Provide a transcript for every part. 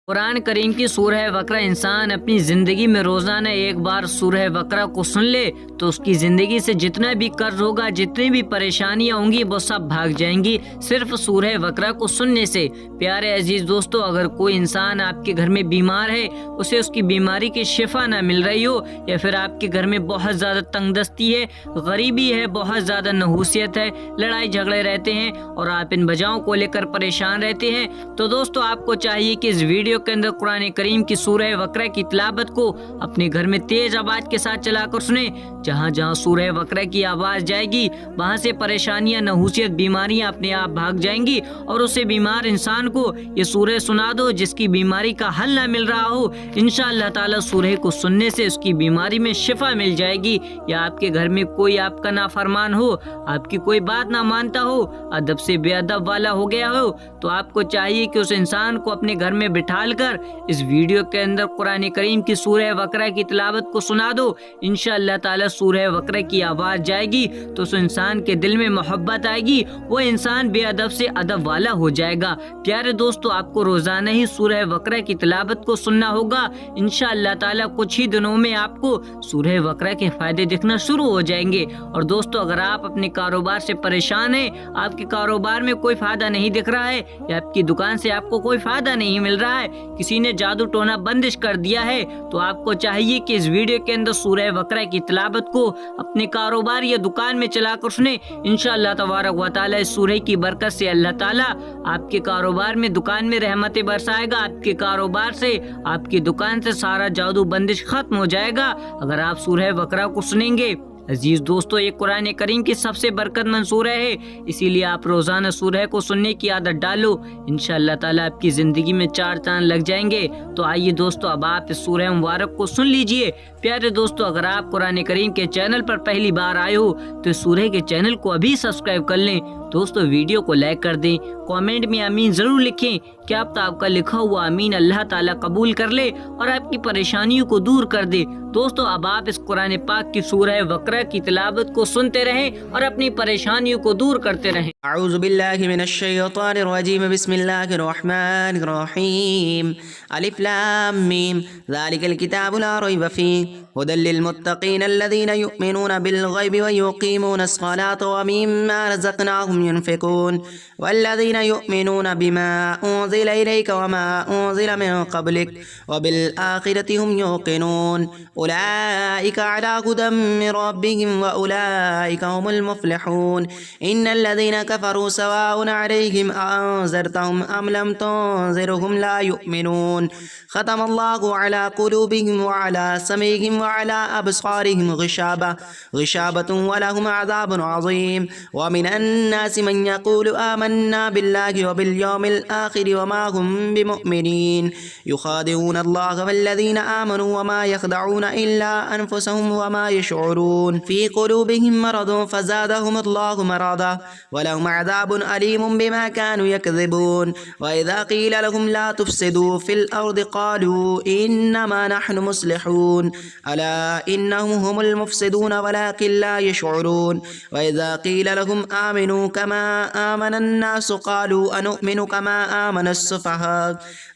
कुरान करीम की सूरह बकरा इंसान अपनी ज़िंदगी में रोज़ाना एक बार सूरह बकरा को सुन ले तो उसकी ज़िंदगी से जितना भी कर्ज होगा, जितनी भी परेशानियां होंगी, वो सब भाग जाएंगी सिर्फ सूरह बकरा को सुनने से। प्यारे अजीज़ दोस्तों, अगर कोई इंसान आपके घर में बीमार है, उसे उसकी बीमारी की शिफा ना मिल रही हो, या फिर आपके घर में बहुत ज़्यादा तंगदस्ती है, गरीबी है, बहुत ज़्यादा नहूसियत है, लड़ाई झगड़े रहते हैं और आप इन वजहों को लेकर परेशान रहते हैं, तो दोस्तों आपको चाहिए कि इस वीडियो के अंदर कुरान करीम की सूरह बकरा की तिलावत को अपने घर में तेज आवाज के साथ चलाकर सुने। जहाँ जहाँ सूरह बकरा की आवाज जाएगी वहाँ से परेशानियां, नहूसियत, बीमारियां अपने आप भाग जाएंगी। और उसे बीमार इंसान को ये सूरह सुना दो जिसकी बीमारी का हल ना मिल रहा हो, इंशाअल्लाह ताला सूरह को सुनने से उसकी बीमारी में शिफा मिल जाएगी। या आपके घर में कोई आपका नाफरमान हो, आपकी कोई बात ना मानता हो, अदब से बेअदब वाला हो गया हो, तो आपको चाहिए कि उस इंसान को अपने घर में बिठा कर इस वीडियो के अंदर कुरान करीम की सूरह बकरा की तिलावत को सुना दो। इंशाअल्लाह ताला सूरह बकरा की आवाज जाएगी तो उस इंसान के दिल में मोहब्बत आएगी, वो इंसान बेअदब से अदब वाला हो जाएगा। प्यारे दोस्तों, आपको रोजाना ही सूरह बकरा की तिलावत को सुनना होगा। इंशाअल्लाह ताला कुछ ही दिनों में आपको सूरह बकरा के फायदे दिखना शुरू हो जाएंगे। और दोस्तों, अगर आप अपने कारोबार से परेशान हैं, आपके कारोबार में कोई फायदा नहीं दिख रहा है, या आपकी दुकान से आपको कोई फायदा नहीं मिल रहा है, किसी ने जादू टोना बंदिश कर दिया है, तो आपको चाहिए कि इस वीडियो के अंदर सूरह बकरा की तिलावत को अपने कारोबार या दुकान में चलाकर सुने। इंशाअल्लाह तबारक व तआला इस सूरह की बरकत से अल्लाह ताला आपके कारोबार में, दुकान में रहमतें बरसाएगा। आपके कारोबार से, आपकी दुकान से सारा जादू बंदिश खत्म हो जाएगा अगर आप सूरह बकरा को सुनेंगे। अजीज दोस्तों, ये कुरान करीम की सबसे बरकतमंद सूरह है, इसीलिए आप रोजाना सूरह को सुनने की आदत डालो। इंशाअल्लाह ताला आपकी जिंदगी में चार चांद लग जाएंगे। तो आइए दोस्तों, अब आप इस सूरह मुबारक को सुन लीजिए। प्यारे दोस्तों, अगर आप कुरान करीम के चैनल पर पहली बार आए हो तो इस सूरह के चैनल को अभी सब्सक्राइब कर लें। दोस्तों, वीडियो को लाइक कर दें, कमेंट में आमीन जरूर लिखें। क्या पता आपका लिखा हुआ आमीन अल्लाह ताला कबूल कर ले और आपकी परेशानियों को दूर कर दे। दोस्तों, अब आप इस कुरान पाक की सूरह बकरा की तिलावत को सुनते रहें और अपनी परेशानियों को दूर करते रहें। अऊज़ु बिल्लाहि मिनश शैतानिर रजीम, बिस्मिल्लाहिर रहमानिर रहीम, अलिफ लाम मीम, ज़ालिकल किताबु ला रैब फ़ीहि हुदल लिल मुत्तक़ीन अल्लज़ीना युमिनूना बिल गैबि व युक़ीमूनस सलाता व मिम्मा रज़क़नाहुम युनफ़िक़ून वल्लज़ीना युमिनूना बिमा उन्ज़िला इलैका व मा उन्ज़िला मिन क़ब्लिक व बिल आख़िरति हुम युक़िनून उलाइका अला हुदम मिन रब्बिहिम व उलाइका हुमुल मुफ़्लिहून इन्नल्लज़ीना कफ़रू सवाउन अलैहिम अअन्ज़रतहुम अम लम तुन्ज़िरहुम ला युमिनून ख़तमल्लाहु अला क़ुलूबिहिम व अला समीइहिम व अला अबसारिहिम ग़िशाबतुन व लहुम अज़ाबुन अज़ीम व मिनन नासि मन यक़ूलु आमन्ना बिल्लाहि व बिल यौमिल आख़िर व मा हुम बिमुमिनीन युख़ादिऊन अल्लाह वल्लज़ीना आमनू व मा यख़दऊन इल्ला अनफुसहुम व मा यशऊरून फ़ी क़ुलूबिहिम मरदुन फ़ज़ादहुमुल्लाहु मरदा व लहुम अज़ाबुन अलीमुन बिमा कानू यकज़िबून व इज़ा क़ील लहुम ला तुफ़सिदू फ़िल अर्दि क़ालू इन्नमा नहनु मुस्लिहून अला इन्नहुम हुमुल मुफ़सिदून वलाकिन ला यशऊरून व इज़ा क़ील लहुम आमिनू कमा आमनन नास क़ालू अनुमिनु कमा आमनस सुफ़हा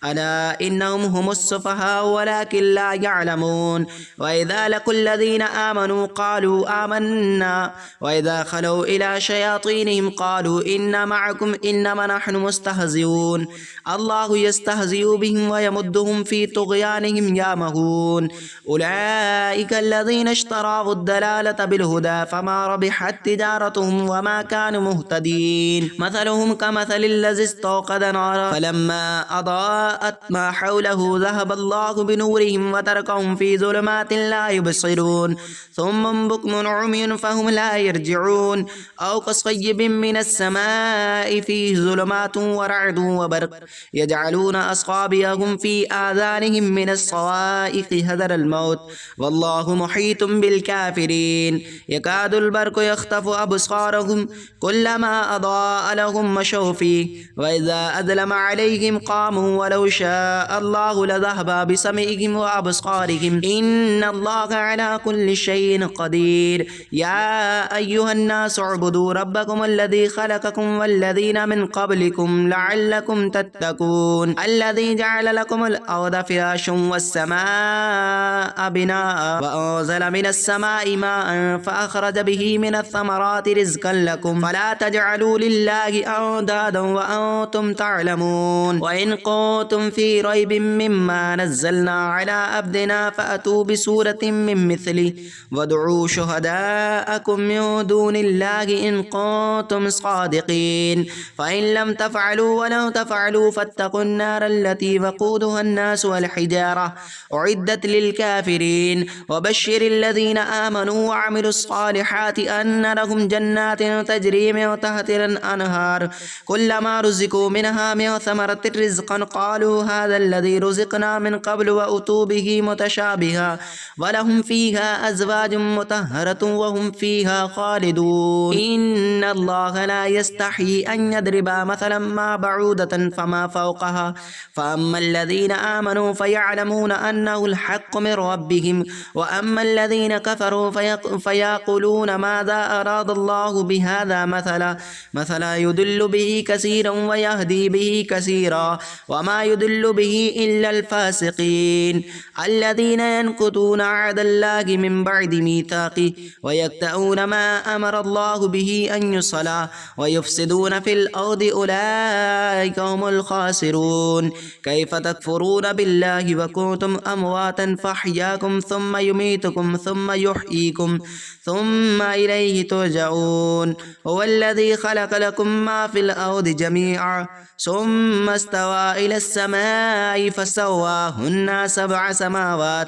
अला इन्नहुम हुमुस सुफ़हा वलाकिन ला यअलमून व इज़ा लक़ुल्लज़ीना आमनू क़ालू आमन्ना व इज़ा ख़लौ इला शयातीनिहिम क़ालू इन्ना मअकुम इन्नमा नहनु मुस्तहज़िऊन अल्लाहु यस्तहज़िउ बिहिम व यमुद्दुहुम फ़ी तुग़यानिहिम यामहून उलाइका अल्लज़ीना इश्तरावु अद-दलालता बिल-हुदा फ़मा रबिहत तिजारतुहुम व मा कानू मुहतदीन मसलुहुम कमसलिल्लज़ी इस्तौक़दा नारा फ़लम्मा अज़ाअत मा हौलहु ज़हबल्लाहु बिनूरिहिम व तरकहुम फ़ी ज़ुलुमातिन ला युबसिरून सुम्मुन बुक्मुन उम्युन फ़हुम ला यरजिऊन औ कसय्यिबिन मिनस समाइ फ़ीहि ज़ुलुमातुन व रअदुन व बर्क़ यजअलून अस्साबिअहुम फ़ी आज़ानिहिम मिनस सवाइक़ि हज़रल मौत वल्लाहु मुहीतुम बिल काफ़िरीन यकादुल बर्क़ु यख़्तफ़ु अबसारहुम कुल्लमा अज़ाअ लहुम मशौ फ़ीहि व इज़ा अज़लम عليهم قاموا ولو شاء الله لذهب بسمعهم وأبصارهم إن الله على كل شيء قدير يا أيها الناس اعبدوا ربكم الذي خلقكم والذين من قبلكم لعلكم تتقون الذي جعل لكم الأرض فراشا والسماء بناء وأنزل من السماء ماء فأخرج به من الثمرات رزقا لكم فلا تجعلوا لله أندادا وأنتم تعلمون وإن كنتم في ريب مما نزلنا على عبدنا فأتوا بسورة من مثله وادعوا شهداءكم من دون الله إن كنتم صادقين فإن لم تفعلوا ولن تفعلوا فاتقوا النار التي وقودها الناس والحجارة أعدت للكافرين وبشر الذين آمنوا وعملوا الصالحات أن لهم جنات تجري من تحتها الأنهار كلما رزقوا منها من ثمرة رزقا قالوا هذا الذي رزقنا من قبل وأتوا به متشابها ولهم فيها أزواج مطهرة وهم فيها خالدون إن الله لا يستحيي أن يضرب مثلا ما بعودة فما فوقها فأما الذين آمنوا فيعلمون أنه الحق من ربهم وأما الذين كفروا فيقولون ماذا أراد الله بهذا مثلا يدل به كثيرا ويهدي به كثيرا وما يدل به إلا الفاسقين الذين ينقضون عهد الله من بعد ميثاقه ويقطعون ما أمر الله به أن يصلى ويفسدون في الأرض أولئك هم الخاسرون كيف تكفرون بالله وكنتم أمواتا فأحياكم ثم يميتكم ثم يحييكم ثم إليه ترجعون هو الذي خلق لكم ما في الأرض جميعا ثم استوى إلى السماء فسواهن 7 سماوات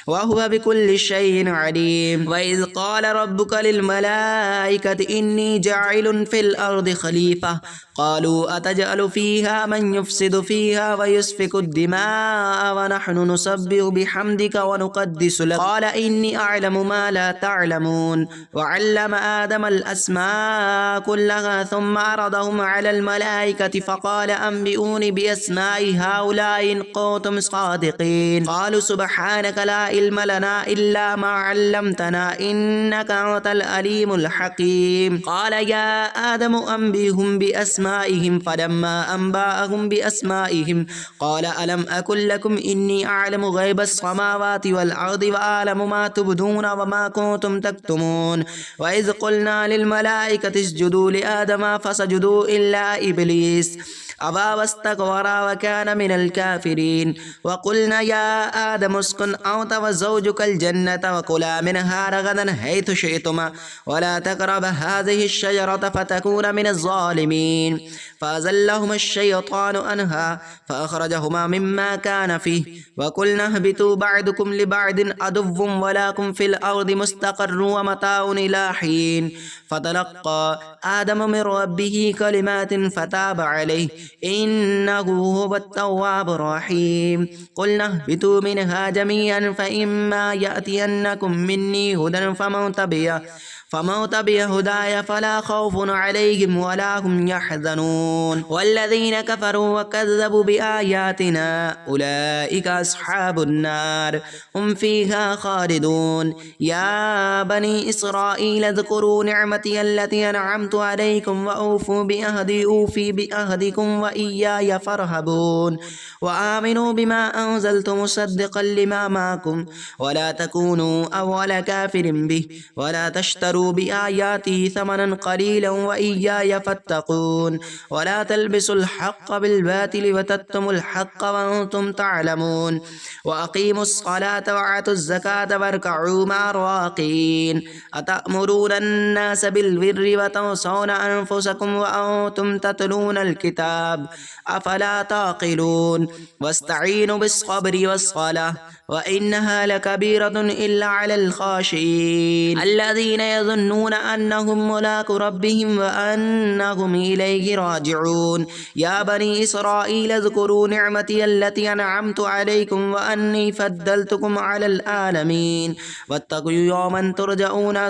وهو بكل شيء عليم وإذ قال ربك للملائكة إني جاعل في الأرض خليفة قالوا أتجعل فيها من يفسد فيها ويسفك الدماء ونحن نسبح بحمدك ونقدس لك قال إني أعلم ما لا تعلمون وعلم آدم الأسماء كلها ثم عرضهم على الملائكة فقال أنبئوني بأسماء هؤلاء إن كنتم صادقين قالوا سبحانك لا علم لنا إلا ما علمتنا إنك أنت العليم الحكيم قال يا آدم أنبئهم بأسمائهم فلما أنبأهم بأسمائهم قال ألم أقل لكم إني أعلم غيب السماوات والأرض وأعلم ما تبدون وما كنتم تكتمون وإذ قلنا للملائكة اسجدوا لآدم فسجدوا إلا إبليس أبى واستكبر وكان من الكافرين وقلنا يا آدم اسكن أنت وزوجك الجنة وكلا منها رغدا حيث شئتما ولا تقربا هذه الشجرة فتكونا من الظالمين فأزلهما الشيطان عنها فأخرجهما مما كان فيه وقلنا اهبطوا بعضكم لبعض عدو ولكم في الأرض مستقر ومتاع إلى حين فتلقى آدم من ربه كلمات فتاب عليه إنه هو التواب الرحيم قلنا اهبطوا منها جميعا فإما يأتينكم مني هدى فمن تبع هداي فلا خوف عليهم ولا هم يحزنون والذين كفروا وكذبوا بآياتنا أولئك أصحاب النار هم فيها خالدون يا بني إسرائيل اذكروا نعمتي التي أنعمت عليكم وأوفوا بأهدي أوفي بأهدكم وإياي فارهبون وآمنوا بما أنزلت مصدقا لما معكم ولا تكونوا أول كافر به ولا تشتروا بآياتي ثمنا قليلا وإياي فاتقون ولا تلبسوا الحق بالباطل وتكتموا الحق وأنتم تعلمون وأقيموا الصلاة وآتوا الزكاة واركعوا مع الراكعين أتأمرون الناس بالبر وتنسون أنفسكم وأنتم تتلون الكتاب أفلا تعقلون واستعينوا بالصبر والصلاة व इन्नहा लकबीरतुन इल्ला अलल खाशिईन अल्लज़ीना यज़ुन्नूना अन्नहुम मुलाक़ू रब्बिहिम व अन्नहुम इलैहि राजिऊन या बनी इसराईल ज़कुरू निअमती अल्लती अनअमतु अलैकुम व अन्नी फ़द्दलतुकुम अलल आलमीन वत्तक़ू यौमन तुरजऊना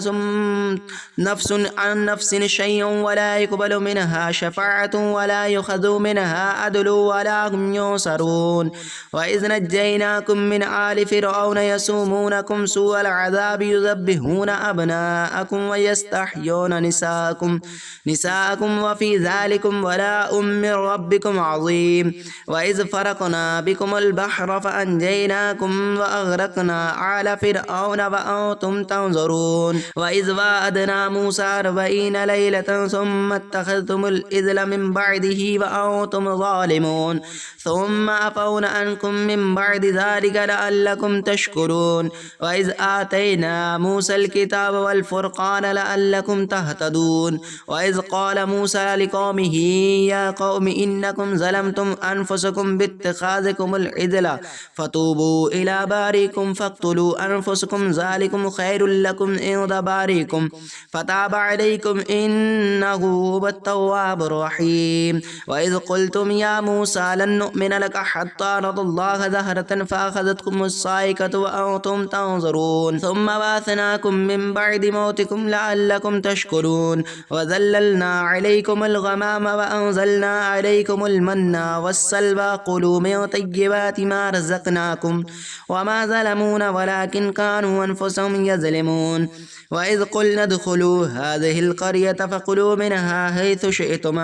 नफ्सुन अन नफ्सिन शैअन व ला युक़बलु मिनहा शफ़ाअतुन व ला युख़ज़ु मिनहा अदलुन व ला हुम युंसरून व इज़ नज्जयनाकुम मिन आलि फ़िरऔन यसूमूनकुम सूअल अज़ाबि युज़ब्बिहूना अब्नाअकुम व यस्तहय्यूना निसाअकुम व फ़ी ज़ालिकुम बलाउम मिन रब्बिकुम अज़ीम व इज़ फ़रक़ना बिकुमुल बहर फ़अंजयनाकुम व अग़रक़ना आला फ़िरऔन व अंतुम तंज़ुरून व इज़ वाअदना मूसा 40 लैलतन सुम्मा इत्तख़ज़्तुमुल इज़्ल मिन बअदिही व अंतुम ज़ालिमून सुम्मा अफ़ौना अन्कुम मिन बअदि ज़ालिका लअल्लकुम तशकुरून व इज़ आतैना मूसल किताब वल फ़ुरक़ान लअल्लकुम तहतदून व इज़ क़ाल मूसा लिक़ौमिही या क़ौमि इन्नकुम ज़लमतुम अनफ़ुसकुम बित्तिख़ाज़िकुमुल इज़्ल फ़तूबू इला बारिकुम फ़क़्तुलू अनफ़ुसकुम ज़ालिकुम ख़ैरुल लकुम इंद बारिकुम फ़ताब अलैकुम इन्नहु हुवत तव्वाबुर रहीम व इज़ क़ुल्तुम या मूसा लन नुअमिन लक हत्ता नरल्लाह ज़हरतन फ़अख़ज़तकुमुस साइक़तु व अंतुम तंज़ुरून सुम्मा बअसनाकुम मिन बअदि मौतिकुम लअल्लकुम तशकुरून व ज़ल्ललना अलैकुमुल गमाम व अंज़लना अलैकुमुल मन्ना वस्सल्वा कुलू मिन तय्यिबाति मा रज़क़नाकुम व मा ज़लमूना वलाकिन कानू अनफ़ुसहुम यज़लिमून व इज़ क़ुलना उदख़ुलू हाज़िहिल क़र्यता फ़कुलू मिनहा हैथु शिअ्तुम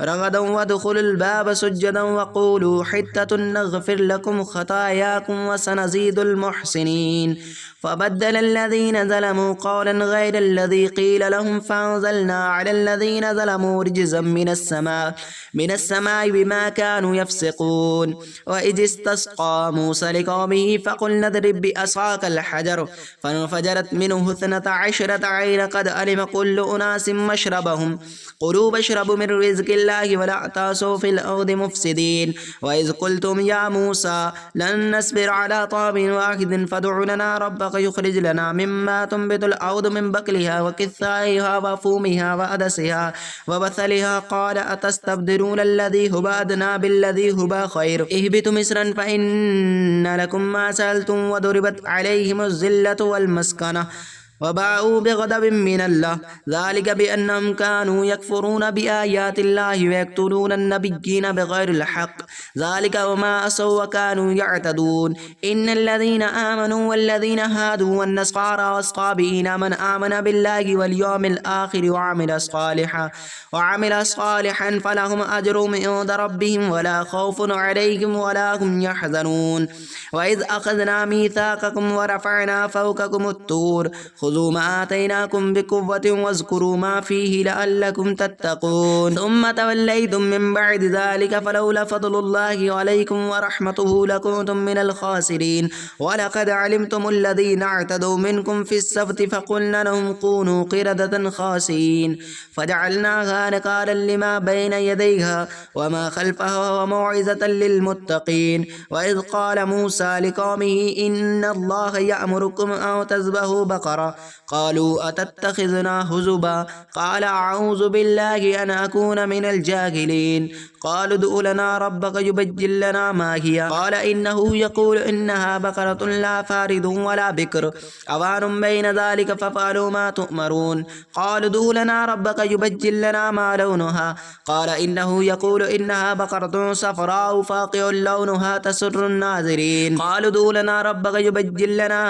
रग़दन वदख़ुलुल बाब सुज्जदन व क़ूलू हित्ततुन नग़फ़िर लकुम ख़तायाकुम व सनज़ीदुल मुहसिनीन फ़बद्दल अल्लज़ीना ज़लमू क़ौलन ग़ैरल्लज़ी क़ील लहुम फ़अंज़लना अलल्लज़ीना ज़लमू रिज्ज़न मिनस्समाइ बिमा कानू यफ़सिक़ून व इज़ इस्तस्क़ा मूसा लिक़ौमिही फ़क़ुलना इज़रिब बिअसाक़ल हजर फ़नफ़जरत मिन्हु इस्नता अशरत ऐन क़द अलिम कुल्लु उनासिम मशरबहुम कुलू वशरबू मिन रिज़्क़िल्लाहि व ला तासू फ़िल अर्दि मुफ़सिदीन व इज़ क़ुल्तुम या मूसा लन नस्बिर अला तामिन वाहिदिन फ़दअ लना रब्बक युख़रिज लना मिम्मा तुंबितुल अर्दु मिन बक़लिहा व किस्साइहा व फ़ूमिहा व अदसिहा व बसलिहा क़ाल अतस्तब्दिलून अल्लज़ी हुवा अदना बिल्लज़ी हुवा ख़ैर इहबितू मिस्रन फ़इन्न लकुम मा सअल्तुम व दुरिबत अलैहिमुज़ ज़िल्लतु वल मस्कनह वबाऊ बिग़ज़बिन मिनल्लाह ज़ालिका बिअन्नहुम कानू यकफ़ुरून बिआयातिल्लाहि व यक़्तुलून अन्नबिय्यीन बिग़ैरिल हक़्क़ ज़ालिका वमा असौ व कानू यअतदून इन्नल्लज़ीना आमनू वल्लज़ीना हादू वन्नसारा वस्साबीन मन आमन बिल्लाहि वल यौमिल आखिर व अमिल सालिहन फलहुम अज्रुहुम इंद रब्बिहिम वला खौफुन अलैहिम वला हुम यहज़नून व इज़ अख़ज़ना मीसाक़कुम व रफ़अना फ़ौक़कुमुत तूर ख़ुज़ू मा आतैनाकुम बिक़ुव्वतिन वज़्कुरू मा फ़ीहि लअल्लकुम तत्तक़ून सुम्मा तवल्लैतुम मिन बअदि ज़ालिका फ़लौला फ़ज़्लुल्लाहि अलैकुम व रहमतुहु लकुन्तुम मिनल ख़ासिरीन व लक़द अलिमतुमुल्लज़ीना अअतदौ मिनकुम फ़िस्सब्ति फ़क़ुलना लहुम कूनू क़िरदतन ख़ासिईन फ़जअलनाहा नकालन लिमा बैन यदैहा व मा ख़ल्फ़हा व मौइज़तन लिलमुत्तक़ीन व इज़ क़ाल मूसा लिक़ौमिही इन्नल्लाह यअमुरुकुम अन तज़बहू बक़रा क़ालू अतत्तख़िज़ुना हुज़ुवा क़ाल अऊज़ु बिल्लाहि अन अकून मिनल जाहिलीन क़ालू उदउ लना रब्बक युबय्यिन लना मा हिय क़ाल इन्नहु यक़ूलु इन्नहा बक़रतुन ला फ़ारिदुन वला बिक्र अवानुम बैन ज़ालिका फ़फ़अलू मा तुअमरून क़ालू उदउ लना रब्बक युबय्यिन लना मा लौनुहा क़ाल इन्नहु यक़ूलु इन्नहा बक़रतुन सफ़राउ फ़ाक़िउन लौनुहा तसुर्रुन नाज़िरीन क़ालू उदउ लना रब्बक युबय्यिन लना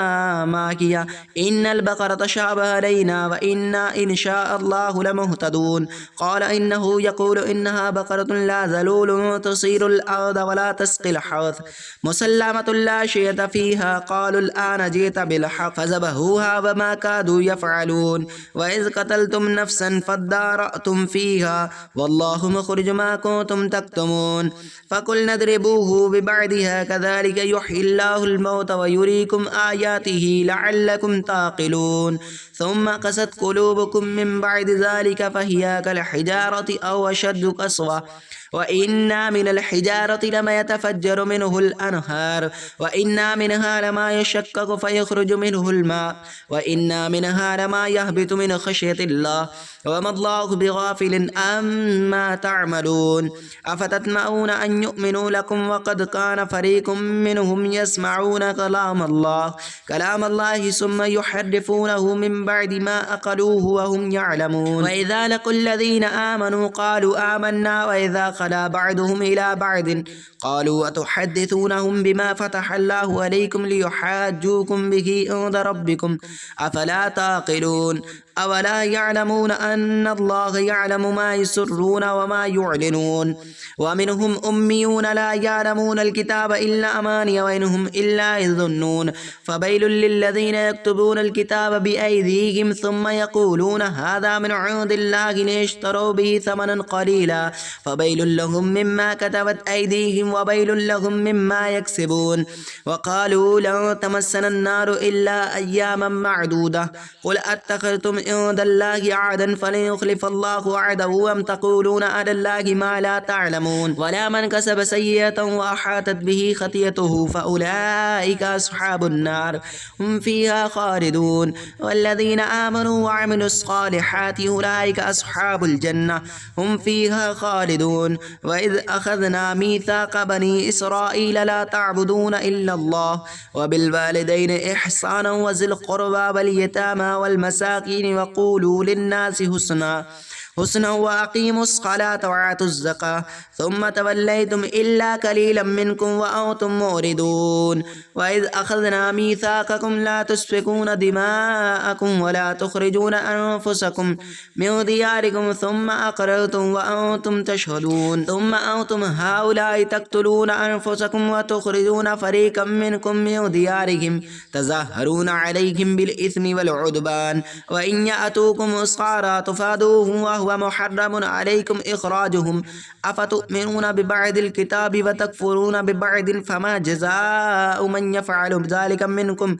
मा हिय इन्नल बक़रत शअबह अलैना व इन्ना इंशाअल्लाहु लमुहतदून क़ाल इन्नहु यक़ूलु इन्नहा बक़रतुन ला ज़लूलुन तुसीरुल अर्द व ला तस्क़िल हर्थ मुसल्लमतुन ला शियता फ़ीहा क़ालू अलआन जि'ता बिलहक़्क़ फ़ज़बहूहा व मा कादू यफ़अलून व इज़ क़तलतुम नफ़्सन फ़द्दारअतुम फ़ीहा वल्लाहु मुख़रिजुम मा कुन्तुम तक्तुमून फ़क़ुलना इज़रिबूहु बिबअदिहा कज़ालिका युह्यिल्लाहुल मौत व युरीकुम आयातिही लअल्लकुम ताक़िलून सुम्मा क़सत क़ुलूबुकुम मिन बअदि ज़ालिका फ़हिय कल हिजारति औ अशद्दु क़स्वा وإن من الحجارة لما يتفجر منه الأنهار وإن منها لما يشقق فيخرج منه الماء وإن منها لما يهبط من خشية الله وما الله بغافل عما تعملون أفتطمعون أن يؤمنوا لكم وقد كان فريق منهم يسمعون كلام الله ثم يحرفونه من بعد ما أقلوه وهم يعلمون وإذا لقوا الذين آمنوا قالوا آمنا وإذا خلا بعضهم إلى بعض قالوا أتحدثونهم بما فتح الله عليكم ليحاجوكم به عند ربكم أفلا تعقلون أولا يعلمون أن الله يعلم ما يسرون وما يعلنون ومنهم أميون لا يعلمون الكتاب إلا أماني وإنهم إلا يظنون فويل للذين يكتبون الكتاب بأيديهم ثم يقولون هذا من عند الله ليشتروا به ثمنا قليلا فويل لهم مما كتبت أيديهم وويل لهم مما يكسبون وقالوا لن تمسنا النار إلا أياما معدودة قل أتخذتم عند الله عهدا فلن يخلف الله وعده أم تقولون على الله ما لا تعلمون ولا من كسب سيئة وأحاطت به خطيئته فأولئك أصحاب النار هم فيها خالدون والذين آمنوا وعملوا الصالحات أولئك أصحاب الجنة هم فيها خالدون وإذ أخذنا ميثاق بني إسرائيل لا تعبدون إلا الله وبالوالدين إحسانا وذي القربى واليتامى والمساكين وقولوا للناس حسنا وأقيموا الصلاة وآتوا الزكاة ثم توليتم إلا قليلا منكم وأنتم معرضون وإذ أخذنا ميثاقكم لا تسفكون دماءكم ولا تخرجون أنفسكم من دياركم ثم أقررتم وأنتم تشهدون ثم أنتم هؤلاء تقتلون أنفسكم وتخرجون فريقا منكم من ديارهم تظاهرون عليهم بالإثم والعدوان وإن يأتوكم أسارى تفادوهم وهو محرم عليكم إخراجهم أفتؤمنون ببعض الكتاب وتكفرون ببعض فما جزاء من يفعل ذلك منكم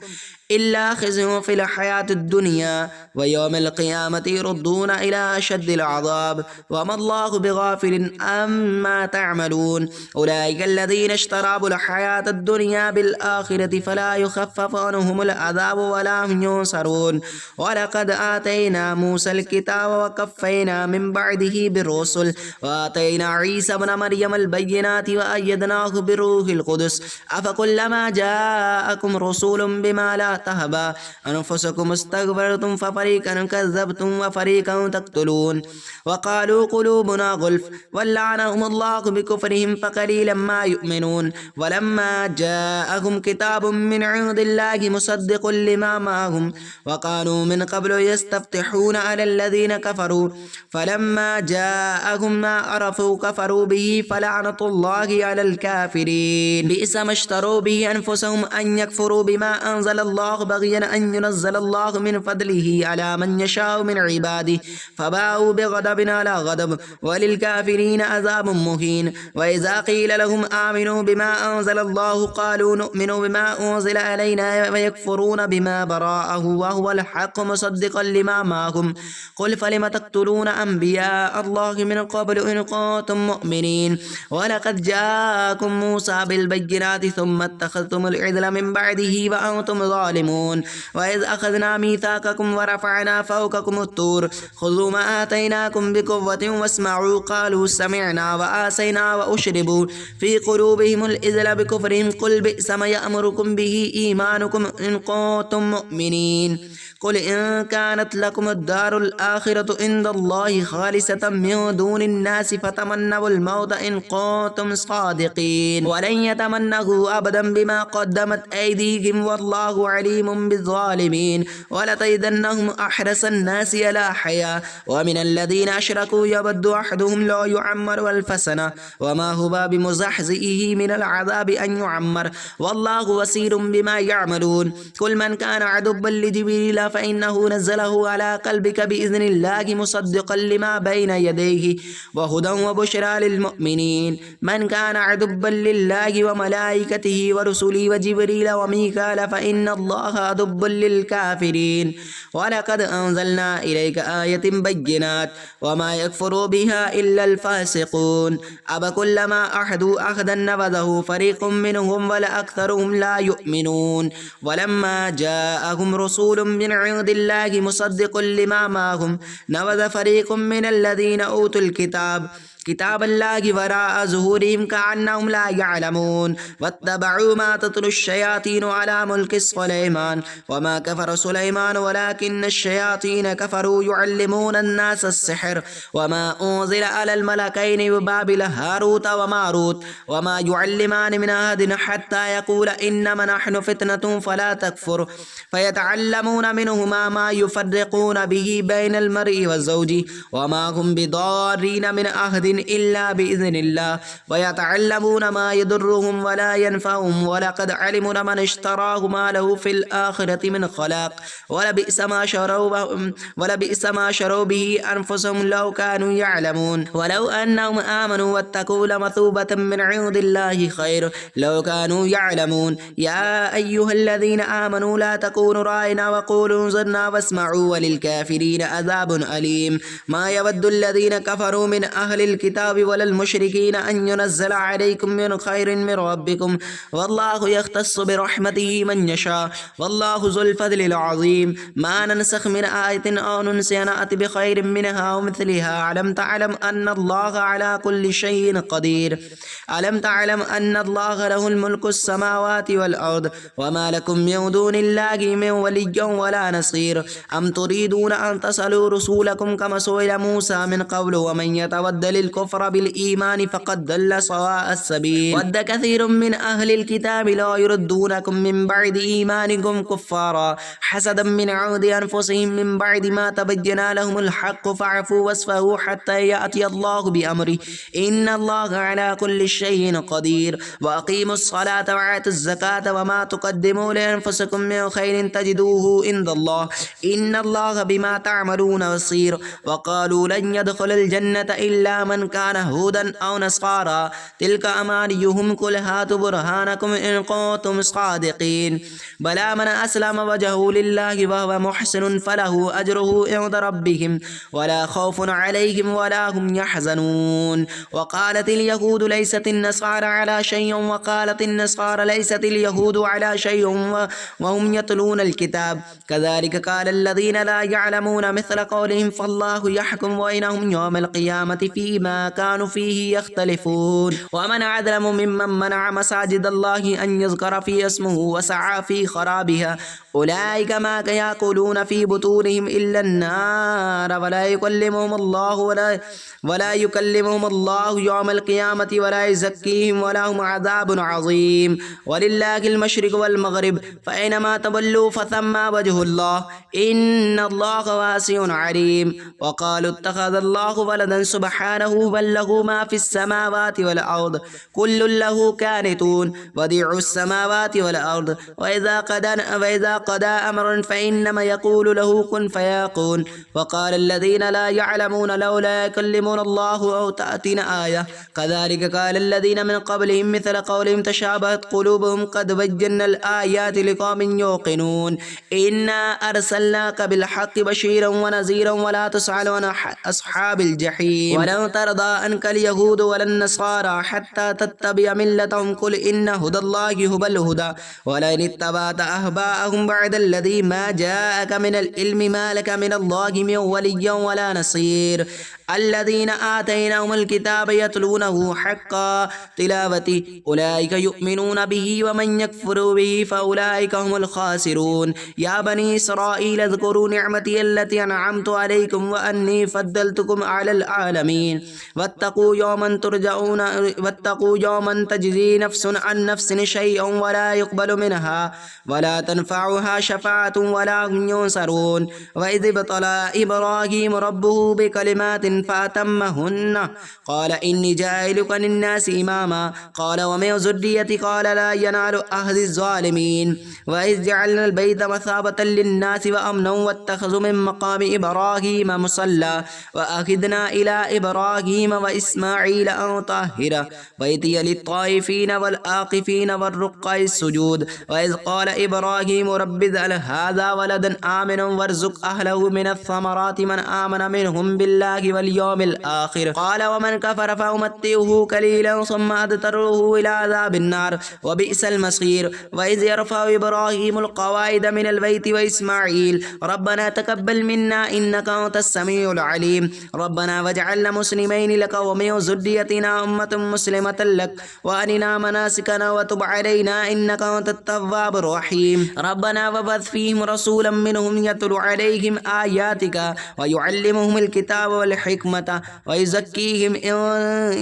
إلا خزي في الحياة الدنيا ويوم القيامة يردون إلى أشد العذاب وما الله بغافل عما تعملون أولئك الذين اشتروا الحياة الدنيا بالآخرة فلا يخفف عنهم العذاب ولا هم ينصرون ولقد آتينا موسى الكتاب وكفينا من بعده بالرسل وآتينا عيسى ابن مريم البينات وأيدناه بروح القدس أفكلما جاءكم رسول بما لا تهبى أنفسكم استكبرتم ففريقا كذبتم وفريقا تقتلون وقالوا قلوبنا غلف ولعنهم الله بكفرهم فقليلا ما يؤمنون ولما جاءهم كتاب من عند الله مصدق لما معهم وكانوا من قبل يستفتحون على الذين كفروا فلما جاءهم ما عرفوا كفروا به فلعنة الله على الكافرين بئس ما اشتروا به أنفسهم أن يكفروا بما أنزل الله بغيا أن ينزل الله من فضله على من يشاء من عباده فباءوا بغضب على غضب وللكافرين عذاب مهين وإذا قيل لهم آمنوا بما أنزل الله قالوا نؤمن بما أنزل علينا ويكفرون بما براءه وهو الحق مصدقا لما معهم قل فلم تقتلون أنبياء الله من قبل إن كنتم مؤمنين ولقد جاءكم موسى بالبينات ثم اتخذتم العجل من بعده وأنتم ظالمون وإذ أخذنا ميثاقكم ورفعنا فوقكم الطور خذوا ما آتيناكم بقوة واسمعوا قالوا سمعنا وآسينا وأشربوا في قلوبهم الإذل بكفرهم قل بئس ما يأمركم به إيمانكم إن كنتم مؤمنين قل إن كانت لكم الدار الآخرة عند الله خالصة من دون الناس فتمنوا الموت إن كنتم صادقين ولن يتمنوا أبدا بما قدمت أيديهم والله عليم بالظالمين ولتجدنهم أحرص الناس على حياة ومن الذين أشركوا يود أحدهم لا يعمر 1000 سنة وما هو بمزحزئه من العذاب أن يعمر والله بصير بما يعملون قل من كان عدوا لجبريل فإنه نزله على قلبك بإذن الله مصدقا لما بين يديه وهدى وبشرى للمؤمنين من كان عدوا لله وملائكته ورسله وجبريل وميكال فإن الله अल्लाह अदुव्वुल लिलकाफिरीन वलक़द अंज़लना इलैका आयतिन बय्यिनात वमा यकफ़ुरु बिहा इल्लल फ़ासिक़ून अब कुल्लमा अहदू अहदन नबज़हु फ़रीक़ुम मिनहुम वल अक्सरुहुम ला युमिनून वलम्मा जाअहुम रसूलुम मिन इंदिल्लाहि मुसद्दिक़ुल लिमा माअहुम नबज़ फ़रीक़ुम मिनल्लज़ीना ऊतुल किताब अल्लाहि वराअ ज़ुहूरिहिम कअन्नहुम ला यअलमून वत्तबअू मा तत्लुश्शयातीनु अला मुल्कि सुलैमान वमा कफ़र सुलैमान वलाकिन्नश्शयातीन कफ़रू युअल्लिमून अन्नास अस्सिह्र वमा उन्ज़िल अलल मलकैनि बिबाबिल हारूत व मारूत वमा युअल्लिमान मिन अहदिन हत्ता यक़ूला इन्नमा नहनु फ़ित्नतुन फला तकफ़ुर फ़यतअल्लमून मिनहुमा मा युफ़र्रिक़ून बिही बैनल मर्इ व ज़ौजी वमा हुम बिदार्रीन मिन अहदिन इल्ला बिइज़्निल्लाह वयतअल्लमून मा यदुर्रुहुम वला यनफ़अहुम वलक़द अलिमू मन इश्तराहु मा लहु फ़िल आख़िरति मिन ख़लाक़ वलबिअस मा शरौ बिही अनफ़ुसहुम लौ कानू यअलमून वलौ अन्नहुम आमनू वत्तक़ू लमसूबतुम मिन इंदिल्लाहि खैर लौ कानू यअलमून या अय्युहल्लज़ीना आमनू ला तकूनू राइना वक़ूलू इंज़ुरना वस्मअू वलिलकाफ़िरीन अज़ाबुन अलीम मा यवद्दुल्लज़ीना कफ़रू मिन अहलिल किताबि वलल मुशरिकीन अन युनज़्ज़ला अलैकुम मिन खैरिन मिन रब्बिकुम वल्लाहु यख्तस्सु बिरहमतिहि मन यशा वल्लाहु ज़ुल फ़ज़्लिल अज़ीम मा ननसख़ मिन आयतिन औ नुनसिहा नअति बिखैरिन मिनहा व मिस्लिहा अलम तअलम अन्नल्लाह अला कुल्लि शैइन क़दीर अलम तअलम अन्नल्लाह लहुल मुल्कुस समावाति वल अर्द वमा लकुम मिन दूनिल्लाहि मिन वलिय्यन वला नसीर अम तुरीदून अन तसलू रसूलकुम कमा सुइला मूसा मिन क़ब्लु वमन यतवद्दलिल कुफ़्र बिल ईमान फ़क़द दल्ल सवाअ अस्सबील वद्द कसीरुम मिन अहलिल किताबि ला युरद्दूनकुम मिन बअदि ईमानिकुम कुफ़्फ़ारा हसदम मिन इंदि अनफुसिहिम मिन बअदि मा तबय्यना लहुमुल हक़्क़ु फ़अफ़ू वस्फ़हू हत्ता यअति अल्लाहु बिअम्रिहि इन्नल्लाहा अला कुल्लि शैइन क़दीर व अक़ीमुस्सलाता व आतुज़्ज़काता व मा तुक़द्दिमू लिअन्फ़ुसिकुम मिन खैरिन तजिदूहु इंदल्लाह इन्नल्लाहा बिमा तअमलून बसीर व क़ालू लन यदख़ुलल जन्नता इल्ला मन कान हुदन औ नसारा तिल्का अमानियुहुम कुल हातु बुरहानकुम इन कुंतुम सादिक़ीन बला मन अस्लम वजहहु लिल्लाहि व हुव मुहसिनुन फलहु अज्रुहु इंद रब्बिहिम वला खौफुन अलैहिम वला हुम यहज़नून व क़ालतिल यहूदु लैसतिन नसारा अला शैइन व क़ालतिन नसारा लैसतिल यहूदु अला शैइन व हुम यतलूनल किताब कज़ालिक क़ालल्लज़ीना ला यअलमून मिस्ल क़ौलिहिम फ़ल्लाहु यहकुम बैनहुम यौमल क़ियामति फ़ीमा कानू फ़ीहि यख्तलिफ़ून वमन अज़लमु मिम्मन मनअ मसाजिदल्लाहि अन युज़करा फ़ीहा इस्मुहु व सअा फ़ी ख़राबिहा उलाइका मा यक़ूलून फ़ी बुतूनिहिम इल्ला अन्नार वला युकल्लिमुहुमुल्लाहु यौमल क़ियामति वला युज़क्कीहिम वलहुम अज़ाबुन अज़ीम वलिल्लाहिल मशरिक़ु वल मग़रिब फ़अय्नमा तवल्लू फ़थम्मा वजहुल्लाह इन्नल्लाहा वासिउन अलीम व क़ालू इत्तख़ज़ल्लाहु वलदन सुब्हानहु बल लहू मा फ़िस्समावाति वल अर्द कुल्लुन लहू क़ानितून बदीउस समावाति वल अर्द व इज़ा क़दा अमरन फ़इन्नमा यक़ूलु लहू कुन फ़यकून व क़ालल्लज़ीना ला यअलमून लौला युकल्लिमुनल्लाहु औ तअतीना आया कज़ालिक क़ालल्लज़ीना मिन क़ब्लिहिम मिस्ल क़ौलिहिम तशाबहत क़ुलूबुहुम क़द बय्यन्नल आयाति लिक़ौमिन युक़िनून इन्ना अरसलनाका बिल हक़्क़ि बशीरन व नज़ीरन वला तुस्अलु अन अस्हाबिल जहीम वलन तरदा अन्कल यहूद वलन नसारा हत्ता तत्तबिअ मिल्लतहुम कुल इन्न हुदल्लाहि हुवल हुदा वलन इत्तबअत अहबाअहुम बअदल्लज़ी मा जाअका मिनल इल्मि मा लका मिनल्लाहि मिन वलिय्यन वला नसीर الذين آتيناهم الكتاب يتلونه حق تلاوته أولئك يؤمنون به ومن يكفر به فأولئك هم الخاسرون يا بني إسرائيل اذكروا نعمتي التي أنعمت عليكم وأني فضلتكم على العالمين واتقوا يوما تجزي نفس عن نفس شيئا ولا يقبل منها ولا تنفعها شفاعة ولا هم ينصرون وإذ ابتلى إبراهيم ربه بكلمات فأتمهن قال إني جاعلك للناس إماما قال ومن ذريتي قال لا ينال أهل الظالمين وإذ جعلنا البيت مثابة للناس وأمنا واتخذوا من مقام إبراهيم مصلى وأخذنا إلى إبراهيم وإسماعيل أن طهر بيتي للطائفين والآقفين والركع السجود وإذ قال إبراهيم رب اجعل هذا ولدا آمنا وارزق أهله من الثمرات من آمن منهم بالله واليوم الآخر قال ومن كفر فأمتعه قليلا ثم أضطره إلى عذاب النار وبئس المصير وإذ يرفع إبراهيم القواعد من البيت وإسماعيل ربنا تقبل منا إنك أنت السميع العليم ربنا واجعلنا مسلمين لك ومن ذريتنا أمة مسلمة لك وأرنا مناسكنا وتب علينا إنك أنت التواب الرحيم ربنا وبعث فيهم رسولا منهم يتلو عليهم آياتك ويعلمهم الكتاب والحكمة ويزكيهم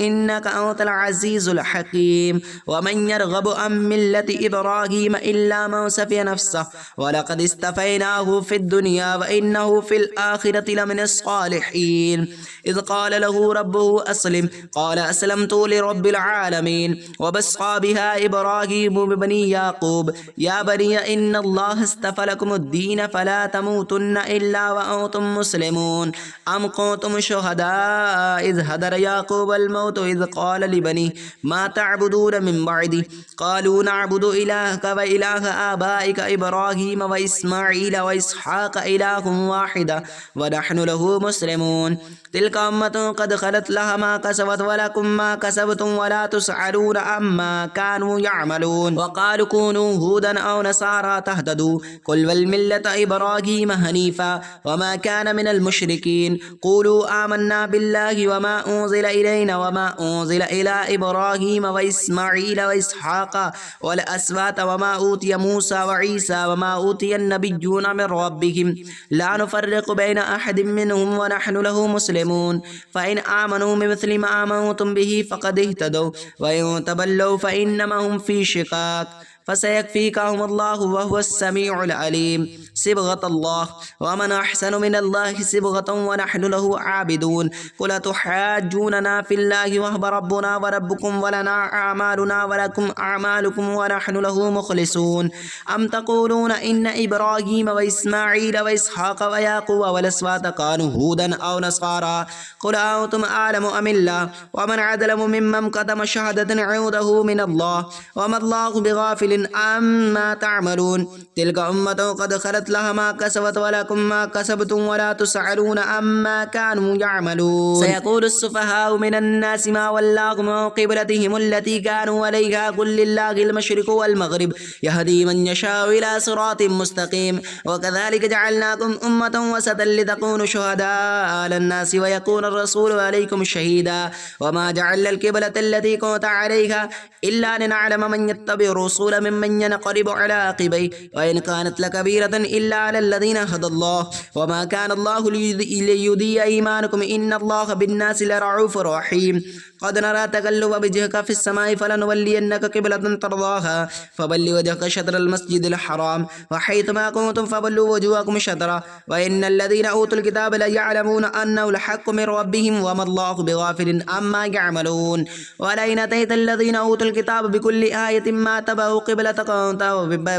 إنك أنت العزيز الحكيم ومن يرغب عن ملة إبراهيم إلا من سفي نفسه ولقد استفيناه في الدنيا وإنه في الآخرة لمن الصالحين إذ قال له ربه أسلم قال أسلمت لرب العالمين وبصى بها إبراهيم ببني يعقوب يا بني إن الله اصطفى لكم الدين فلا تموتن إلا وأنتم مسلمون أم كنتم شهداء إذ حضر يعقوب الموت إذ قال لبنيه ما تعبدون من بعدي قالوا نعبد إلهك وإله آبائك إبراهيم وإسماعيل وإسحاق إله واحد ونحن له مسلمون تلك أمة قد خلت لها ما كسبت ولكم ما كسبتم ولا تسألون عما كانوا يعملون وقالوا كونوا هودا أو نصارى تهتدوا قل والملة إبراهيم حنيفا وما كان من المشركين قولوا آمنا بالله وما أنزل إلينا وما أنزل إلى إبراهيم وإسماعيل وإسحاق والأسباط وما أوتي موسى وعيسى وما أوتي النبيون من ربهم لا نفرق بين أحد منهم ونحن له مسلمون فإن آمنوا بمثل ما آمنتم به فقد اهتدوا وإن تولوا فإنما هم في شقاق فسيكفيكهم الله وهو السميع العليم صبغة الله ومن أحسن من الله صبغة ونحن له عابدون قل تحاجوننا في الله وهو ربنا وربكم ولنا أعمالنا ولكم أعمالكم ونحن له مخلصون أم تقولون إن إبراهيم وإسماعيل وإسحاق ويعقوب والأسباط كانوا هودا أو نصارى قل أنتم أعلم أم الله ومن عدل ممن كتم شهادة عنده من الله وما الله بغافل عما تعملون تلك أمة قد خلت لها ما كسبت ولكم ما كسبتم ولا تسألون عما كانوا يعملون سيقول السفهاء من الناس ما ولاهم عن قبلتهم التي كانوا عليها قل لله المشرق والمغرب يهدي من يشاء إلى صراط مستقيم وكذلك جعلناكم أمة وسطا لتكونوا شهداء على الناس ويكون الرسول عليكم شهيدا وما جعلنا القبلة التي كنت عليها إلا لنعلم من يتبع الرسول ممن ينقلب على عقبيه وإن كانت لكبيرة إلا على الذين هدى الله وما كان الله ليضيع إيمانكم إن الله بالناس لرعوف رحيم قد نرى تقلب وجهك في السماء فلنولينك قبلة ترضاها فول وجهك شطر المسجد الحرام وحيثما كنتم فولوا وجوهكم شطرا وإن الذين أوتوا الكتاب ليعلمون أنه الحق من ربهم وما الله بغافل عما يعملون ولئن أتيت الذين أوتوا الكتاب بكل آية ما تبعوا قبلتك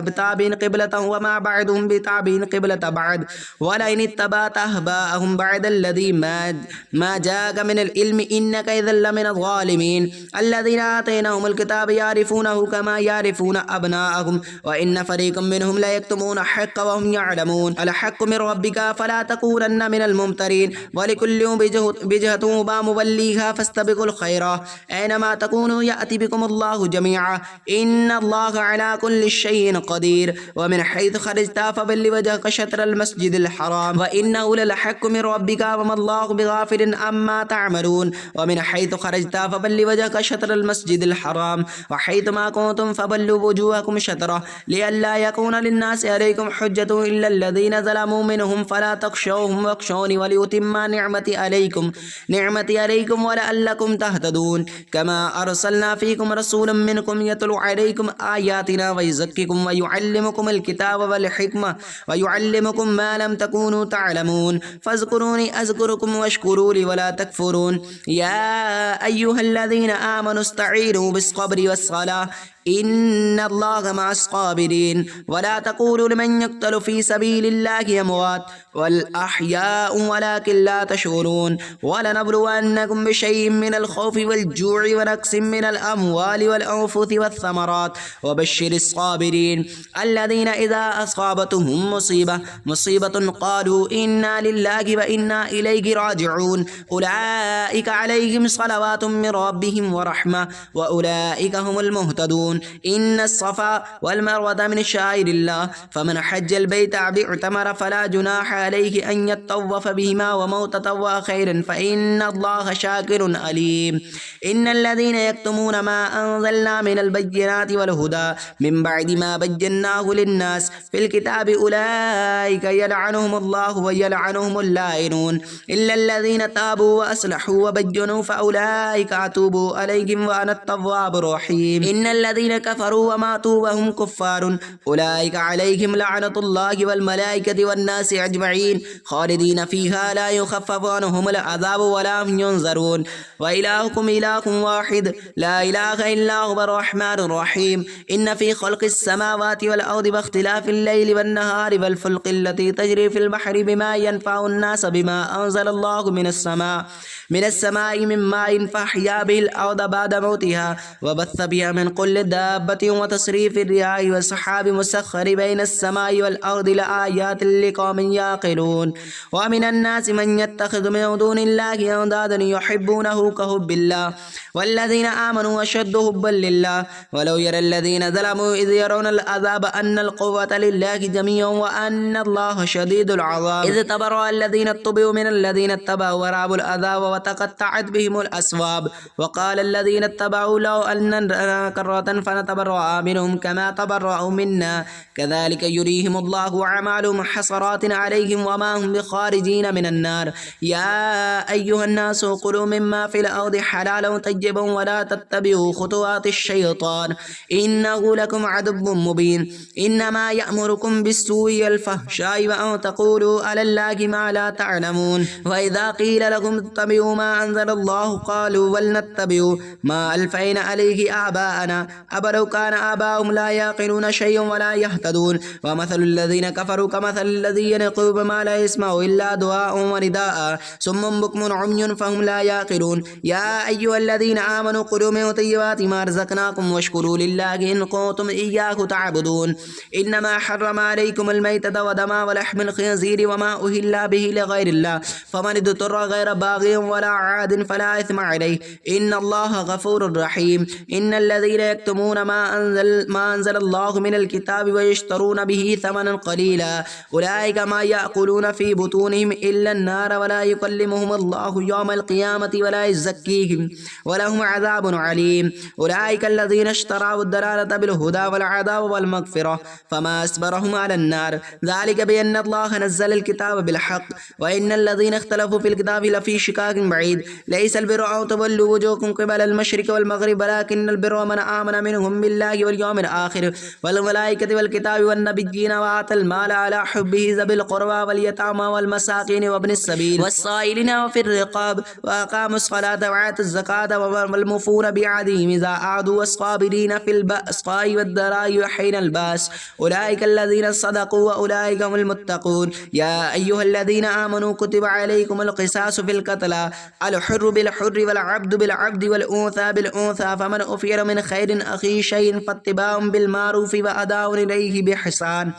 بتابعين قبلة وما بعدهم بتابعين قبلة بعد ولئن اتبعت أهواءهم بعد الذي ما جاءك من العلم إنك إذا لمن الظالمين الذين آتيناهم الكتاب يعرفونه كما يعرفون أبناءهم وإن فريقا منهم لا يكتمون الحق وهم يعلمون الحق من ربك فلا تكونن من الممترين ولكل وجهة وما موليها فاستبقوا الخيرات أينما تكونوا يأتي بكم الله جميعا إن الله على كل شيء قدير ومن حيث خرجت فبل وجهك شطر المسجد الحرام وإنه للحق من ربك وما الله بغافل عما تعملون ومن حيث خرجت فبل وجهك شطر المسجد الحرام وحيثما كنتم فبلوا وجوهكم شطره لئلا يكون للناس عليكم حجة إلا الذين ظلموا منهم فلا تخشوهم واخشوني ولأتم نعمتي عليكم ولعلكم تهتدون كما أرسلنا فيكم رسولا منكم يتلو عليكم آيات आयातिना वयुज़क्किकुम वयुअल्लिमुकुमुल किताब वल हिकमा वयुअल्लिमुकुम मा लम तकूनु तअलमून फज़कुरूनी अज़कुरुकुम वश्कुरूली वला तकफुरून या अय्युहल्लज़ीना आमनु इस्तईनु बिस्सब्रि वस्सलाह इन्नल्लाहा मअस्साबिरीन वला तक़ूलू लिमन युक़्तलु फ़ी सबीलिल्लाहि अमवात वल अहयाउ वलाकिन ला तशऊरून वलनब्लुवन्नकुम बिशैइन मिनल खौफ़ि वल जू'i व नक़्सिम मिनल अमवालि वल अंफ़ुसि वस्समरात वबश्शिरिस साबिरीन अल्लज़ीना इज़ा असाबतहुम मुसीबतुन क़ालू इन्ना लिल्लाहि व इन्ना इलैहि राजिऊन उलाइका अलैहिम सलवातुम मिन रब्बिहिम व रहमा व उलाइका हुमुल मुहतदून इन्न सफ़ा वल मरवत मिन शाइरिल्लाह फमन हज्जल बैत अ'तमर फला जुनाह अलैहि अन यतव्वफ़ बिहिमा व मौ ततव्वा खैरन फ़इन्नल्लाहा शाकिरुन अलीम इन्नल्लज़ीना यक्तुमूना मा अंज़लना मिनल बय्यिनाति वल हुदा मिन बअदि मा बय्यन्नाहु लिन्नास फ़िल किताबि उलाइका यलअनुहुमुल्लाहु व यलअनुहुमुल लाइनून इल्लल्लज़ीना ताबू व अस्लहू व बय्यनू फ़उलाइका अतूबु अलैहिम व अना अत-तव्वाबुर रहीम इन्नल्लज़ीना कफ़रू व मातू व हुम कुफ़्फ़ारुन उलाइका अलैहिम लअनतुल्लाहि वल मलाइकति वन नासि अजमईन खालिदीन फ़ीहा ला युख़फ़्फ़फ़ु अन्हुमुल अज़ाबु व ला हुम युनज़रून व इलाहुकुम इलाहुन वाहिद ला इलाहा इल्ला हुवर रहमानुर रहीम इन्न फ़ी ख़ल्क़िस समावाति वल अर्दि व इख्तिलाफ़िल लैलि वन नहारि वल फ़ुल्क़ि अल्लती तजरी फ़िल बहरि बिमा यनफ़अुन नास बिमा अंज़लल्लाहु मिनस समाई मिन माइन फ़अह्या बिहिल अर्द बअद मौतिहा व बस्स बिहा मिन कुल्लि दाब्बतिन व तस्रीफ़िर रियाहि व सहाबि मुसख़्ख़रि बैनस समाई वल अर्दि लआयातिन लिक़ौमिन याक़िलून व मिनन नासि मन यत्तख़िज़ु मिन दूनिल्लाहि अंदादन युहिब्बूनहु कहुब्बिल्लाह वल्लज़ीना आमनू अशद्दु हुब्बन लिल्लाह वलौ यरल्लज़ीना ज़लमू इज़ यरौनल अज़ाब अन्नल क़ुव्वता लिल्लाहि जमीअन व अन्नल्लाहा शदीदुल अज़ाब इज़ तबर्रअल्लज़ीना इत्तबअू मिनल्लज़ीना इत्तबअू व रअवुल अज़ाब व तक़त्तअत बिहिमुल अस्बाब व क़ालल्लज़ीना इत्तबअू लौ अन्न लना कर्रतन फनतबर्रअ मिनहुम कमा तबर्रअू मिन्ना कज़ालिक युरीहिमुल्लाहु अअमालहुम हसरातिन अलैहिम व मा हुम बिखारिजीन मिनन नार या अय्युहन्नासु कुलू मिम्मा फ़िल अर्दि हलालन तय्यबन व ला तत्तबिऊ खुतुवातिश शैतान इन्नहु लकुम अदुव्वुम मुबीन इन्नमा यअमुरुकुम बिस्सूइ वल फ़हशाइ व अन तक़ूलू अलल्लाहि मा ला तअलमून व इज़ा क़ील लहुम इत्तबिऊ मा अंज़लल्लाहु क़ालू वल नत्तबिऊ मा अल्फ़ैना अलैहि आबाअना अवलौ कान आबाउहुम ला याक़िलून शैअन व ला यहतदून व मसलुल्लज़ीना कफ़रू कमसलिल्लज़ी यनक़ू बिमा ला यस्मअु इल्ला दुआअन व निदाअ सुम्मुन बुक्मुन उम्युन फ़हुम ला याक़िलून या अय्युहल्लज़ीना आमनू कुलू मिन तय्यिबाति मा रज़क़नाकुम वश्कुरू लिल्लाहि इन कुंतुम इय्याहु तअबुदून इन्नमा हर्रम अलैकुमुल मैतता व दमा व लहमल खिंज़ीरि व मा उहिल्ला बिहि लिग़ैरिल्लाह फमन इज़्तुर्रा गैर बाग़िन व ला आदिन फला इस्म अलैहि इन्नल्लाहा गफ़ूरुर रहीम इन्नल्लज़ीना यक्तुमूना मा अंज़लल्लाहु मिनल किताबि व यश्तरून बिहि समनन क़लीला उलाइका मा याकुलून फ़ी बुतूनिहिम इल्ला अन्नार व ला युकल्लिमुहुमुल्लाहु यौमल क़ियामति व ला युज़क्कीहिम व लहुम अज़ाबुन अलीम उलाइका अल्लज़ीना इश्तराउ अद-दलालता बिल हुदा वल अज़ाब वल मग़फ़िरह फमा अस्बरहुम अलन नार ज़ालिका बिअन्नल्लाहा नज़्ज़लल किताब बिल हक़्क़ व इन्नल्लज़ीना इख्तलफ़ू फ़िल किताबि लफ़ी शिक़ाक़िन बईद लैसल बिर्रु अन तुवल्लू वुजूहकुम क़िबलल मशरिक़ि वल मग़रिबि वलाकिन्नल बिर्रा मन आमन मिनहुम बिल्लाहि वल यौमिल आख़िर वल मलाइकति वल किताबि वन नबिय्यीन व आतल माल अला हुब्बिहि ज़बिल क़ुर्बा वल यतामा वल मसाकीन व इब्निस सबील वस्साइलिन व फ़िर रिक़ाब व अक़ामुस सलाता व आतुज़ ज़काता वल मुफ़ून बिअहदिहिम इज़ा अहदू वस्साबिरीन फ़िल बअसाइ वद-दराइ व हीनल बास उलाइका अल्लज़ीना सदक़ू व उलाइका हुमुल मुत्तक़ून या अय्युहल्लज़ीना आमनू कुतिबा अलैकुमुल क़िसासु फ़िल क़त्ला अल हुर्रु बिल हुर्रि वल अब्दु बिल अब्दि वल उन्सा बिल उन्सा फमन उफ़िया मिन खैरिन अख़ीहि शैअन फ़त्तिबाउन बिल मारूफ़ व अदाउन इलैहि बिइहसान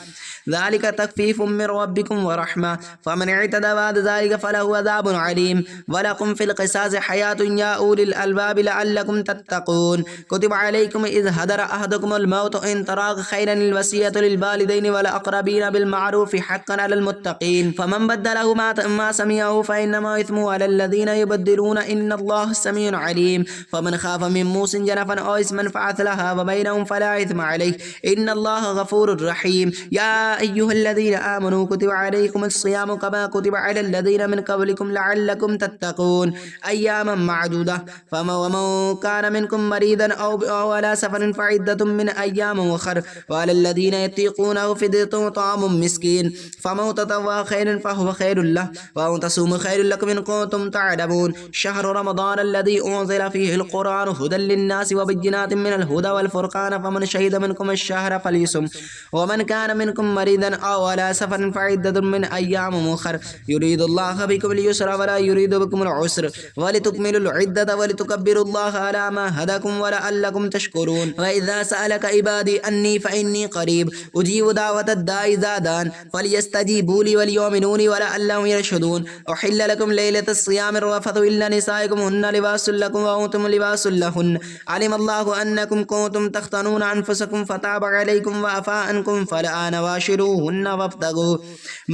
ज़ालिक तख़फ़ीफ़ुम मिन रब्बिकुम व रहमा फ़मन इअतदा बअद ज़ालिक फ़लहु अज़ाबुन अलीम व लकुम फ़िल क़िसासि हयातुन या उलिल अलबाब लअल्लकुम तत्तक़ून कुतिबा अलैकुम इज़ हदर अहदकुमुल मौत इन तराक खैरन लिल वसियतु लिल वालिदैनि वल अक़रबीन बिल मारूफ़ हक़्क़न अलल मुत्तक़ीन फ़मन बद्दलहु मा समिअहु फ़इन्नमा इस्मुहु अलल्लज़ीना युबद्दिलून इन्नल्लाहा समीउन अलीम फ़मन ख़ाफ़ मिन मूसिन जनफ़न औ इस्मन फ़अस्लह फसलहा व बैनहुम फला इस्म अलैहि इन्नल्लाह गफूरुर रहीम। या अय्युहल्लज़ीना आमनू कुतिबा अलैकुमुस्सियामु कमा कुतिबा अलल्लज़ीना मिन क़ब्लिकुम लअल्लकुम तत्तक़ून अय्यामम मअदूदा फमन कान मिनकुम मरीदन औ अला सफरिन फ़इद्दतुम मिन अय्यामिन उख़र वअलल्लज़ीना यतीक़ूनहु फ़िद्यतुन तआमुम मिस्कीन फमन ततव्वअ खैरन फहुव खैरुल लहु व अन तसूमू खैरुल लकुम इन कुन्तुम तअलमून। शहरु रमज़ान अल्लज़ी उन्ज़िला फ़ीहिल क़ुरआन हुदल लिन्नासि व बय्यिनातिन मिनल हुदा वल फ़ुरक़ान फमन शहिद मिनकुम अश-शहर फ़लयसुम व मन कान मिनकुम मरीदन औ अला सफरिन फ़इद्दतुन मिन अय्यामिन उख़र युरीदुल्लाहु बिकुमुल युस्रा व ला युरीदु बिकुमुल उस्र व लितुकमिलुल इद्दत व लितुकब्बिरुल्लाह अला मा हदाकुम व लअल्लकुम तशकुरून। व इज़ा सअलक इबादी अन्नी फ़इन्नी क़रीब उजीबु दावतद दाई इज़ा दान फ़लयस्तजीबू ली वलयुमिनू व लअल्लहुम यरशुदून। उहिल्ल लकुम लैलतस सियामिर रफ़थु इल्ला निसाइकुम हुन्ना लिबासुल लकुम व अंतुम लिबासुल लहुन्न अलिमल्लाहु अन्नकुम कुंतुम तख्तनून अनफुसकुम फताब अलैकुम व अफ़ा अन्कुम फ़लआन वाशिरूहुन्ना वब्तगू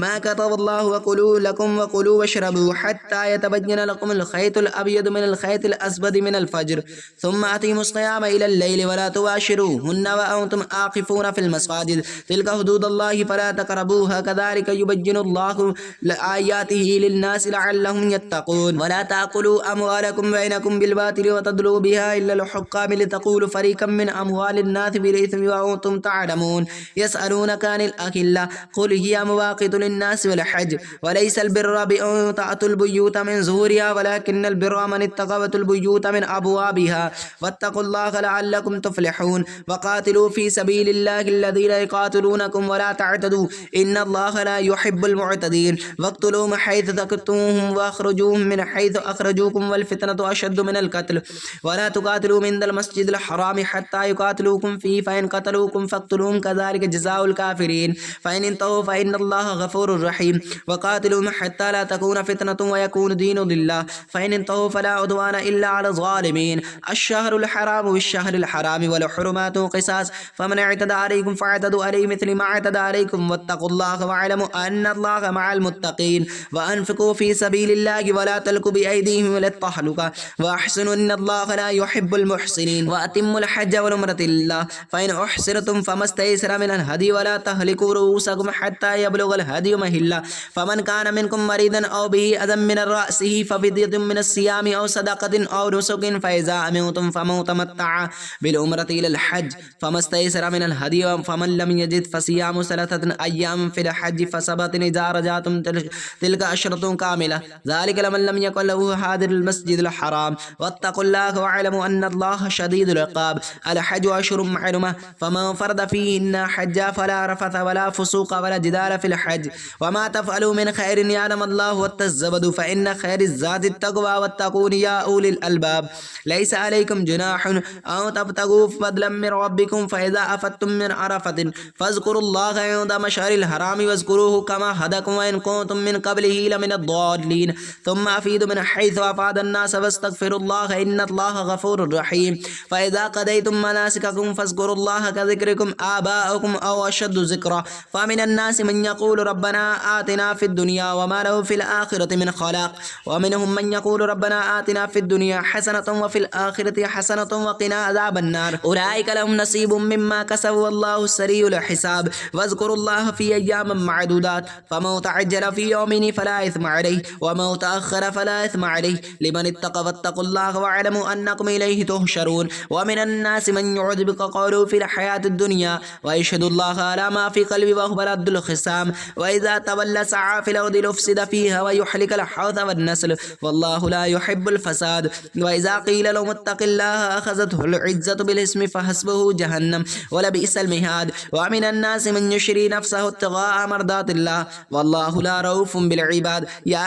मा कतबल्लाहु व कुलू लकुम व कुलू वशरबू हत्ता यतबय्यन लकुमुल खैतुल अबयदु मिनल खैतिल अस्वदि मिनल फज्र सुम्मा अतीमुस क़ियाम इलल लैलि व ला तुबाशिरूहुन्ना व अंतुम आक़िफून फ़िल मसाजिद तिल्का हुदूदुल्लाहि फ़ला तक़रबूहा कज़ालिका युबय्यिनुल्लाहु आयातिही लिन्नासि लअल्लहुम यत्तक़ून। व ला ताकुलू अमवालकुम बैनकुम बिल बातिल व तदलू बिहा इल्लल हुक्काम लितक़ूलू फ़रीक़म मिन अमवालिन नासि बिल इस्मि व अंतुम तअलमून। यसअलूनका अनिल अहिल्ला क़ुल हिया मवाक़ितु लिन्नासि वल हज व लैसल बिर्रा बिअन तअतुल बुयूत मिन ज़ुहुरिहा वलाकिन्नल बिर्रा मन इत्तक़ा वतुल बुयूत मिन अबवाबिहा वत्तक़ुल्लाह लअल्लकुम तुफ़्लिहून। वक़ातिलू फ़ी सबीलिल्लाहि अल्लज़ीना युक़ातिलूनकुम व ला तअतदू इन्नल्लाह ला युहिब्बुल मुअतदीन। वक़्तुलूहुम हैथु सक़फ्तूमुहुम वअख़रिजूहुम मिन हैथु अख़रजूकुम वल फ़ितनतु अशद्दु मिनल क़त्ल व ला तुक़ातिलूहुम इंदल मस्जिदिल हराम हत्ता युक़ातिलूकुम फ़ीहि फ़इन क़तलूकुम फ़क़्तुलूहुम कज़ालिका जज़ाउल काफ़िरीन फ़इन इंतहू फ़इन्नल्लाह गफ़ूरुर रहीम। वक़ातिलूहुम हत्ता ला तकून फ़ितनतुन व यकून दीनु लिल्लाह फ़इन इंतहू फ़ला उद्वान इल्ला अलल ज़ालिमीन। अश-शहरुल हराम बिश-शहरिल हराम वल हुरुमातु क़िसास फ़मन अ'तदा अलैकुम फ़अ'तदू अलैहि मिस्ल मा अ'तदा अलैकुम वत्तक़ुल्लाह वअलमू अन्नल्लाह मअल मुत्तक़ीन व अनफ़िक़ू फ़ी सबीलिल्लाहि व ला तल्क़ू बिअयदीहिम इला तहलुका व अहसिनु इन्नल्लाह ला युहिब्बुल मुहसिनीन। व अतिम्मुल हज्ज वल उम्रता लिल्लाह फ़इन उहसिरतुम फ़मस्तयसरा मिनल हदी व ला तहलिकू रुऊसकुम हत्ता यबलुगल हदयु महिल्ला फ़मन कान मिनकुम मरीदन औ बिही अज़म मिन रअसिही फ़फ़िद्यतुम मिन सियामि औ सदक़तिन औ नुसुकिन फ़इज़ा अमिनतुम फ़मन तमत्तअ बिल उम्रति इलल हज फ़मस्तयसरा मिनल हदी फ़मन लम यजिद फ़सियामु सलसतन अय्यामिन फ़िल हज फ़सबतन इज़ा रजअतुम तिल्का अशरतुन कामिला ज़ालिका लिमन लम यकुन लहु हादिरुल मस्जिदिल हराम वत्तक़ुल्लाह वअलमू अन्नल्लाह शदीदुल इक़ाब। अल हज्जु अशहुरुम मअलूमा फ़मन फ़रद फ़ीहिन्ना हज्ज फ़ला रफ़थ वला फ़ुसूक़ वला जिदाल फ़िल हज्ज वमा तफ़अलू मिन खैरिन यअलमुल्लाहु वतज़व्वदू फ़इन्न खैरिज़ ज़ादि तक़वा वत्तक़ून या उलिल अलबाब। लैसा अलैकुम जुनाहुन अन तब्तगू फ़ज़लन मिन रब्बिकुम फ़इज़ा अफ़दतुम मिन अरफ़तिन फ़ज़्कुरुल्लाह इंद मशअरिल हराम वज़्कुरूहु कमा हदकुम व इन कुंतुम मिन क़ब्लिही लमिनद्दाल्लीन थुम्मा अफ़ीदू मिन हैथु अफ़ादन नास वस्तग़फिरुल्लाह इन्नल्लाह गफ़ूरुर रहीम। फ़इज़ा क़ज़य्तुम मनासिककुम फ़ज़्कुरुल्लाह कज़िक्रिकुम आबाअकुम औ अशद्दु ज़िक्रा फ़मिनन नासि मन यक़ूलु रब्बना आतिना फ़िद दुनिया व मा लहु फ़िल आख़िरति मिन ख़लाक़ व मिनहुम मन यक़ूलु रब्बना आतिना फ़िद दुनिया हसनतन व फ़िल आख़िरति हसनतन व क़िना अज़ाबन नार उलाइका लहुम नसीबुम मिम्मा कसबू वल्लाहु सरीउल हिसाब। वज़्कुरुल्लाह फ़ी अय्यामिन मअदूदात फ़मन तअज्जल फ़ी यौमैनि फ़ला इस्म अलैहि व मन तअख़्ख़र फ़ला इस्म अलैहि लिमन इत्तक़ा वत्तक़ुल्लाह वअलमू अन्नकुम इलैहि तुहशरून। व मिनन नासि मन युअज़्जिबुका क़ौलुहु फ़िल हयातिद दुनिया व यशहदुल्लाह अला मा फ़ी क़ल्बि व हुवा रद्दुल ख़िसाम व इज़ा तवल्ला सअ फ़िल अर्दि लियुफ़्सिद फ़ीहा व युहलिकल हर्थ वन नस्ल वल्लाहु ला युहिब्बुल फ़साद। व इज़ा क़ील लहुम इत्तक़िल्लाह अख़ज़तहुल इज़्ज़तु बिल इस्मि फ़हस्बुहु जहन्नम व लबिअसल मिहाद। व मिनन नासि मन युश्री नफ़्सहु इब्तिग़ाअ मर्दातिल्लाह वल्लाहु ला रऊफ़ुन बिल इबाद। या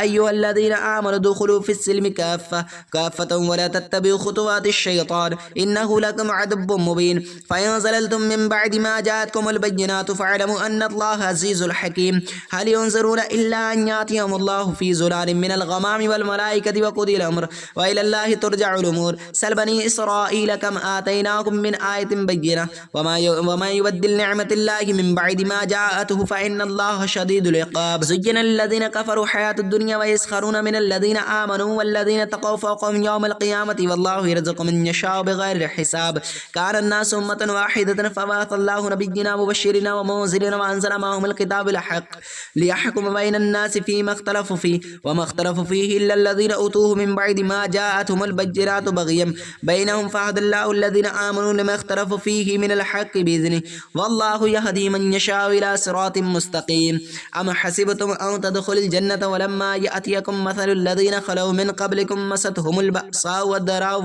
अय्युहल्लज़ीना आमनू उदख़ुलू फ़िस्सिल्मि काफ़्फ़तन व ला तत्तबिउ ख़ुतुवातिश शैतान इन्नहु लकुम अदुव्वुम मुबीन। फ़इन ज़ललतुम मिन बअदि मा जाअतकुमुल बय्यिनातु फ़अलमू अन्नल्लाह अज़ीज़ुल हकीम। हल यंज़ुरूना इल्ला अन यातियहुमुल्लाहु फ़ी ज़ुलालिन मिनल ग़मामि वल मलाइकति व क़ुदियल अम्र व इलल्लाहि तुरजअुल उमूर। सल बनी इसराईल कम आतैनाकुम मिन आयतिन बय्यिना व मा युबद्दिल निअमतिल्लाहि मिन बअदि मा जाअतहु फ़इन्नल्लाह शदीदुल इक़ाब। ज़ुय्यिना लिल्लज़ीना कफ़रू हयातुद दुनिया व यस्ख़रूना मिनल लज़ीना आमनू वल्लज़ीना तक़व फ़ौक़हुम यौमल क़ियामति वल्लाहु यरज़ुक़ु मन यशाअु बिग़ैरि بغير حساب كان الناس أمة واحدة فبعث الله نبينا مبشرين ومنذرين وأنزل معهم الكتاب بالحق ليحكم بين الناس فيما اختلفوا فيه وما اختلفوا فيه إلا الذين أوتوه من بعد ما جاءتهم البينات بغيا بينهم فهدى الله الذين آمنوا لما اختلفوا فيه من الحق بإذنه والله يهدي من يشاء إلى صراط مستقيم أم حسبتم أن تدخلوا الجنة ولما يأتيكم مثل الذين خلوا من قبلكم مستهم البأساء والضراء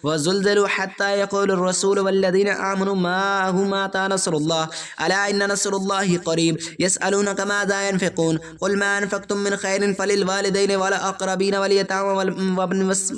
وزلزلوا حتى يقول الرسول والذين آمنوا معه متى نصر الله ألا إن نصر الله قريب يسألونك ماذا ينفقون قل ما أنفقتم من خير فللوالدين والأقربين واليتامى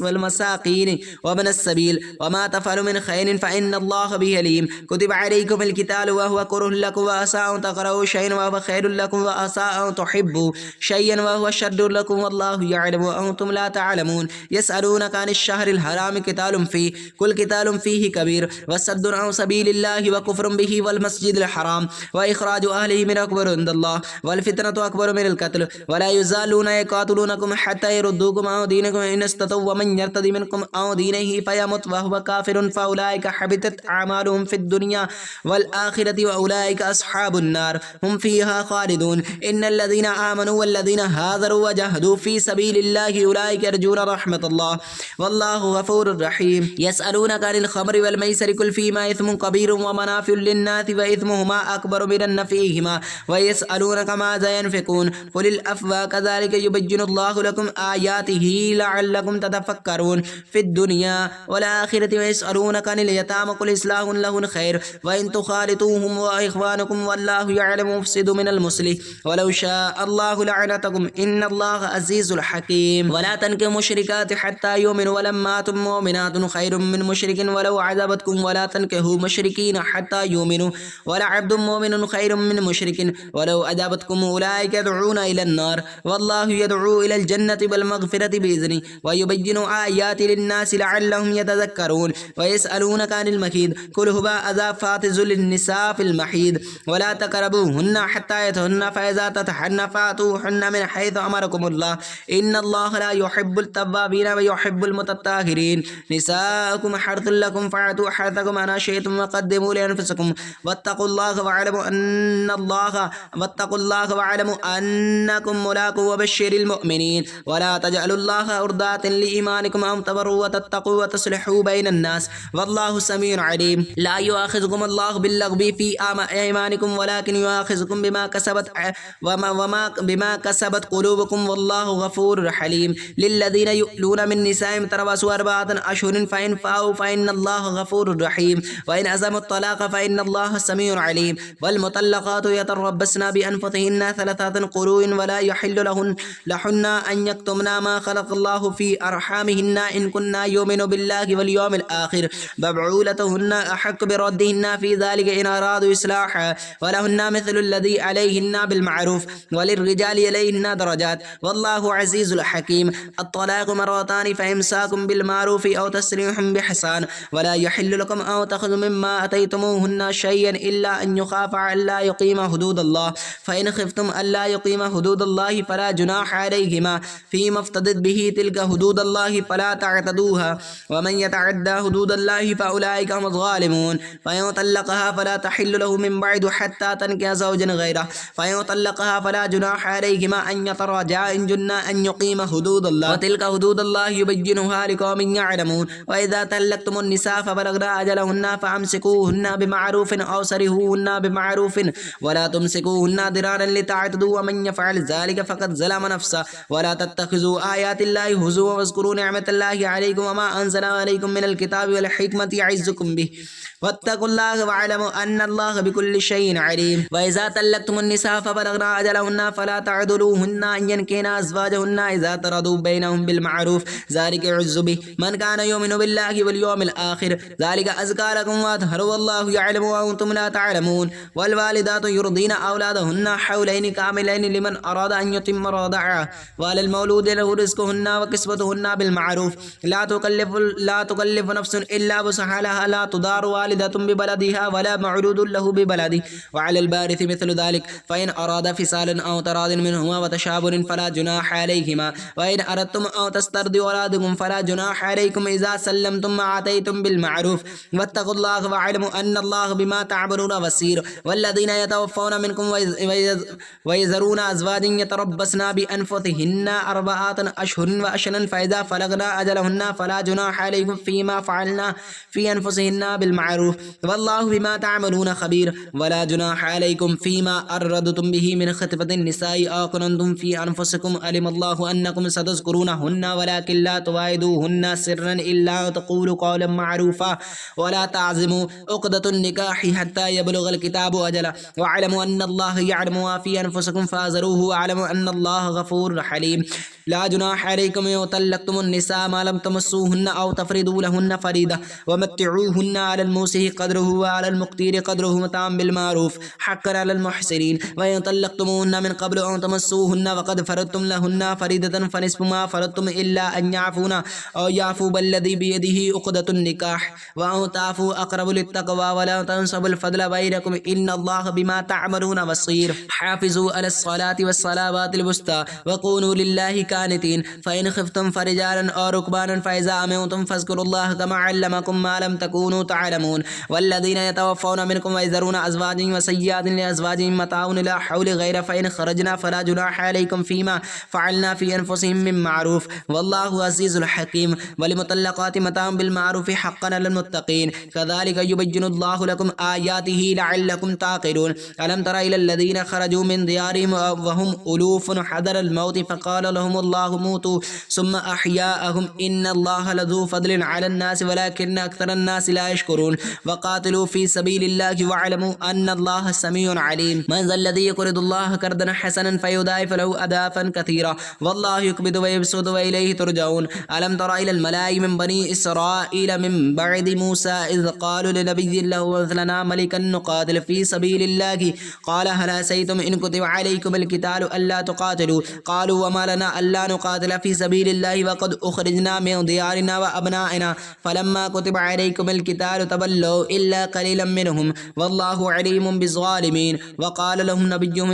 والمساكين وابن السبيل وما تفعلوا من خير فإن الله به عليم كتب عليكم القتال وهو كره لكم وعسى أن تكرهوا شيئا وهو خير لكم وعسى أن تحبوا شيئا وهو شر لكم والله يعلم وأنتم لا تعلمون يسألونك عن الشهر الحرام قتال فيه كل قتال فيه كبير وصد عن سبيل الله وكفر به والمسجد الحرام وإخراج أهله من أكبر عند الله والفتنة أكبر من القتل ولا يزالون يقاتلونكم حتى يردوكم عن دينكم إن استطاعوا ومن يرتد منكم عن دينه فيمت وهو كافر فأولئك حبطت أعمالهم في الدنيا والآخرة وأولئك أصحاب النار هم فيها خالدون إن الذين آمنوا والذين هاجروا وجاهدوا في سبيل الله أولئك يرجون رحمة الله والله غفور رحيم يسألونك عن الخمر والميسر قل فيما إثم كبير ومنافع للناس وإثمهما أكبر من نفعهما ويسألونك ماذا ينفقون قل العفو كذلك يبين الله لكم آياته لعلكم تتفكرون في الدنيا والآخرة ويسألونك عن اليتامى قل إصلاح لهم خير وإن تخالطوهم وإخوانكم والله يعلم مفسد من المصلح ولو شاء الله لعنتكم إن الله عزيز حكيم ولا تنكحوا مشركات حتى يؤمنوا ولما مؤمنات خير من مشرك ولو عذبتكم ولا تنكحوا مشركين حتى يؤمنوا ولا عبد مؤمن خير من مشرك ولو عذبتكم أولئك يدعون إلى النار والله يدعو إلى الجنة بالمغفرة بإذنه ويبين آيات للناس لعلهم يتذكرون ويسألونك عن المحيض قل هو أذى فاتز للنساء في المحيض ولا تقربوهن حتى يطهرن فإذا تطهرن فأتوهن من حيث أمركم الله إن الله لا يحب التوابين ويحب المتطهرين نساءكم حرث لكم فأتوا حرثكم أن شئتم وقدموا لأنفسكم واتقوا الله واعلموا أنكم ملاقوه وبشر المؤمنين ولا تجعلوا الله عرضات لإيمانكم أن تبروا وتتقوا وتصلحوا بين الناس والله سميع عليم لا يؤاخذكم الله باللغو في أيمانكم ولكن يؤاخذكم بما كسبت قلوبكم والله غفور حليم للذين يؤلون من نسائهم تربصوا 4 أشهر فإن فاءوا فإن الله غفور رحيم وإن عزموا الطلاق فإن الله سميع عليم والمطلقات يتربصن بأنفسهن 3 قروء ولا يحل لهن أن يكتمن ما خلق الله في أرحامهن إن كنا يؤمن بالله واليوم الآخر وبعولتهن أحق بردهن في ذلك إن أرادوا إصلاحا ولهن مثل الذي عليهن بالمعروف وللرجال عليهن درجات والله عزيز الحكيم الطلاق مرتان فإمساكم بالمعروف أو تسريح بإحسان ولا يحل لكم أن تأخذوا مما أتيتموهن شيئا إلا أن يخاف ألا يقيم حدود الله فإن خفتم ألا يقيم حدود الله فلا جناح عليهما فيما افتدت به تلك حدود الله فلا تعتدوها ومن يتعدى حدود الله فأولئك هم الظالمون فإن طلقها فلا تحل له من بعد حتى تنكح زوجا غيره فإن طلقها فلا جناح عليهما أن يتراجعا إن جنا أن يقيم حدود الله وتلك حدود الله يبينها لقوم يعلمون وإذا طلقتم النساء فبلغن أجلهن فأمسكوهن بمعروف أو سرحوهن بمعروف ولا تمسكوهن ضرارا لتعتدوا ومن يفعل ذلك فقد ظلم نفسه ولا تتخذوا آيات الله هزوا واذكروا نعمة الله عليكم وما أنزل عليكم من الكتاب والحكمة يعظكم به واتقوا الله واعلموا أن الله بكل شيء عليم وإذا طلقتم النساء فبلغن أجلهن فلا تعذلوهن أن ينكحن أزواجهن إذا تراضوا بينهم بالمعروف ذلك يعز به من كان يؤمن بالله واليوم الآخر ذلك أزكى لكم وأطهر والله يعلم وأنتم لا تعلمون والوالدات يرضين أولادهن حولين كاملين لمن أراد أن يتم الرضاعة وعلى المولود له رزقهن وكسوتهن بالمعروف لا تكلف نفس إلا وسعها لا تضار والدة ببلدها ولا مولود له ببلده وعلى الوارث مثل ذلك فإن أراد فصالا أو تراض منهما وتشاور فلا جناح عليهما وإن أردتم أن تسترضوا أولادكم فلا جناح عليكم إذا سلمتم अहसनतुम मा आतैतुम बिल मारूफ वत्तकुल्लाह वअलमु अन्नल्लाह बिमा तअमलून बसीर वल्लज़ीना यतवफ़्फ़ौना मिनकुम वयज़रूना अज़वाजन यतरब्बसना बिअनफुसिहिन्ना अर्बअतन अशहुरिन व अशरन फ़इज़ा फ़लगना अजलहुन्ना फ़ला जुनाह अलैकुम फ़ीमा फ़अलना फ़ी अनफुसिहिन्ना बिल मारूफ वल्लाहु बिमा तअमलून ख़बीर वला जुनाह अलैकुम फ़ीमा अर्रदतुम बिही मिन ख़ितबतिन निसाई औ कुनतुम फ़ी अनफुसिकुम अलिमल्लाहु अन्नकुम सतज़कुरूनहुन्ना वलाकिन ला तुवाइदूहुन्ना सिर्रन इल्ला तक़ूलू क़ौलन मअरूफ़ा वला ताज़िमू उक़दतुन निकाहि हत्ता यबलुगल किताबु अजला वअलमू अन्नल्लाह यअलमु मा फ़ी अनफुसिकुम फ़ाज़रूहु वअलमू अन्नल्लाह गफ़ूरुर हलीम ला जुनाह अलैकुम इन तल्लक़्तुमुन निसा मा लम तमस्सूहुन्ना औ तफ़रिदू लहुन्ना फ़रीदा वमत्तिऊहुन्ना अलल मूसिहि क़दरुहु व अलल मुक़्तिरि क़दरुहु मताअन बिल मारूफ हक़्क़न अलल मुहसिनीन व इन तल्लक़्तुमुहुन्ना मिन क़ब्ल अन तमस्सूहुन्ना व क़द फ़रज़्तुम लहुन्ना फ़रीदतन फ़निस्फ़ु मा फ़रज़्तुम इल्ला अन यअफ़ूना औ यअफ़ू वल्लज़ी बियदिहि उक़दतुन निकाह व अन तअफ़ू अक़रबु लित्तक़वा व ला तंसबुल फ़ज़्ल बैनकुम इन्नल्लाह बिमा तअमलून बसीर हाफ़िज़ू अलस्सलाति वस्सलावातिल वुस्ता व क़ूनू लिल्लाहि कानितीन फ़इन ख़िफ़्तुम फ़रिजालन और रुकबानन फ़इज़ा अमिनतुम फ़ज़्कुरुल्लाह कमा अल्लमकुम मा लम तकूनू तअलमून वल्लज़ीना यतवफ़्फ़ौना मिनकुम वयज़रूना अज़वाजन वसिय्यातिन लिअज़वाजिहिम मताउन इला हौलि गैर फ़इन ख़रजना फ़ला जुनाह अलैकुम फ़ीमा फ़अलना फ़ी अनफुसिहिम मिन मारूफ वल्लाहु अज़ीज़ुल हकीम वलिमुतल्लक़ाति मताउन बिल मारूफ हक़्क़न अलल मुत्तक़ीन कज़ालिक युबय्यिनुल्लाहु लकुम आयातिहि लअल्लकुम ताक़िलून अलम तरा इलल लज़ीना ख़रजू मिन दियारिहिम व हुम उलूफ़ुन हज़रल मौत फ़क़ाल लहुमुल्लाहु मूतू सुम्मा अह्याअहुम इन्नल्लाह लज़ू फ़ज़लिन अलन नास वलाकिन्न अक्सरन नास ला यशकुरून वक़ातिलू फ़ी सबीलिल्लाहि वअलमू अन्नल्लाह समीउन अलीम मन ज़ल्लज़ी युक़रिदुल्लाह क़र्दन हसनन फ़युदाइफ़ लहु अदाफ़न कसीरा वल्लाहु युक़बिदु व यबसुतु व इलैहि तुरजऊन अलम तरा इलल मलाइ मिन बनी इसराईल मिन बअदि मूसा इज़ क़ालू लिनबिय्यिन लहु इब्अथ लना मलिकन नुक़ातिल फ़ी सबीलिल्लाहि क़ाल हल असैतुम इन कुतिबा अलैकुमुल क़ितालु अल्ला तुक़ातिलू क़ालू वमा लना अल्ला नुक़ातिल फ़ी सबीलिल्लाहि व क़द उख़रिजना मिन दियारिना व अबनाइना फ़लम्मा कुतिबा अलैकुमुल क़ितालु तवल्लौ इल्ला क़लीलन मिनहुम वल्लाहु अलीमुम बिज़्ज़ालिमीन वक़ाल लहुम नबिय्युहुम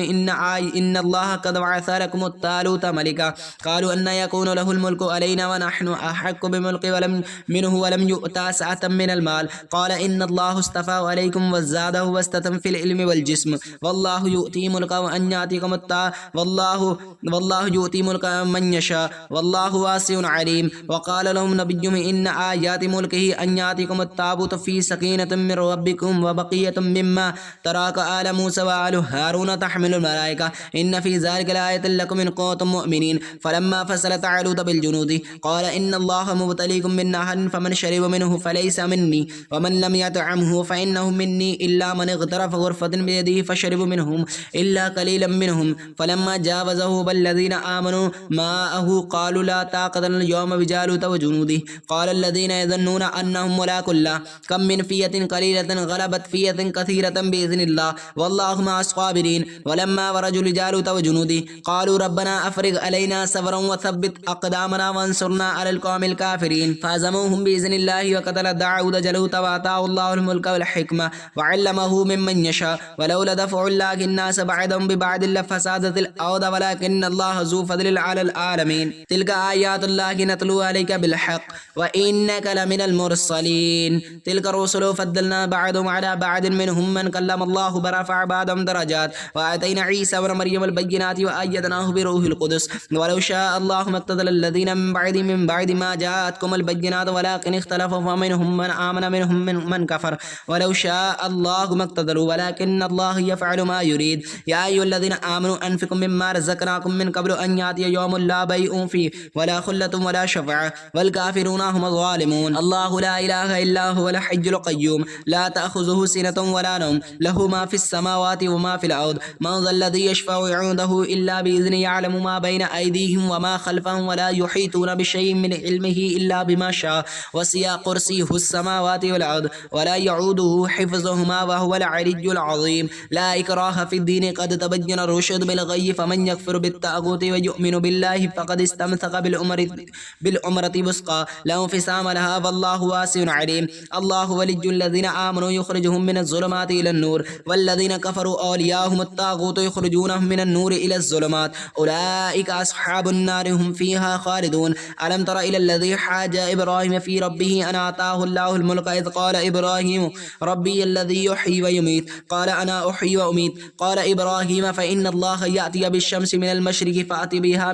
इन्नल्लाह क़द बअथ लकुमुत तालूत मलिका क़ालू अन्ना यकूनु लहुल मुल्कु अलैना व नहनु अहक्कु बिमुल्कि वलम युअता सअतम मिनल माल क़ाल इन्नल्लाहु इस्तफ़ाहु अलैकुम वज़्ज़ादहु बस्ततन फ़िल इल्मि वल जिस्म वल्लाहु युअती मुल्कहु अन यातिकुमुत्ता वल्लाहु युअती मुल्कहु मन यशा वल्लाहु वासिउन अलीम वक़ाल लहुम नबिय्युहुम इन्न आयाति मुल्किहि अन यातिकुमुत ताबूत फ़ी सकीनतिन मिन रब्बिकुम व बक़िय्यतुम मिम्मा तराक आल मूसा व आल हारून तहमिलुल मलाइका इन्न फ़ी ज़ालिका लआयतन लकुम इन कुंतुम मुअमिनीन फ़लम्मा फ़सल तालूत बिल जुनूदी क़ाल इन्नल्लाह मुब्तलीकुम बिन्नहरिन फ़मन शरिब मिन्हु फ़लैसा मिन्नी वमन लम यतअमहु फ़इन्नहु मिन्नी इल्ला मन इग़तरफ़ ग़ुरफ़तन बियदिहि फ़शरिबू मिन्हुम इल्ला क़लीलन मिन्हुम फ़लम्मा जावज़हु वल्लज़ीना आमनू माअहु क़ालू ला ताक़त लना अल-यौम बिजालूत व जुनूदिहि क़ाल अल्लज़ीना यज़ुन्नूना अन्नहुम मुलाक़ुल्लाह कम मिन फ़ियतिन क़लीलतिन ग़लबत फ़ियतिन कसीरतन बिइज़्निल्लाह वल्लाहु मअस साबिरीन वलम्मा वरजू लिजालूत व जुनूदिहि क़ालू रब्बना अफ़रिग़ अलैना सब्रन व थब्बित अक़दामना वंसुरना अलल क़ौमिल काफ़िरीन फ़अज़मूहुम बिइज़्निल्लाहि व क़तल दाऊद जलूत व आताहुल्लाहुल मुल्क वल हिक्मा व अल्लमहु मिम्मन यशा वलौला दफ़उल्लाहि अन्नास बअदहुम बिबअदिन लफ़सादतिल अर्ज़ वलाकिन्नल्लाह ज़ू फ़ज़लिन अलल आलमीन तिल्का आयातुल्लाहि नतलूहा अलैका बिल हक़्क़ व इन्नका लमिनल मुरसलीन तिल्का रुसुलु फ़द्दलना बअदहुम अला बअदिन मिनहुम मन कल्लमल्लाहु व रफ़अ बअदहुम दरजात व आतैना ईसा इब्न मरियमल बय्यिनाति व अय्यदनाहु बिरूहिल क़ुदस वलौ शाअ अल्लाहु मक़्ततल लज़ीना मिन बअदि मा जाअतकुमुल बय्यिनातु वलाकिन इख़्तलफ़ू फ़मिनहुम मन आमन मिनहुम मन कफ़र वलौ शाअ अल्लाहु मक़्ततलू वलाकिन्नल्लाह यफ़अलु मा युरीद या अय्युहल्लज़ीना आमनू अनफ़िक़ू मिम्मा रज़क़नाकुम मिन क़ब्लु अन यातिय यौमुन ला बैउन फ़ीहि वला ख़ुल्लतुन वला शफ़अह वल काफ़िरूना हुमुज़ ज़ालिमून अल्लाहु ला इलाहा इल्ला हुवल हय्युल क़य्यूम ला तअख़ुज़ुहु सिनतुन वला नौम लहु मा फ़िस समावाति व मा फ़िल अर्ज़ मन ज़ल्लज़ी यशफ़अु इन्दहु इल्ला बिइज़्निहि यअलमु मा बैन अयदीहिम व मा ख़ल्फ़हुम वला युहीतूना बिशयइन मिन इल्मिहि इल्ला बिमा शाअ वसिअ कुर्सियुहुस समावाति वल अर्ज़ वला यऊदुहु हिफ़्ज़ुहुमा व हुवल अलिय्युल अज़ीम ला इक्राहा फ़िद्दीन क़द तबय्यन रुश्द मिनल ग़य्य फ़मन यकफ़ुर बित्ताग़ूति व युमिनु बिल्लाहि फ़क़द इस्तमसक बिलउमरति वुस्क़ा ला इंफ़िसाम लहा वल्लाहु वासिउन अलीम अल्लाहु वलिय्युल लज़ीना आमनू युख़रिजुहुम मिनज़्ज़ुलुमाति इलन नूर वल्लज़ीना कफ़रू औलियाहुमुत ताग़ूतु युख़रिजूनहुम मिनन नूरि इलज़्ज़ुलुमात उलाइका अस्हाबुन नारि हुम फ़ीहा ख़ालिदून अलम तरा इलल लज़ी हाज्जा इब्राहीम في ربه أن آتاه الله الملك إذ قال إبراهيم ربي الذي يحيي ويميت قال أنا أحيي وأميت قال إبراهيم فإن الله يأتي بالشمس من المشرق فأت بها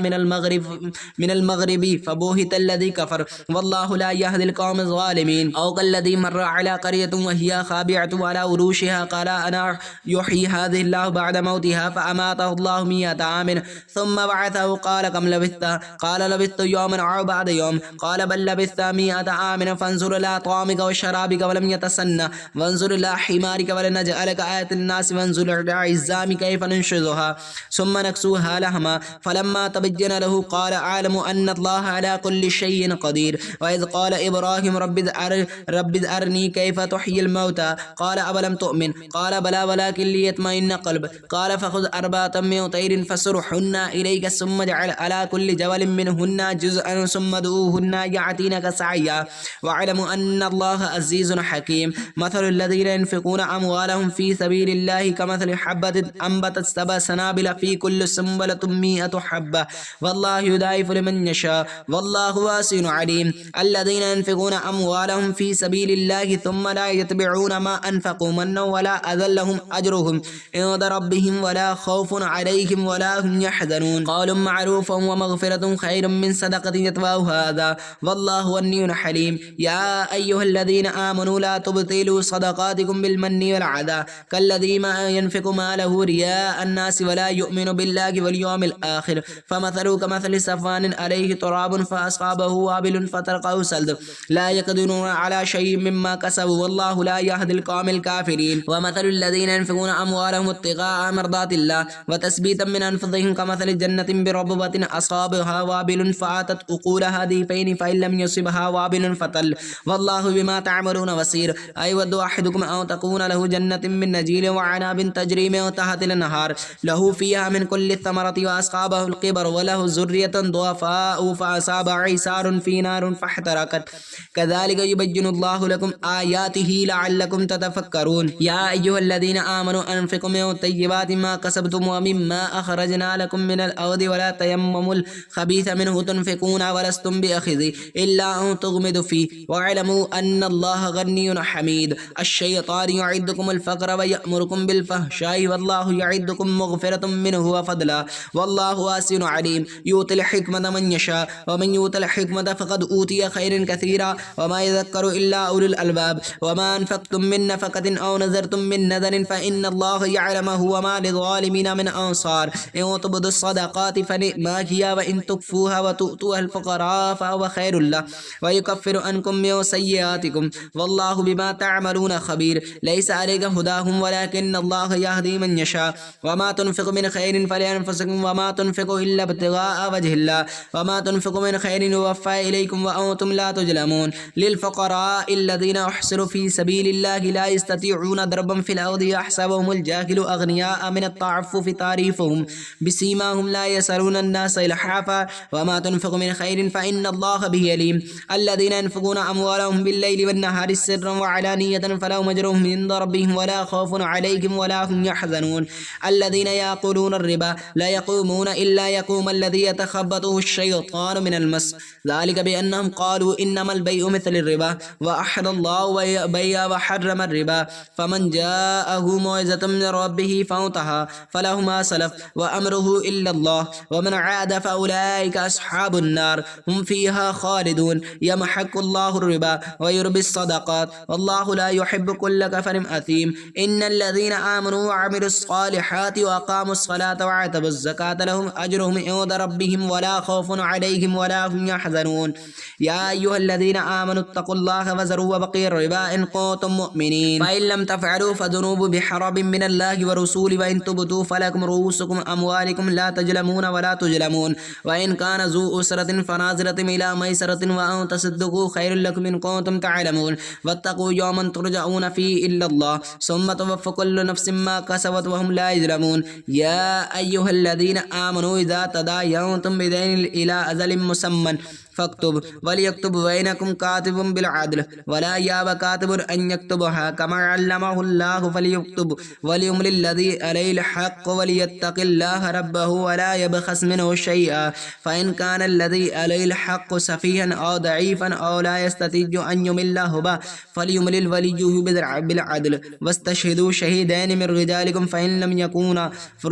من المغرب فبوهت الذي كفر والله لا يهدي القوم الظالمين. أو كالذي مر على قرية وهي خابعة على عروشها قال أنا يحيي هذه الله بعد موتها فأماته الله 100 عام ثم بعثه قال كم لبثت قال لبثت يوما أو بعد يوم قال بل لبثت 100 عام فانظر إلى طعامك وشرابك ولم يتسنى وانظر إلى حمارك ولنجعلك آية الناس وانظر إلى عظام كيف ننشزها ثم نكسوها لحما فلما تبين له قال أعلم أن الله على كل شيء قدير. وإذ قال إبراهيم رب أرني كيف تحيي الموتى قال أولم تؤمن قال بلى ولكن ليطمئن قلب قال فخذ 4 من طير فسرحن إليك ثم اجعل على كل جبل منهن جزءا ثم ادعوهن يأتينك سعيا واعلموا أن الله عزيز حكيم. مثل الذين ينفقون أموالهم في سبيل الله كمثل حبة أنبتت 7 سنابل في كل سنبلة 100 حبة والله يضاعف لمن يشاء والله واسع عليم. الذين ينفقون أموالهم في سبيل الله ثم لا يتبعون ما أنفقوا منا ولا أذى لهم أجرهم عند ربهم ولا خوف عليهم ولا هم يحزنون. قول معروف ومغفرة خير من صدقة يتبعها هذا والله غني حليم. يا أيها الذين آمنوا لا تبطلوا صدقاتكم بالمن والعذى كالذي ما ينفق ماله رياء الناس ولا يؤمن بالله واليوم الآخر فمثله كمثل صفوان عليه تراب فأصابه وابل فتركه صلد لا يقدرون على شيء مما كسبوا والله لا يهدي القوم الكافرين. ومثل الذين ينفقون أموالهم ابتغاء مرضات الله وتثبيتا من أنفسهم كمثل جنة بربوة أصابها وابل فآتت أكلها ضعفين فإن لم يصبها وابل فطل والله بما تعملون بصير. أيود أحدكم أن تكون له جنة من نخيل وعناب تجري من تحت الأنهار له فيها من كل الثمرة وأصابه الكبر وله ذرية ضعفاء فأصاب عصار في نار فاحترقت كذلك يبين الله لكم آياته لعلكم تتفكرون. يا أيها الذين آمنوا أنفقوا من طيبات ما كسبتم ومما أخرجنا لكم من الأرض ولا تيمموا الخبيث منه تنفقون ولستم بأخذه إلا أن تغمضوا فيه واعلموا أن الله غني حميد. الشيطان يعدكم الفقر ويأمركم بالفحشاء والله يعدكم مغفرة منه وفضلا والله واسع عليم. يؤتي الحكمة من يشاء ومن يؤت الحكمة فقد أوتي خيرا كثيرا وما يذكر إلا أولو الألباب. وما أنفقتم من نفقة أو نذرتم من نذر فإن الله يعلمه وما للظالمين من أنصار. إن تبدوا الصدقات فنعما هي وإن تخفوها وتؤتوها الفقراء فهو خير له ويكفر عنكم من سيئاتكم والله بما تعملون خبير. ليس عليك هداهم ولكن الله يهدي من يشاء وما تنفق من خير فلأنفسكم وما تنفقوا إلا ابتغاء وجه الله وما تنفقوا من خير يوفى إليكم وأنتم لا تظلمون. للفقراء الذين أحصروا في سبيل الله لا يستطيعون ضربا في الأرض يحسبهم الجاهل أغنياء من التعفف تعريفهم بسيماهم لا يسألون الناس إلحافا وما تنفق من خير فإن الله به عليم. الذين ينفقون أموالهم بالليل والنهار سرا وعلانية فلهم أجرهم عند ربهم ولا خوف عليهم ولا هم يحزنون. الذين يأكلون الربا لا يقومون إلا يقوم الذي يتخبطه الشيطان من المس ذلك بأنهم قالوا إنما البيع مثل الربا وأحل الله البيع وحرم الربا فمن جاءه موعظة من ربه فانتهى فله ما سلف وأمره إلا الله ومن عاد فأولئك أصحاب النار هم فيها خالدون. يمحق الله الربا ويربي الصدقات والله لا يحب كل كفر أثيم. إن الذين آمنوا وعملوا الصالحات وأقاموا الصلاة وآتوا الزكاة لهم أجرهم عند ربهم ولا خوف عليهم ولا هم يحزنون. يا أيها الذين آمنوا اتقوا الله وذروا وبقي الربا إن كنتم مؤمنين فإن لم تفعلوا فذنوب بحرب من الله ورسوله وإن تبتوا فلكم رؤوسكم أموالكم لا تظلمون ولا تظلمون. وإن كان ذو أسرة فناظرة إلى ميسرة وأن تصدقوا خير لكم إن كنتم تعلمون. واتقوا يوما ترجعون فيه إلا الله ثم توفى كل نفس ما كسبت وهم لا يظلمون. يا أيها الذين آمنوا إذا تداينتم بدين إلى أجل مسمى فاكتب وليكتب بينكم كاتب بالعدل ولا ياب كاتب أن يكتبها كما علمه الله فليكتب وليملل الذي عليه الحق وليتق الله ربه ولا يبخس منه شيئا فإن كان الذي عليه الحق سفيها أو ضعيفا ضعيفا أو لا يستطيع أن يمل هو فليملل وليه بالعدل واستشهدوا شهيدين من رجالكم فإن لم يكونا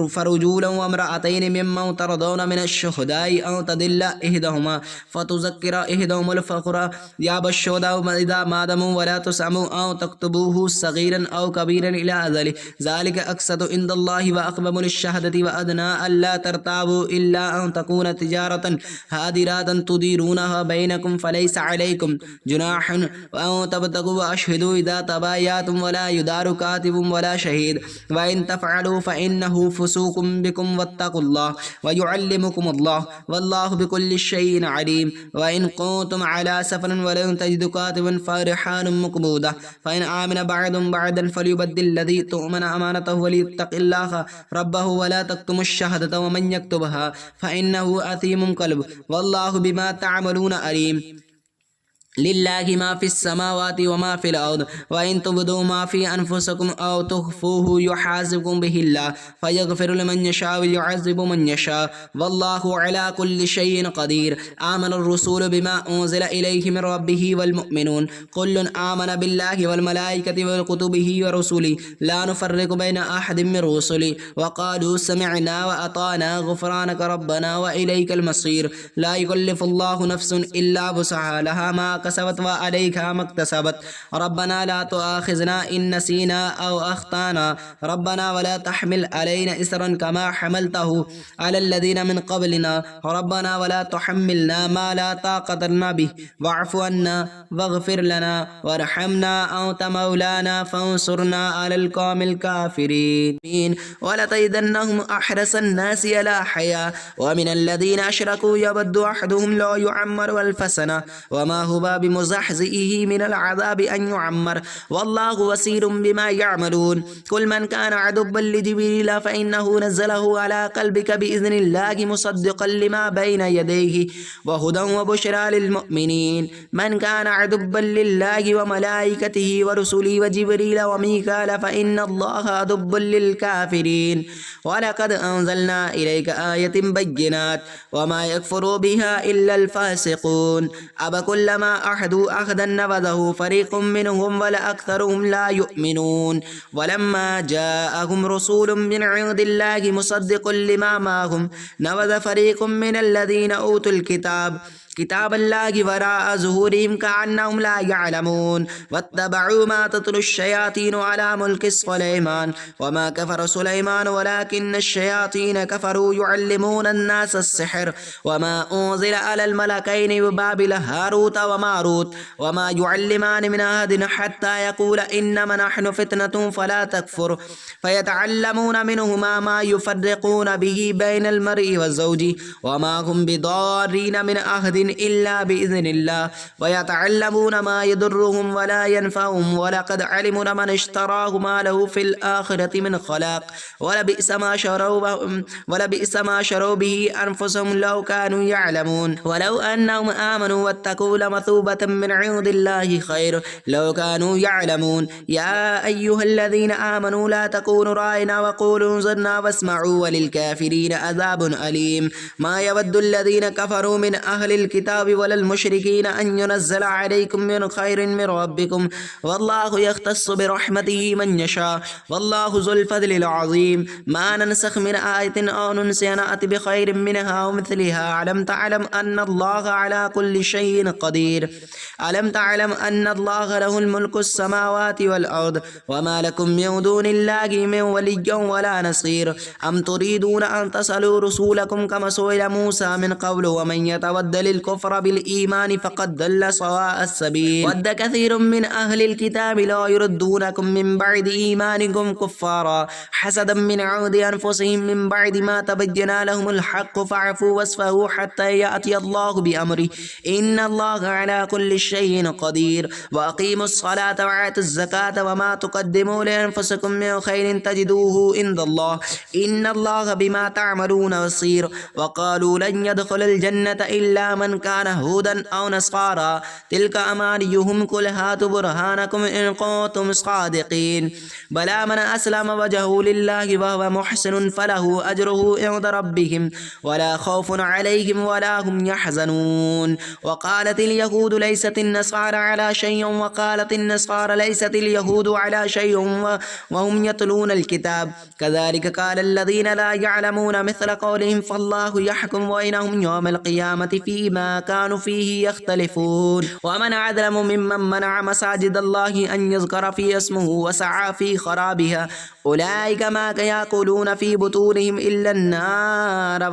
فرجولا وامرأتين ممن ترضون من الشهداء أو تضل إحداهما فتذكر إحداهما الأخرى يأبى الشهداء إذا ما دموا ولا تسموا أو تكتبوه صغيرا أو كبيرا إلى أجله ذلك أقسط عند الله وأقوم للشهادة وأدنى ألا ترتابوا إلا أن تكون تجارة هادرة تديرونها بينكم فليس عليكم جناح أن تبتغوا وأشهدوا إذا تبايعتم ولا يدار كاتب ولا شهيد وإن تفعلوا فإنه فسوق بكم واتقوا الله ويعلمكم الله والله بكل شيء عليم وإن كنتم على سفر ولن تجدوا كاتبا فرحان مقبوضة فإن آمن بعضهم بعضا فليبدل الذي تؤمن أمانته وليتق الله ربه ولا تكتموا الشهادة ومن يكتبها فإنه أثيم قلب والله بما تعملون عليم لله ما في السماوات وما في الأرض وإن تبدوا ما في أنفسكم أو تخفوه يحاسبكم به الله فيغفر لمن يشاء ويعذب من يشاء والله على كل شيء قدير آمن الرسول بما أنزل إليه من ربه والمؤمنون كل آمن بالله والملائكة وكتبه ورسله لا نفرق بين أحد من رسله وقالوا سمعنا وأطعنا غفرانك ربنا وإليك المصير لا يكلف الله نفس إلا وسعها لها ما كسبت وعليها ما اكتسبت ربنا لا تؤاخذنا إن نسينا أو أخطأنا ربنا ولا تحمل علينا إسرا كما حملته على الذين من قبلنا ربنا ولا تحملنا ما لا طاقة لنا به واعف عنا واغفر لنا وارحمنا أنت مولانا فانصرنا على القوم الكافرين ولتجدنهم أحرص الناس على حياة ومن الذين أشركوا يود أحدهم لا يعمر ألف سنة وما هو بمزحزئه من العذاب أن يعمر والله بصير بما يعملون كل من كان عدوا لجبريل فإنه نزله على قلبك بإذن الله مصدقا لما بين يديه وهدى وبشرى للمؤمنين من كان عدوا لله وملائكته ورسله وجبريل وميكال فإن الله عدو للكافرين ولقد أنزلنا إليك آية بينات وما يكفر بها إلا الفاسقون أبكلما أحدوا أخذا نبذه فريق منهم ولأكثرهم لا يؤمنون ولما جاءهم رسول من عند الله مصدق لما معهم نبذ فريق من الذين أوتوا كتاب الله وراء ظهورهم كأنهم لا يعلمون واتبعوا ما تتلو الشياطين على ملك سليمان وما كفر سليمان ولكن الشياطين كفروا يعلمون الناس السحر وما أنزل على الملكين ببابل هاروت وماروت وما يعلمان من أحد حتى يقول إنما نحن فتنة فلا تكفر فيتعلمون منهما ما يفرقون به بين المرء والزوج وما هم بضارين من أحد إلا بإذن الله ويتعلمون ما يضرهم ولا ينفعهم ولقد علموا من اشتراه ما له في الآخرة من خلاق ولبئس ما شروا به أنفسهم لو كانوا يعلمون ولو أنهم آمنوا واتقوا لمثوبة من عند الله خير لو كانوا يعلمون يا أيها الذين آمنوا لا تكونوا راعنا وقولوا انظرنا واسمعوا وللكافرين عذاب أليم ما يود الذين كفروا من أهل الكتاب ولا المشركين أن ينزل عليكم من خير من ربكم والله يختص برحمته من يشاء والله ذو الفضل العظيم ما ننسخ من آية أو ننسها نأتي بخير منها ومثلها ألم تعلم أن الله على كل شيء قدير ألم تعلم أن الله له الملك السماوات والأرض وما لكم من دون الله من ولي ولا نصير أم تريدون أن تسألوا رسولكم كما سئل موسى من قبل ومن يتبدل الكفر بالإيمان فقد ضل سواء السبيل ود كثير من أهل الكتاب لا يردونكم من بعد إيمانكم كفارا حسدا من عند أنفسهم من بعد ما تبين لهم الحق فاعفوا واصفحوا حتى يأتي الله بأمره إن الله على كل شيء قدير وأقيموا الصلاة وآتوا الزكاة وما تقدموا لأنفسكم من خير تجدوه عند الله إن الله بما تعملون بصير وقالوا لن يدخل الجنة إلا من من كان هودا أو نصارى تلك أمانيهم قل هاتوا برهانكم إن كنتم صادقين بلى من أسلم وجهه لله وهو محسن فله أجره عند ربهم ولا خوف عليهم ولا هم يحزنون وقالت اليهود ليست النصارى على شيء وقالت النصارى ليست اليهود على شيء وهم يتلون الكتاب كذلك قال الذين لا يعلمون مثل قولهم فالله يحكم بينهم يوم القيامة فيما كانوا فيه يختلفون ومن أظلم ممن منع مساجد الله أن يذكر فيه اسمه وسعى في خرابها أولئك ما يأكلون في بطونهم إلا النار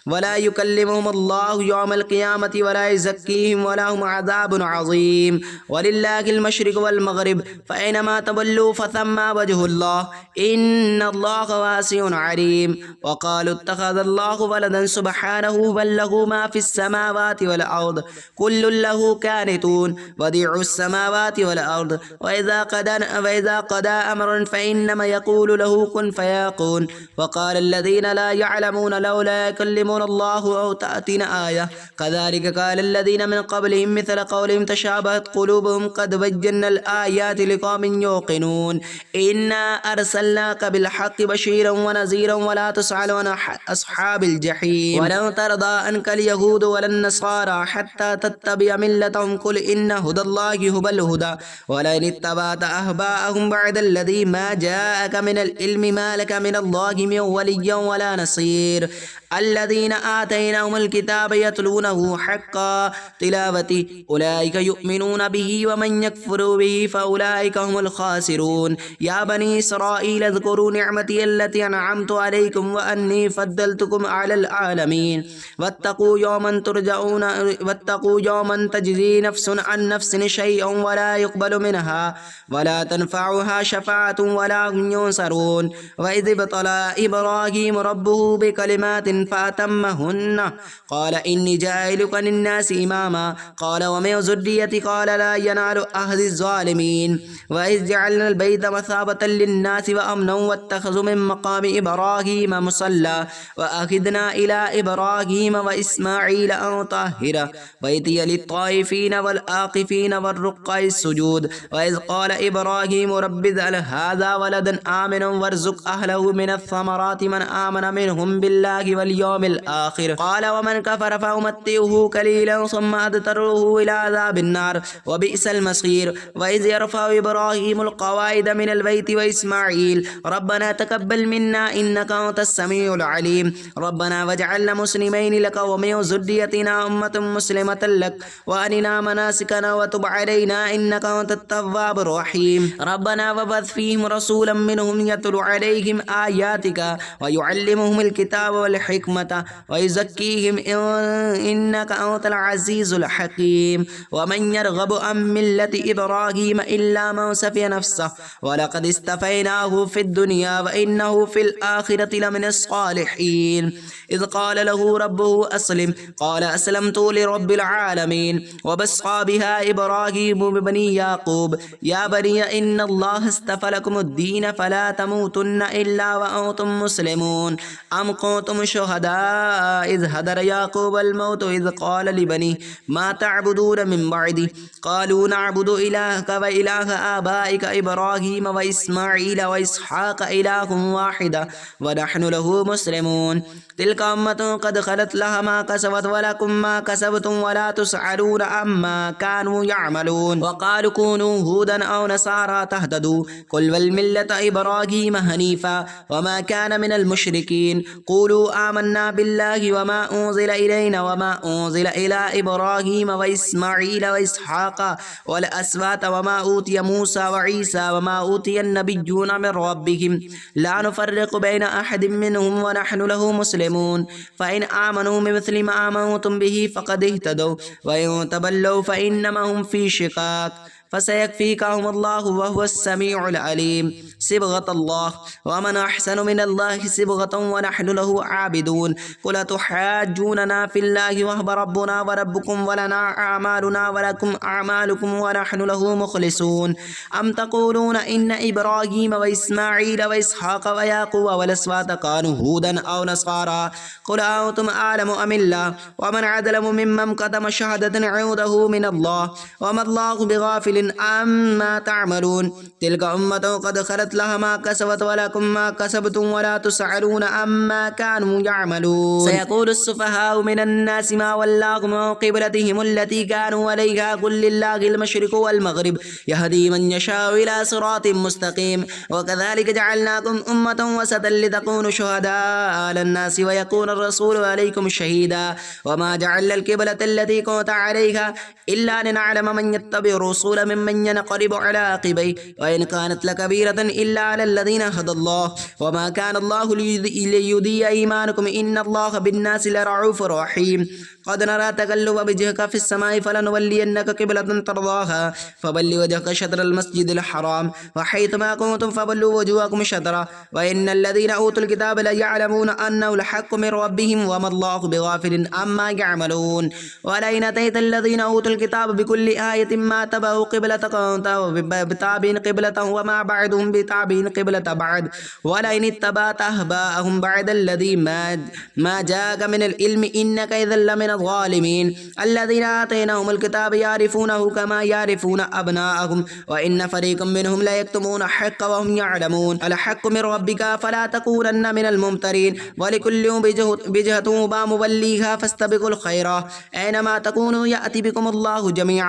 ولا يكلمهم الله يوم القيامة ولا يزكيهم ولهم عذاب عظيم ولله المشرق والمغرب فأينما تولوا فثم وجه الله إن الله واسع عليم وقالوا اتخذ الله ولدا سبحانه بل له ما في السماوات والأرض كل له كانتون بديع السماوات والأرض وإذا قضى أمرا فإنما يقول له كن فيكون وقال الذين لا يعلمون لولا يكلمون الله أو تأتينا آية كذلك قال الذين من قبلهم مثل قولهم تشابهت قلوبهم قد بينا الآيات لقوم يوقنون إنا أرسلناك بالحق بشيرا ونذيرا ولا تسأل عن أصحاب الجحيم ولن ترضى عنك اليهود ولا النصارى حتى تتبع ملتهم قل إن هدى الله هو الهدى ولئن اتبعت أهواءهم بعد الذي ما جاءك من العلم ما لك من الله من ولي ولا نصير الذين آتيناهم الكتاب يتلونه حق تلاوته أولئك يؤمنون به ومن يكفر به فأولئك هم الخاسرون يا بني إسرائيل اذكروا نعمتي التي أنعمت عليكم وأني فضلتكم على العالمين واتقوا يوما تجزي نفس عن نفس شيئا ولا يقبل منها ولا تنفعها شفاعة ولا هم ينصرون وإذ ابتلى إبراهيم ربه بكلمات فأتمهن قال إني جاعلك للناس إماما قال ومن ذريتي قال لا ينال أهل الظالمين وإذ جعلنا البيت مثابة للناس وأمنا واتخذوا من مقام إبراهيم مصلى وأخذنا إلى إبراهيم وإسماعيل أن طهر بيتي للطائفين والآقفين والركع السجود وإذ قال إبراهيم رب اجعل هذا ولدا آمنا وارزق أهله من الثمرات من آمن منهم بالله واليوم الآخر قال ومن كفر فأمتعه قليلا ثم أضطره إلى عذاب النار وبئس المصير وإذ يرفع إبراهيم القواعد من البيت وإسماعيل ربنا تقبل منا إنك أنت السميع العليم ربنا واجعلنا مسلمين لك ومن ذريتنا أمة مسلمة لك وأرنا مناسكنا وتب علينا إنك أنت التواب الرحيم ربنا وبعث فيهم رسولا منهم يتلو عليهم آياتك ويعلمهم الكتاب والحكمة ويزكيهم إنك أنت العزيز الحكيم ومن يرغب عن ملة إبراهيم إلا من سفي نفسه ولقد استفيناه في الدنيا وإنه في الآخرة لمن الصالحين إذ قال له ربه أسلم قال أسلمت لرب العالمين وبصى بها إبراهيم ببني يعقوب يا بني إن الله اصطفى لكم الدين فلا تموتن إلا وأنتم مسلمون أم كنتم شهداء إذ حضر يعقوب الموت إذ قال لبنيه ما تعبدون من بعدي قالوا نعبد إلهك وإله آبائك إبراهيم وإسماعيل وإسحاق إله واحد ونحن له مسلمون تلك أمة قد خلت لها ما كسبت ولكم ما كسبتم ولا تسألون عما كانوا يعملون وقالوا كونوا هودا أو نصارى تهتدوا قل والملة إبراهيم حنيفا وما كان من المشركين قولوا آمنا بالله وما أنزل إلينا وما أنزل إلى إبراهيم وإسماعيل وإسحاق والأسباط وما أوتي موسى وعيسى وما أوتي النبيون من ربهم لا نفرق بين أحد منهم ونحن له مسلمون فإن آمنوا بمثل ما آمنتم به فقد اهتدوا وإن تولوا فإنما هم في شقاق फसयकफ़ीकहुमुल्लाहु वहुवस्समीउल अलीम। सिबगतल्लाह वमन अहसनु मिनल्लाहि सिबगतन व नहनु लहु आबिदून। कुल तुहज्जूनना फिल्लाहि वहुव रब्बुना व रब्बुकुम व लना अअमालुना व लकुम अअमालुकुम व नहनु लहु मुखलिसून। अम तक़ूलून इन्न इब्राहीम व इस्माईल व इसहाक़ व याक़ूब वलस्वात कानू हूदन औ नसारा। कुल अंतुम आलमु अमिल्लाह वमन अज़लमु मिम्मन कतम शहादतन इंदहु मिनल्लाह वमल्लाहु बिगाफिलिन अम्मा तअमलून। तिल्का उम्मतुन क़द खलत लहा मा कसबत व लकुम मा कसबतुम व ला तुसअलून अम्मा कानू यअमलून। सयक़ूलु अस्सुफ़हाउ मिनन नासि मा वल्लाहुम अन क़िबलतिहिम अल्लती कानू अलैहा क़ुल लिल्लाहिल मशरिक़ु वल मग़रिब यहदी मन यशाउ इला सिरातिम मुस्तक़ीम। व कज़ालिक जअलनाकुम उम्मतन वसतन लितकूनु शुहदाअ अलन नासि व यकून अर्रसूलु अलैकुम शहीदा। व मा जअलना क़िबलत अल्लती कुनत अलैहा इल्ला लिनअलम मन यत्तबिउ रसूल मिम्मन यनक़लिबु अला अक़िबैहि व इन कानत लकबीरतन इल्ला अलल्लज़ीना हदल्लाह व मा कान अल्लाहु लियुदिय्यिअ ईमानकुम इन्नल्लाहा बिन्नासि लरऊफ़ुर रहीम। क़द नरा तक़ल्लुब वजहिक फ़िस्समाइ फ़लनुवल्लियन्नक क़िबलतन तर्ज़ाहा फ़वल्लि वजहक शत्रल मस्जिदिल हराम व हैथुमा कुन्तुम फ़वल्लु वुजूहकुम शत्रह व इन्नल्लज़ीना ऊतुल किताब लयअलमून अन्नहुल हक़्क़ु मिन रब्बिहिम व मल्लाहु बिगाफ़िलिन अम्मा यअमलून। व लइन अतैतल्लज़ीना ऊतुल किताब बिकुल्लि आयतिन मा तबअू क़िबलतक बिताबिइन क़िबलतहुम व मा बअदुहुम बिताबिइन क़िबलत बअद व लइन इत्तबअत अहवाअहुम बअदल्लज़ी मा जाअक मिनल इल्मि इन्नक इज़न लमिन ज़ालिमीन। अल्लज़ीना आतैनाहुमुल किताब यारिफ़ूनहु कमा यारिफ़ून अब्नाअहुम व इन्न फ़रीक़म मिनहुम लयक्तुमून अल-हक़्क़ व हुम यअलमून। अल-हक़्क़ु मिन रब्बिका फ़ला तकूनन्न मिनल मुमतरीन व लिकुल्लिन विजहतुन व मुवल्लीहा फ़ास्तबिक़ुल ख़ैरात ऐनमा तकूनू यअति बिकुमुल्लाहु जमीअ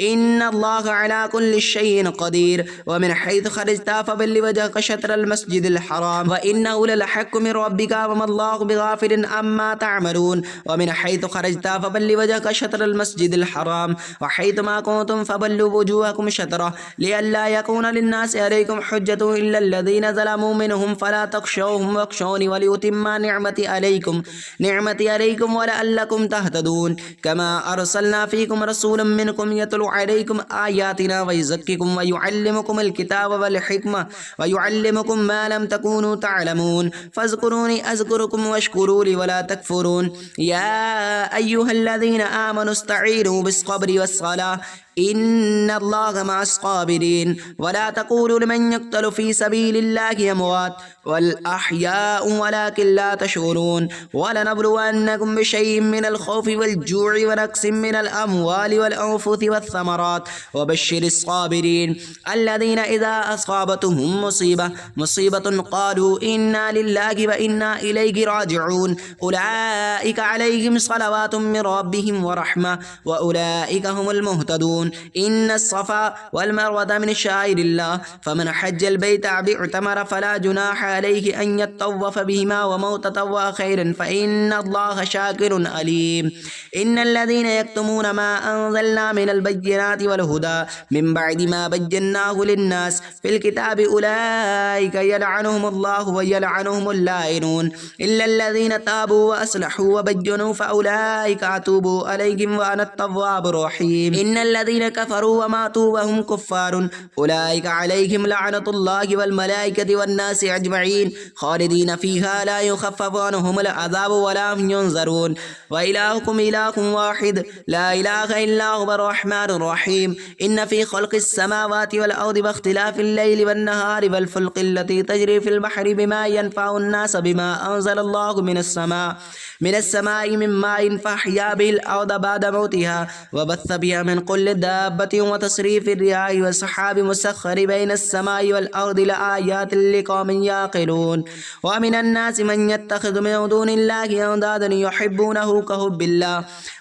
इन्नल्लाहा अला कुल्लि शैइन क़दीर। व मिन हैथु ख़रजता फ़वल्लि वजहक शत्रल मस्जिदिल हराम व इन्नहु लल-हक़्क़ु मिन रब्बिका व मल्लाहु बिगाफ़िलिन अम्मा तअमलून। व मिन हैथु ख़रजता फ़वल्लि वजहक शत्रल मस्जिदिल हराम व हैथुमा कुन्तुम फ़वल्लु वुजूहकुम शत्रह लिअल्ला यकून लिन्नासि अलैकुम हुज्जतुन इल्ला अल्लज़ीना ज़लमू मिनहुम फ़ला तख़शौहुम वख़शौनि वलियुतिम्मा निअमती अलैकुम व लअल्लकुम तहतदून। कमा अरसलना फ़ीकुम रसूलन मिनकुम यतलू अलैकुम आयातिना व युज़क्किकुम व युअल्लिमुकुमुल किताब वल हिक्मा व युअल्लिमुकुम मा लम तकूनू तअलमून फ़ज़्कुरूनी अज़्कुरुकुम वश्कुरू ली वला तकफ़ुरून। या अय्युहल्लज़ीना आमनू इस्तईनू बिस्सब्रि वस्सलाह इन्नल्लाहा मअस्साबिरीन। वला तक़ूलू लिमन युक़्तलु फ़ी सबीलिल्लाहि अमवात बल अहयाउ वलाकिन ला तशऊरून। वलनब्लुवन्नकुम बिशैइन मिनल खौफ़ि वल जूइ व नक़्सिम मिनल अमवालि वल अंफ़ुसि वस्समरात वबश्शिरिस साबिरीन अल्लज़ीना इज़ा असाबतहुम मुसीबतुन क़ालू इन्ना लिल्लाहि व इन्ना इलैहि राजिऊन। उलाइका अलैहिम सलवातुम मिन रब्बिहिम व रहमा व उलाइका हुमुल मुहतदून। इन्नस्सफ़ा वल मरवत मिन शाइरिल्लाह फमन हज्जल बैत अव इअतमर फला जुनाह अलैहि अन यत्तवफ़ बिहिमा व मन ततव्वअ खैरन फ़इन्नल्लाहा शाकिरुन अलीम। इन्नल्लज़ीना यक्तुमून मा अंज़लना मिनल बय्यिनाति वल हुदा मिन बअदि मा बय्यन्नाहु लिन्नास फ़िल किताबि उलाइका यलअनुहुमुल्लाहु व यलअनुहुमुल लाइनून इल्लल्लज़ीना ताबू व अस्लहू व बय्यनू फ़उलाइका अतूबु अलैहिम व अना अत-तव्वाबुर रहीम। इन्नल्लज़ीना कफ़रू व मातू व हुम कुफ़्फ़ारुन उलाइका अलैहिम लअनतुल्लाहि वल मलाइकति वन नासि अजमईन खालिदीन फ़ीहा ला युख़फ़फ़ु अन्हुमुल अज़ाबु व ला हुम युनज़रून। व इलाहुकुम इलाहुन वाहिद ला इलाहा इल्ला हुवर रहमानुर रहीम। इन्न फ़ी ख़ल्क़िस समावाति वल अर्दि व इख्तिलाफ़िल लैलि वन नहारि वल फ़ुल्क़ि अल्लती तजरी फ़िल बहरि बिमा यनफ़अुन नास बिमा अंज़लल्लाहु मिनस समाइ मिन माइन फ़अहया बिहिल अर्द बअद मौतिहा व बस्स बिहा मिन कुल्लि दाब्बतिन व तस्रीफ़िर रियाहि व सहाबि मुसख़्ख़रि बैनस समाइ वल अर्दि लआयातिन लिक़ौमिन याक़िलून। व मिनन नासि मन यत्तख़िज़ु मिन दूनिल्लाहि अंदादन युहिब्बूनहु कहुब्बिल्लाह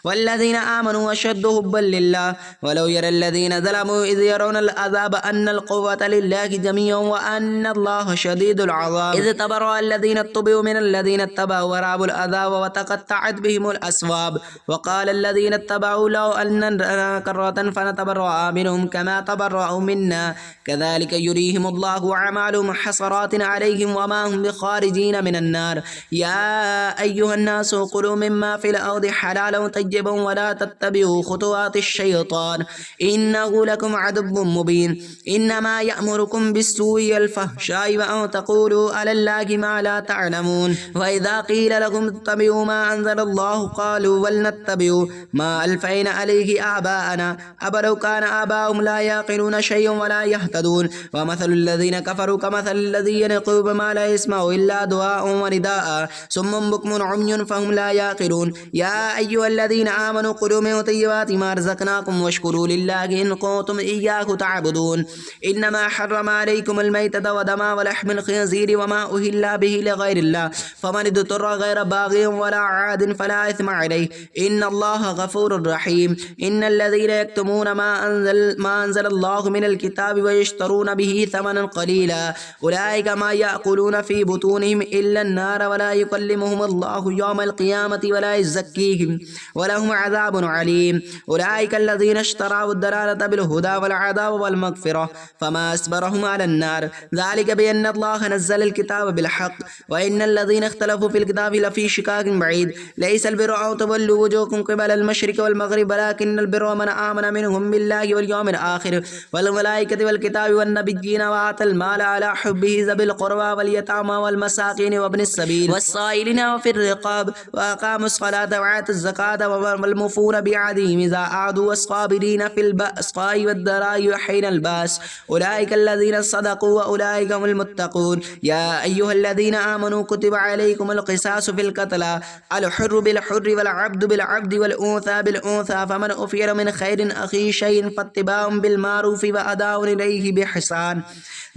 वल्लज़ीना आमनू अशद्दु हुब्बन लिल्लाह। वलौ यरल्लज़ीना ज़लमू इज़ यरौनल अज़ाब अन्नल क़ुव्वता लिल्लाहि जमीअन व अन्नल्लाहा शदीदुल अज़ाब। इज़ तबर्रअ अल्लज़ीना इत्तबअू मिनल्लज़ीना इत्तबअू व रअवुल अज़ाब व तक़त्तअत बिहिमुल अस्बाब व क़ाला अल्लज़ीना इत्तबअू लौ अन्न लना कर्रतन فنتبرأ منهم كما تبرأوا منا كذلك يريهم الله أعمالهم حسرات عليهم وما هم بخارجين من النار يا أيها الناس كلوا مما في الأرض حلالا طيبا ولا تتبعوا خطوات الشيطان إنه لكم عدو مبين إنما يأمركم بالسوء والفحشاء وأن تقولوا على الله ما لا تعلمون وإذا قيل لكم اتبعوا ما أنزل الله قالوا ولنتبعوا ما ألفينا عليه آباءنا أولو كان آباؤهم لا يعقلون شيئا ولا يهتدون ومثل الذين كفروا كمثل الذي ينقض بما لا يسمع إلا دعاء ونداء صم بكم عمي فهم لا يعقلون يا أيها الذين آمنوا كلوا من طيبات ما رزقناكم واشكروا لله إن كنتم إياه تعبدون إنما حرم عليكم الميتة ودما ولحم الخنزير وما أهل به لغير الله فمن اضطر غير باغ ولا عاد فلا إثم عليه إن الله غفور رحيم إن الذين يكتمون ما أنزل الله من الكتاب ويشترون به ثمنا قليلا أولئك ما يأكلون في بطونهم إلا النار ولا يكلمهم الله يوم القيامة ولا يزكيهم ولهم عذاب عليم أولئك الذين اشتروا الضلالة بالهدى والعذاب والمغفرة فما أصبرهم على النار ذلك بأن الله نزل الكتاب بالحق وإن الذين اختلفوا في الكتاب لفي شقاق بعيد ليس البر أن تولوا وجوهكم قبل المشرق والمغرب ولكن البر من آمن منهم بالله واليوم الآخر والملائكة والكتاب والنبيين وآتى المال على حبه ذوي القربى واليتامى والمساكين وابن السبيل والسائلين وفي الرقاب وأقاموا الصلاة وآتوا الزكاة والموفون بعهدهم إذا عادوا والصابرين في البأساء والضراء حين البأس أولئك الذين صدقوا وأولئك هم المتقون يا أيها الذين آمنوا كتب عليكم القصاص في القتلى الحر بالحر والعبد بالعبد والأنثى بالأنثى فمن أوفي من خير أخي شيء فاتباع بالمعروف وأداء إليه بإحسان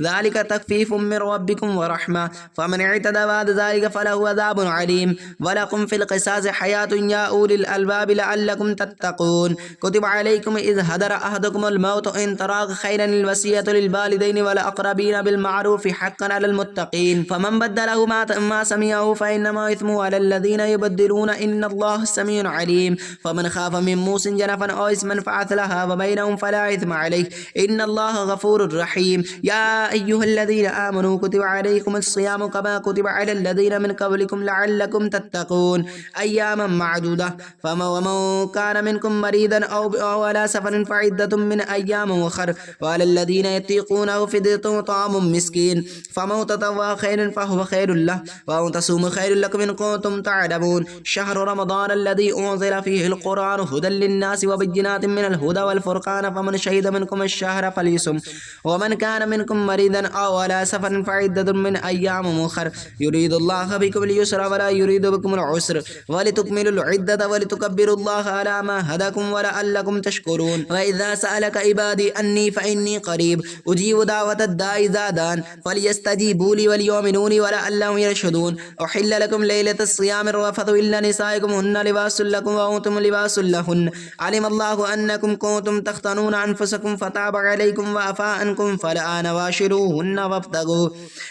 ذلك تخفيف من ربكم ورحمة فمن اعتدى بعد ذلك فله عذاب عليم ولكم في القصاص حياة يا أولي الألباب لعلكم تتقون كتب عليكم إذ حضر أحدكم الموت إن ترى خيرا الوصية للوالدين والأقربين بالمعروف حقا على المتقين فمن بدله ما سمعه فإنما إثمه على الذين يبدلون إن الله سميع عليم فمن خاف من موص جنفا أو إثما فأصلح وبينهم فلا إثم عليه إن الله غفور رحيم يا أيها الذين آمنوا كتب عليكم الصيام كما كتب على الذين من قبلكم لعلكم تتقون أياما معدودة ومن كان منكم مريضا أو على سفر فعدة من أيام أخر وعلى الذين يطيقونه فدية طعام مسكين فمن تطوع خيرا فهو خير له وأن تصوموا خير لكم إن كنتم تعلمون شهر رمضان الذي أنزل فيه القرآن هدى للناس وبينات من الهدى والفرقان فمن شهد منكم الشهر فليصم ومن كان منكم مريضا أو على سفر فعدة من أيام أخر يريد الله بكم اليسر ولا يريد بكم العسر ولتكملوا العدة ولتكبروا الله على ما هداكم ولعلكم تشكرون وإذا سألك عبادي أني فإني قريب أجيب دعوة الداعي إذا دعان فليستجيبوا لي وليؤمنوا لي ولعلهم يرشدون أحل لكم ليلة الصيام الرفث إلا نسائكم هن لباس لكم وأنتم لباس لهن علم الله أنكم كنتم تختنون أنفسكم فتاب عليكم وعفى عنكم فالآن باشروهن وابتغوا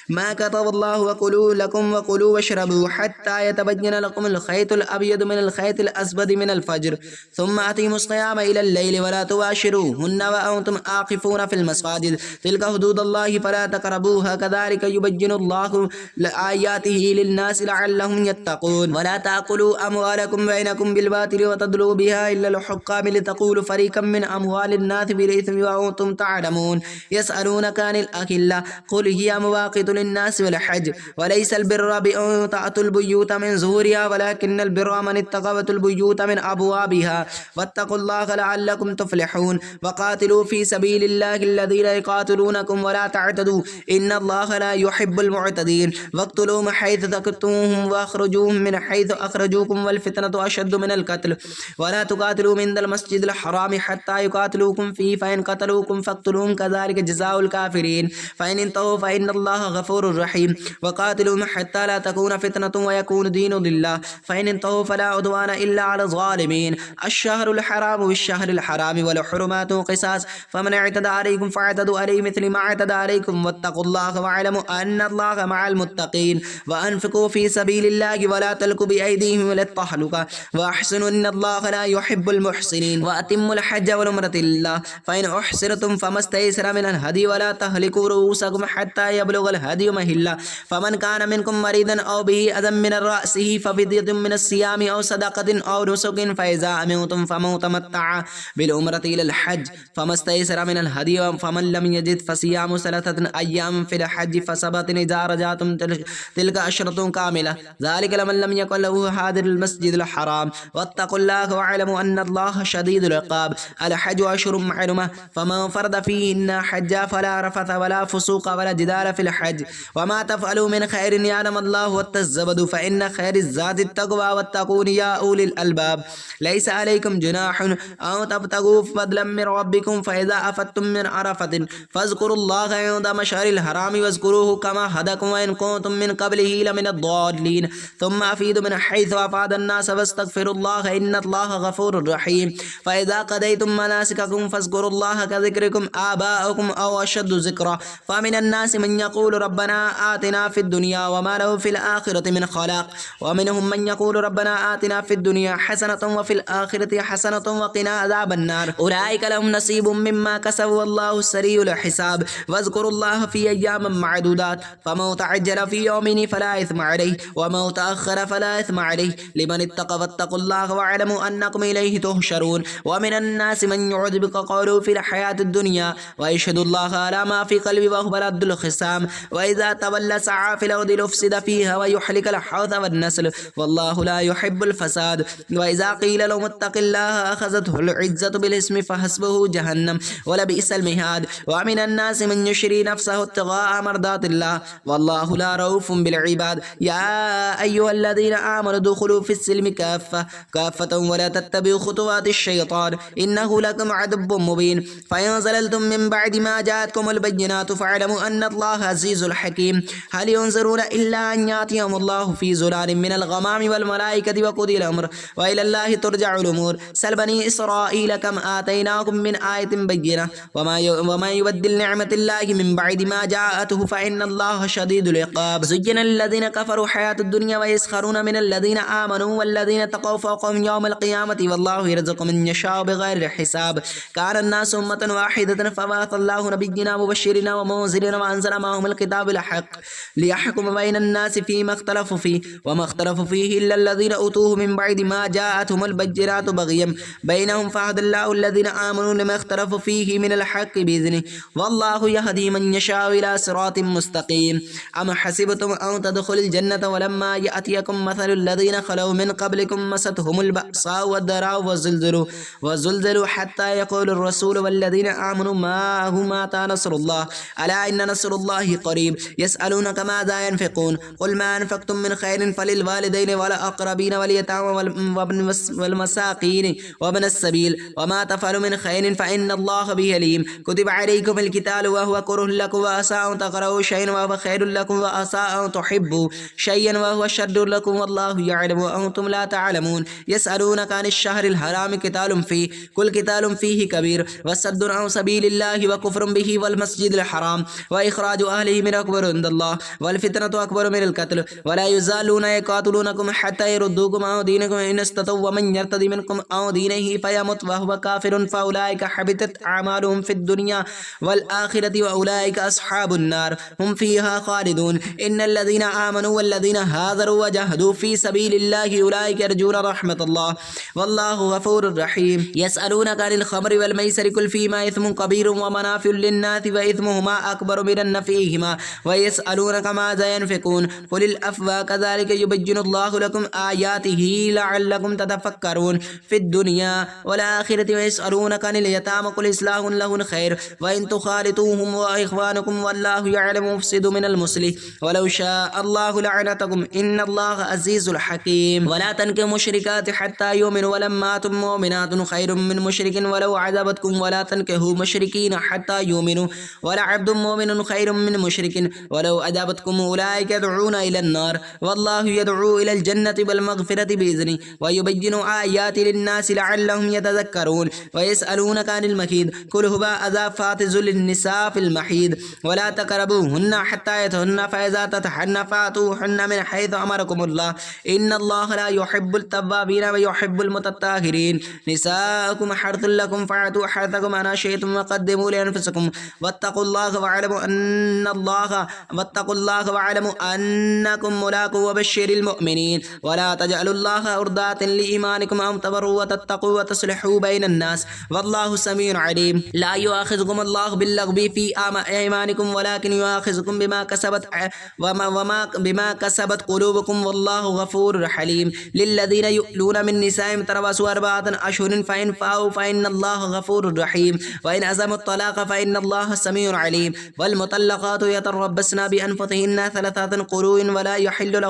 ما كتب الله وكلوا لكم وكلوا واشربوا حتى يتبين لكم الخيط الأبيض من الخيط الأسود من الفجر ثم أتموا الصيام إلى الليل ولا تباشروهن وأنتم عاكفون في المساجد تلك حدود الله فلا تقربوها كذلك يبين الله آياته للناس لعلهم يتقون ولا تأكلوا أموالكم بينكم بالباطل وتدلوا بها إلا الحكام لتقولوا فريقا من أموال الناس بالإثم وأنتم تعلمون يسألونك عن الأكلة قل هي مواقيت للناس والحج وليس البر بأن تأتوا البيوت من ظهورها ولكن البر من اتقى البيوت من أبوابها واتقوا الله لعلكم تفلحون وقاتلوا في سبيل الله الذين يقاتلونكم ولا تعتدوا إن الله لا يحب المعتدين واقتلوهم حيث ثقفتموهم واخرجوهم من حيث أخرجوكم والفتنة أشد من القتل ولا تقاتلوا من المسجد الحرام حتى يقاتلوكم فيه فإن قتلوكم فاقتلوهم كذلك جزاء الكافرين فإن انتهوا فإن الله غفور رحيم وقاتلوهم حتى لا تكون فتنة ويكون دين لله فإن انتهوا فلا عدوان إلا على الظالمين الشهر الحرام بالشهر الحرام والحرمات قصاص فمن اعتدى عليكم فاعتدوا عليه مثل ما اعتدى عليكم واتقوا الله واعلموا أن الله مع المتقين وأنفقوا في سبيل الله ولا تلقوا بأيديهم إلى التهلكة وأحسنوا إن الله لا يحب المحسنين وأتموا الحج الحج والعمرة لله فإن أحصرتم فما استيسر من الهدي ولا تهلكوا رؤوسكم حتى يبلغ الهدي محله فمن كان منكم مريضا أو به أذى من رأسه ففدية من الصيام أو صدقة أو نسك فإذا أمنتم فمن تمتع بالعمرة إلى الحج فما استيسر من الهدي فمن لم يجد فصيام 3 أيام في الحج فسبت إذا رجعتم تلك عشرة كاملة ذلك لمن لم يكن له حاضر المسجد الحرام واتقوا الله واعلموا أن الله شديد العقاب الحج أشهر معلومة فمن فرض فيهن حجا فلا رفث ولا فسوق ولا جدال في الحج وما تفعلوا من خير يعلم الله والتزبد فإن خير الزاد التقوى واتقون يا أولي الألباب ليس عليكم جناح أو تبتغوا فضلا من ربكم فإذا أفدتم من عرفة فاذكروا الله عند مشعر الحرام واذكروه كما هداكم وإن كنتم من قبله لمن الضالين ثم أفيدوا من حيث أفاد الناس واستغفروا الله إن الله غفور رحيم فإذا قضيتم مناسككم فاذكروا الله كذكركم آباءكم أو أشد ذكرا فمن الناس من يقول ربنا آتنا في الدنيا وما له في الآخرة من خلاق ومنهم من يقول ربنا آتنا في الدنيا حسنة وفي الآخرة حسنة وقنا عذاب النار أولئك لهم نصيب مما كسبوا والله سريع الحساب واذكروا الله في أيام معدودات فمن تعجل في يومين فلا إثم عليه ومن تأخر فلا إثم عليه لمن اتقى واتقوا الله واعلموا أنكم إليه تحشرون ومن الناس من يعجبك قوله في الحياة الدنيا ويشهد الله على ما في قلبه وهو رد الخصام وإذا تولى سعى في الأرض ليفسد فيها ويحرق الحوث والنسل والله لا يحب الفساد وإذا قيل لهم اتق الله أخذته العزة بالاسم فحسبه جهنم ولبئس المهاد ومن الناس من يشري نفسه ابتغاء مرضات الله والله لا رؤوف بالعباد يا أيها الذين آمنوا ادخلوا في السلم كافة ولا تتبعوا خطوات الشيطان إنه لكم عدو مبين فإن زللتم من بعد ما جاءتكم البينات فاعلموا أن الله عزيز الحكيم هل ينظرون إلا أن يأتيهم الله في ظلال من الغمام والملائكة وقضي الأمر وإلى الله ترجع الأمور سل بني إسرائيل كم آتيناكم من آية بينة وما يبدل نعمة الله من بعد ما جاءته فإن الله شديد العقاب زين الذين كفروا حياة الدنيا ويسخرون من الذين آمنوا والذين تقوا فوقهم يوم القيامة والله يرزق من يشاء بغير حساب كان الناس أمة واحدة فبعث الله نبينا مبشرين ومنذرين وأنزل معهم الكتاب الحق ليحكم بين الناس فيما اختلفوا فيه وما اختلفوا فيه إلا الذين أوتوه من بعد ما جاءتهم البينات بغيا بينهم فهدى الله الذين آمنوا لما اختلفوا فيه من الحق بإذنه والله يهدي من يشاء إلى صراط مستقيم أم حسبتم أن تدخلوا الجنة ولما يأتيكم مثل الذين خلوا من قبلكم مستهم البأساء والضراء وزلزلوا حتى يقول الرسول والذين آمنوا معه متى نصر الله ألا إن نصر الله قريب يسألونك ماذا ينفقون قل ما أنفقتم من خير فللوالدين والأقربين واليتامى والمساكين وابن السبيل وما تفعلوا من خير فإن الله به عليم كتب عليكم القتال وهو كره لكم وعسى أن تكرهوا شيئا وهو خير لكم وعسى أن تحبوا شيئا وهو شر لكم والله يعلم وأنتم لا تعلمون يسألونك عن الشهر الحرام قتال فيه كل قتال فيه كبير وصد عن سبيل الله وكفر به والمسجد الحرام وإخراج أهله من أكبر عند الله والفتنة أكبر من القتل ولا يزالون يقاتلونكم حتى يردوكم عن دينكم إن استطاعوا ومن يرتد منكم عن دينه فيمت وهو كافر فأولئك حبطت أعمالهم في الدنيا والآخرة وأولئك أصحاب النار هم فيها خالدون إن الذين آمنوا والذين هاجروا وجاهدوا في سبيل الله أولئك يرجون رحمة الله والله غفور رحيم يسألونك عن الخمر والميسر قل فيما إثم كبير ومنافع للناس وإثمهما أكبر من نفعهما ويسألونك ماذا ينفقون قل العفو كذلك يبين الله لكم آياته لعلكم تتفكرون في الدنيا والآخرة ويسألونك عن اليتامى قل إصلاح لهم خير وإن تخالطوهم وإخوانكم والله يعلم مفسد من المصلح ولو شاء الله لعنتكم إن الله عزيز الحكيم ولا تنكحوا مشركات حتى يؤمنوا ولمات مؤمنات خير من مشرك ولو عذبتكم ولا تنكحوا مشركين حتى يؤمنوا ولا عبد مؤمن خير من مشرك ولو عذبتكم أولئك يدعون إلى النار والله يدعو إلى الجنة بالمغفرة بإذنه ويبين آيات للناس لعلهم يتذكرون ويسألونك عن المحيض قل هو أذى فاعتزلوا للنساء في المحيض ولا تقربوهن حتى يطهرن فإذا تطهرن فأتوهن من حيث أمركم الله إن الله لا يحب التوابين ويحب المتطهرين نساؤكم निसाउकुम हर्थुल लकुम फ़अतू हर्थकुम अना शिअ्तुम वक़द्दिमू लिअन्फुसिकुम वत्तक़ुल्लाह वअलमू अन्नकुम मुलाक़ू वबश्शिरिल मुअमिनीन वला तजअलुल्लाह उर्दातन लिईमानिकुम अम तबर्रू वतत्तक़ू वतस्लिहू बैनन नास वल्लाहु समीउन अलीम। ला युआखिज़ुकुमुल्लाहु बिल्लग़वी फ़ी ऐमानिकुम वलाकिन युआखिज़ुकुम बिमा कसबत क़ुलूबुकुम वल्लाहु गफ़ूरुर हलीम। लिल्लज़ीना युअलूना मिन निसाइहिम तरबसु अर्बअतन अशहुरिन फ़इन फ़ाऊ फ़इन्नल्लाह गफ़ूरुर रहीम व इन अज़मुत तलाक़ फ़इन्नल्लाह समीउन अलीम। वल मुतल्लक़ातु यतरब्बसना बिअन्फुसिहिन्ना थलाथतन क़ुरूइन वला यहिल्लु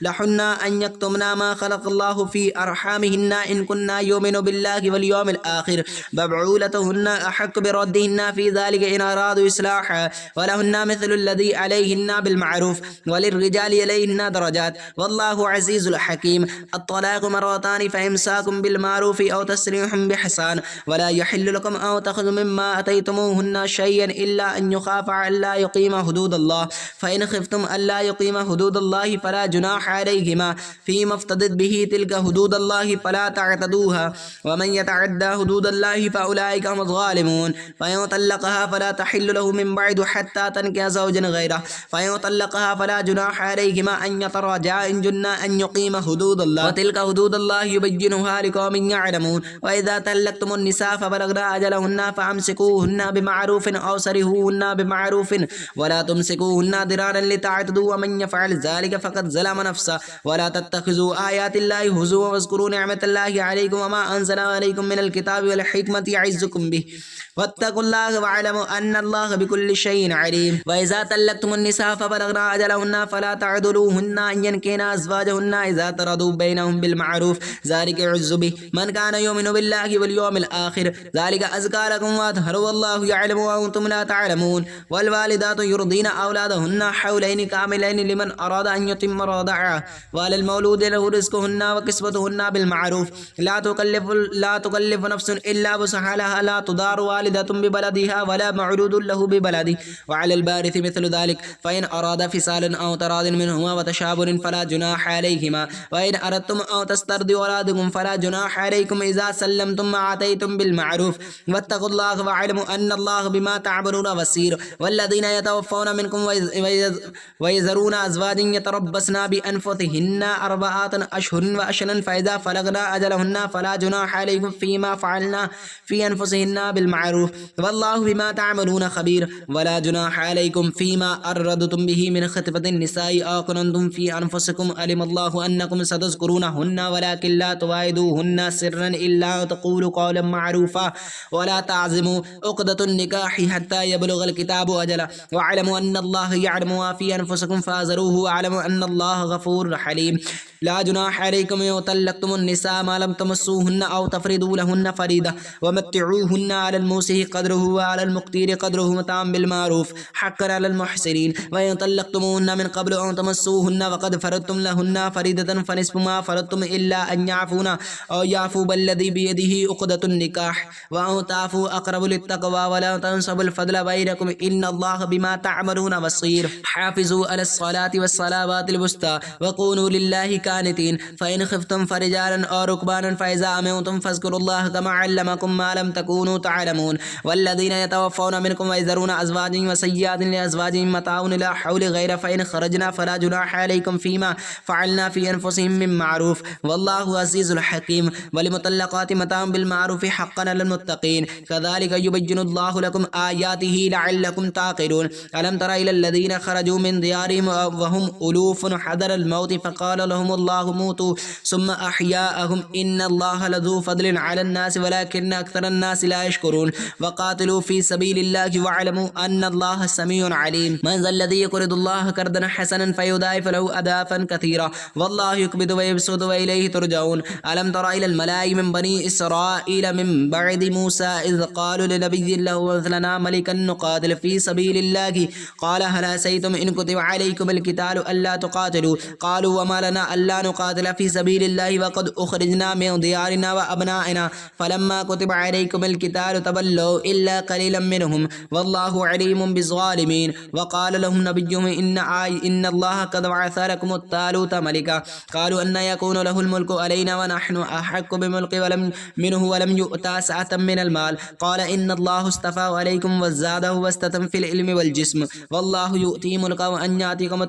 लहुन्ना अन यक्तुमना मा ख़लक़ल्लाहु फ़ी अरहामिहिन्ना इन कुन्ना युमिनु बिल्लाहि वल यौमिल आख़िर बबऊलतुहुन्ना अहक्कु बिरद्दिहिन्ना फ़ी ज़ालिका इन अरादू इस्लाहा वलहुन्ना मिस्लु ल्लज़ी अलैहिन्ना बिलमारूफ़ वलिर्रिजालि अलैहिन्ना दरजात वल्लाहु अज़ीज़ुल हकीम। अत्तलाक़ु मरतानि फ़इम्साकुम बिलमारूफ़ि औ तस्रीहुम बिहसान वला यहिल्लु लकुम अन तख़ुज़ू मिम्मा अतैतुमूहुन्ना शय्यन इल्ला अन युख़ाफ़ा अल्ला युक़ीमा हुदूदल्लाह फ़इन ख़िफ़्तुम अल्ला युक़ीमा हुदूदल्लाहि फ़ला जुनाहा अलैहिमा फ़ीमा इफ़्तदत बिही तिल्का हुदूदल्लाहि फ़ला तअतदूहा वमन यतअद्दा हुदूदल्लाहि फ़उलाइका हुमुज़ ज़ालिमून। फ़इन तल्लक़हा फ़ला तहिल्लु लहु मिन बअदु हत्ता तनकिह ज़ौजन गैरह फ़इन तल्लक़हा फ़ला जुनाहा अलैहिमा अन यतराजआ इन जुन्ना अन युक़ीमा हुदूदल्लाह वतिल्का हुदूदल्लाहि युबय्यिनुहा लिक़ौमिन यअलमून। वइज़ा तल्लक़्तुमुन निसा फ़बलग़ना अजलहुन्ना फ़अम्सिकूहुन्ना बिमअरूफ़िन औ सरिहूहुन्ना बिमअरूफ़िन वला तुमसिकूहुन्ना दिरारन लितअतदू वमन यफ़अल ज़ालिका फ़क़द ज़लम नफ़्सहु वला तत्तख़िज़ू आयातिल्लाहि हुज़ुवन वज़्कुरू निअमतल्लाहि अलैकुम वमा अंज़लना अलैकुम मिनल किताबि वल हिकमति यअइज़ुकुम बिहि वत्तक़ुल्लाह वअलमू अन्नल्लाह बिकुल्लि शैइन अलीम। वइज़ा तल्लक़्तुमुन निसा फ़बलग़ना अजलहुन्ना फ़ला तअदुलूहुन्ना अन यनकिहना अज़वाजहुन्ना इज़ा तरदू बैनहुम बिलमारूफ़ ज़ालिका युअज़्ज़ु बिहि मन कान युमिनु बिल्लाहि वल यौमिल आख़िर ज़ालिका अज़का लकुम वअत्हरु वल्लाहु यअलमु व अंतुम ला तअलमून। वल वालिदातु युरदीना औलादहुन्ना हौलैनि कामिलैनि लिमन अरादा अन युतिम्मा रज़अह वअलल मौलूदि लहु रिज़्क़ुहुन्ना व किस्वतुहुन्ना बिलमारूफ़ ला तुकल्लिफ़ु नफ़्सुन इल्ला वुसअहा ला तुदारु वालिदतुन बिवलदिहा वला मौलूदुन लहु बिवलदिही वअलल वारिसि मिस्लु ज़ालिक फ़इन अरादा फ़िसालन औ तरादिन मिनहुमा व तशावुरुन फ़ला जुनाहा अलैहिमा व इन अरदतुम औ तस्तरदिउ औलादकुम फ़ला जुनाहा अलैकुम इज़ा सल्लमतुम मा आतैतुम बिलमारूफ़ वत्तक़ुल्लाह वअलमू अन्नल्लाह बिमा तअमलून बसीर। वल्लज़ीना यतवफ़्फ़ौना मिनकुम वयज़रूना अज़वाजन यतरब्बसना बिअन्फुसिहिन्ना अर्बअतन अशहुरिन व अशरन फ़इज़ा फ़लग़ना अजलहुन्ना फ़ला जुनाहा अलैकुम फ़ीमा फ़अलना फ़ी अनफुसिहिन्ना बिलमारूफ़ वल्लाहु बिमा तअमलून ख़बीर। वला जुनाहा अलैकुम फ़ीमा अर्रदतुम बिही मिन ख़ितबतिन निसाइ औ कुनतुम फ़ी अनफुसिकुम अलिमल्लाहु अन्नकुम सतज़कुरूनहुन्ना वलाकिन ला तुवाइदूहुन्ना सिर्रन इल्ला अन तक़ूलू क़ौलन मअरूफ़ा वला तअज़िमू उक़दतुन निकाहि हत्ता यबलुग़ल किताबु अजलहु वअलमू अन्नल्लाह यअलमु मा फ़ी अनफुसिकुम फ़अज़रूहु वअलमू अन्नल्लाह गफ़ूरुर हलीम। ला जुनाहा अलैकुम इज़ा तल्लक़्तुमुन निसा मा लम तमस्सूहुन्ना औ तफ़रिदू लहुन्ना फ़रीदा वमत्तिऊहुन्ना अलल मूसिइ क़द्रुहु व अलल मुक़्तिरि क़द्रुहु मताअन बिलमारूफ़ हक़्क़न अलल मुहसिनीन। व इन तल्लक़्तुमूहुन्ना मिन क़ब्लु अन तमस्सूहुन्ना वक़द फ़रज़्तुम लहुन्ना फ़रीदतन फ़निस्फ़ु मा फ़रज़्तुम इल्ला अन यअफ़ूना औ यअफ़ू वल्लज़ी बियदिही उक़दतुन निकाह व अन तअफ़ू अक़रबु लित्तक़वा वला तंसबुल फ़ज़्ल बैनकुम इन्नल्लाह बिमा तअमलून बसीर। हाफ़िज़ू अलस्सलाति वस्सलावातिल वुस्ता वक़ूनू लिल्लाहि कानितीन फ़इन ख़िफ़्तुम फ़रिजालन औ रुकबानन फ़इज़ा अमिनतुम फ़ज़्कुरुल्लाह कमा अल्लमकुम मा लम तकूनू तअलमून। वल्लज़ीना यतवफ़्फ़ौना मिनकुम वयज़रूना अज़वाजन वसिय्यातिन लिअज़वाजिहिम मताउन इला हौलि गैर फ़इन ख़रजना फ़ला जुनाहा अलैकुम फ़ीमा फ़अलना फ़ी अनफुसिहिम मिन मारूफ़ वल्लाहु अज़ीज़ुल हकीम। वलिमुतल्लक़ाति मताउन बिलमारूफ़ि हक़्क़न अलल मुत्तक़ीन कज़ालिका युबय्यिनुल्लाहु लकुम आयातिही लअल्लकुम ताक़िलून। अलम तरा इलल्लज़ीना ख़रजू मिन दियारिहिम वहुम उलूफ़ुन हज़रल मौति फ़क़ाल लहुमुल्लाहु मूतू सुम्मा अह्याअहुम इन्नल्लाह लज़ू फ़ज़्लिन अलन्नासि वलाकिन्न अक्सरन्नासि ला यशकुरून। वक़ातिलू फ़ी सबीलिल्लाहि वअलमू अन्नल्लाह समीउन अलीम। मन ज़ल्लज़ी युक़रिदुल्लाह क़र्ज़न हसनन फ़युज़ाइफ़ लहु अज़ाफ़न कसीरा वल्लाहु युक़बिदु व यबसुतु व इलैहि तुरजऊन। अलम तरा इलल मलाइ मिन बनी इसराईल मिन बअदि मूसा इज़ क़ालू लिनबिय्यिन लहु इब्अथ लना मलिकन नुक़ातिल फ़ी सबीलिल्लाहि क़ाल हल असैतुम इन कुतिबा अलैकुमुल क़ितालु अल्ला तुक़ातिलू क़ालू वमा लना अल्ला नुक़ातिल फ़ी सबीलिल्लाहि वक़द उख़रिजना मिन दियारिना व अबनाइना फ़लम्मा कुतिबा अलैकुमुल क़ितालु तवल्लौ इल्ला क़लीलन मिनहुम वल्लाहु अलीमुम बिज़्ज़ालिमीन। वक़ाल लहुम नबिय्युहुम इन्नल्लाह क़द बअथ लकुमुत तालूत मलिका क़ालू अन्ना यकूनु लहुल मुल्कु अलैना व नहनु अहक्कु बिमुल्किहि मिन्हु वलम युअता सअतम मिनल माल क़ाल इन्नल्लाहु इस्तफ़ाहु अलैकुम वज़्ज़ादहु बस्ततन फ़िल इल्मि वल जिस्म वल्लाहु युअती मुल्कहु अन यातिकुम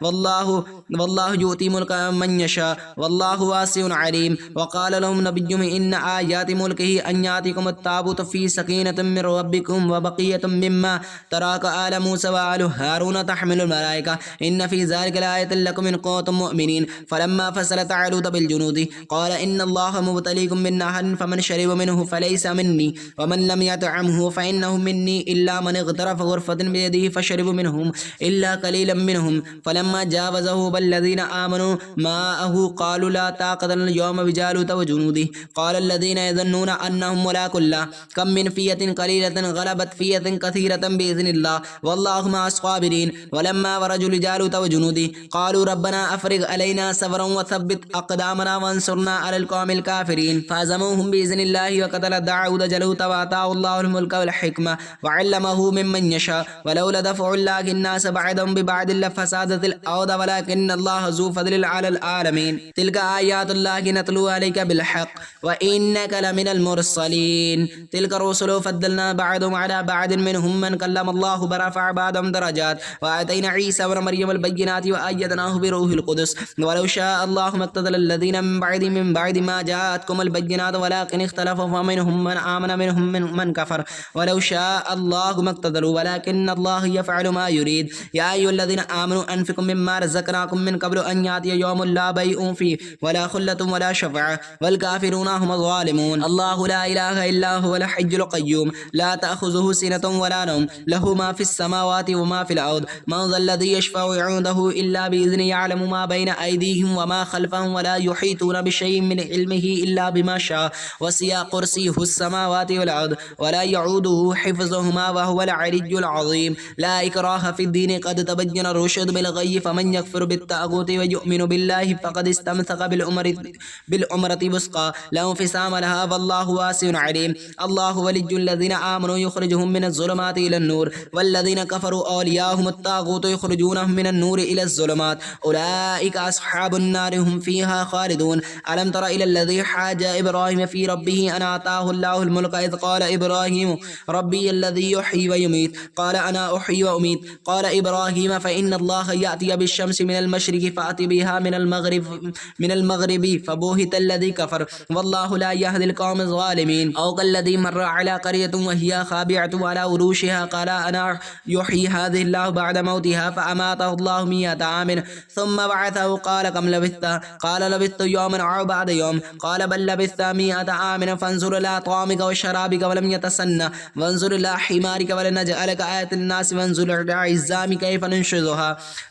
वल्लाहु युअती मुल्कहु मन यशा वल्लाहु वासिउन अलीम वक़ाल लहुम नबिय्युहुम इन्न आयाति मुल्किही अन यातिकुम अत्ताबूतु फ़ी सकीनतिन मिन रब्बिकुम व बक़िय्यतुम मिम्मा तराक आल मूसा व आल हारून तहमिलुल मलाइका इन्न फ़ी ज़ालिका लआयतन लकुम इन कुंतुम मुअमिनीन फलम्मा फ़सल तालूत बिल जुनूदी क़ाल इन्नल्लाहा मुब्तलीकुम बिन्नहरिन फमन शरिब मिन्हु फ़लैसा मिन्नी वमन लम यतअमहु फ़इन्नहु मिन्नी इल्ला मन इग़तरफ़ ग़ुरफ़तन बियदिही फ़शरिबू मिन्हुम इल्ला क़लीलन मिन्हुम फलम्मा जावज़हु वल्लज़ीना आमनू माअहु क़ालू ला ताक़त लना यौम बिजालूत व जुनूदिही क़ाल अल्लज़ीना यज़ुन्नूना अन्नहुम मुलाक़ुल्लाह कम मिन फ़ियतिन क़लीलतिन ग़लबत फ़ियतिन कसीरतन बिइज़्निल्लाह वल्लाहु मअस साबिरीन वलम्मा वरजू जालूत व जुनूदिही क़ालू रब्बना अफ़रिग़ अलैना सब्रन व थब्बित अक़दामना वंसुरना अलल क़ौमिल काफ़िरीन फ़अज़मूहुम बिइज़्निल्लाहि व क़तल दाऊद जलूत व आताहुल्लाहुल मुल्क वल हिकमा व अल्लमहु मिम्मन यशा वलौला दफ़उल्लाहि अन्नास बअदहुम बिबअद लफ़सदतिल अर्द वलकिन्नल्लाह ज़ू फ़ज़लिन अलल आलमीन तिल्का आयातुल्लाहि नतलू अलैका बिल हक़ व इन्नका लमिनल मुरसलीन तिल्का रुसुलु फ़द्दलना बअदहुम अला बअदिन मिनहुम मन कल्लमल्लाहु व रफ़अ बअदहुम दरजात व आतैना ईसा इब्न मरियम अल बय्यिनाति व अय्यदनाहु बिरूहिल क़ुदस वलौ शाअ अल्लाहु मक़्ततल लल्लज़ीना मिन बअदि मा जाअतकुमुल बय्यिनातु वलाकिन इख़्तलफ़ू फमिनहुम मन आमन मिनहुम मन कफ़र वलौ शाअ अल्लाहु मक़्ततलू वलाकिन्नल्लाह यफ़अलु मा युरीद या अय्युहल्लज़ीना आमनू अनफ़िक़ू मिम्मा रज़क़नाकुम मिन क़ब्लु अन यातिय यौमुन ला बैउन फ़ीहि वला ख़ुल्लतुन वला शफ़अह वल काफ़िरूना हुमुज़ ज़ालिमून अल्लाहु ला इलाहा इल्ला हुवल हय्युल क़य्यूम ला तअख़ुज़ुहु सिनतुन वला नौम लहु मा फ़िस समावाति व मा फ़िल अर्द मन ज़ल्लज़ी यशफ़अु इंदहु इल्ला बिइज़्निही यअलमु मा बैन अयदीहिम व मा ख़ल्फ़हुम वला युहीतूना बिशयइन मिन इल्मिही इल्ला बिमा शाअ वसिअ कुर्सियुहुस समावाति वल अर्द वला यऊदुहु हिफ़्ज़ुहुमा व हुवल अलिय्युल अज़ीम ला इक्राह फ़िद्दीन क़द तबय्यन रुश्द मिनल ग़य्य फ़मन यकफ़ुर बित्ताग़ूति व युमिनु बिल्लाहि फ़क़द इस्तमसक बिलउमरति वुस्क़ा ला इंफ़िसाम लहा वल्लाहु वासिउन अलीम अल्लाहु वलिय्युल्लज़ीना आमनू युख़रिजुहुम मिनज़्ज़ुलुमाति इलन नूर वल्लज़ीना कफ़रू औलियाहुमुत ताग़ूतु युख़रिजूनहुम मिनन नूरि इलज़्ज़ुलुमात उलाइका अस्हाबुन नार हुम फ़ीहा ख़ालिदून अलम तरा इलल्लज़ी हाज्जा इब्राहीम फ़ी रब्बिही अन आताहुल्लाहुल मुल्क इज़ क़ाल इब्राहीम रब्बी अल्लज़ी युह्यी व युमीत क़ाल अना उह्यी व उमीत क़ाल इब्राहीम फ़इन्नल्लाह याति बिश्शम्सि मिनल मशरिक़ि फ़अति बिहा मिनल मग़रिबि फ़बुहितल्लज़ी कफ़र वल्लाहु ला यहदिल क़ौमज़ ज़ालिमीन औ कल्लज़ी मर्र अला क़रयतिन व हिय ख़ाबिअतुन अला उरूशिहा क़ाल अना युह्यी हाज़िहिल्लाहु बअद मौतिहा फ़अमातहुल्लाहु मिअता आमिन थुम्मा बअथहु क़ाल कम लबिस्त क़ाल लबिस्तु यौमन औ बअद यौम क़ाल बल लबिस्त मिअता आमिन फ़न्ज़ुर इला तअमिका व शराबिका वलम यतसन्न वन्ज़ुर इला हिमारिका वलनजअलका आयतन लिन्नास वन्ज़ुर इला इज़्ज़ामि कैफ़ नंशुज़ुहा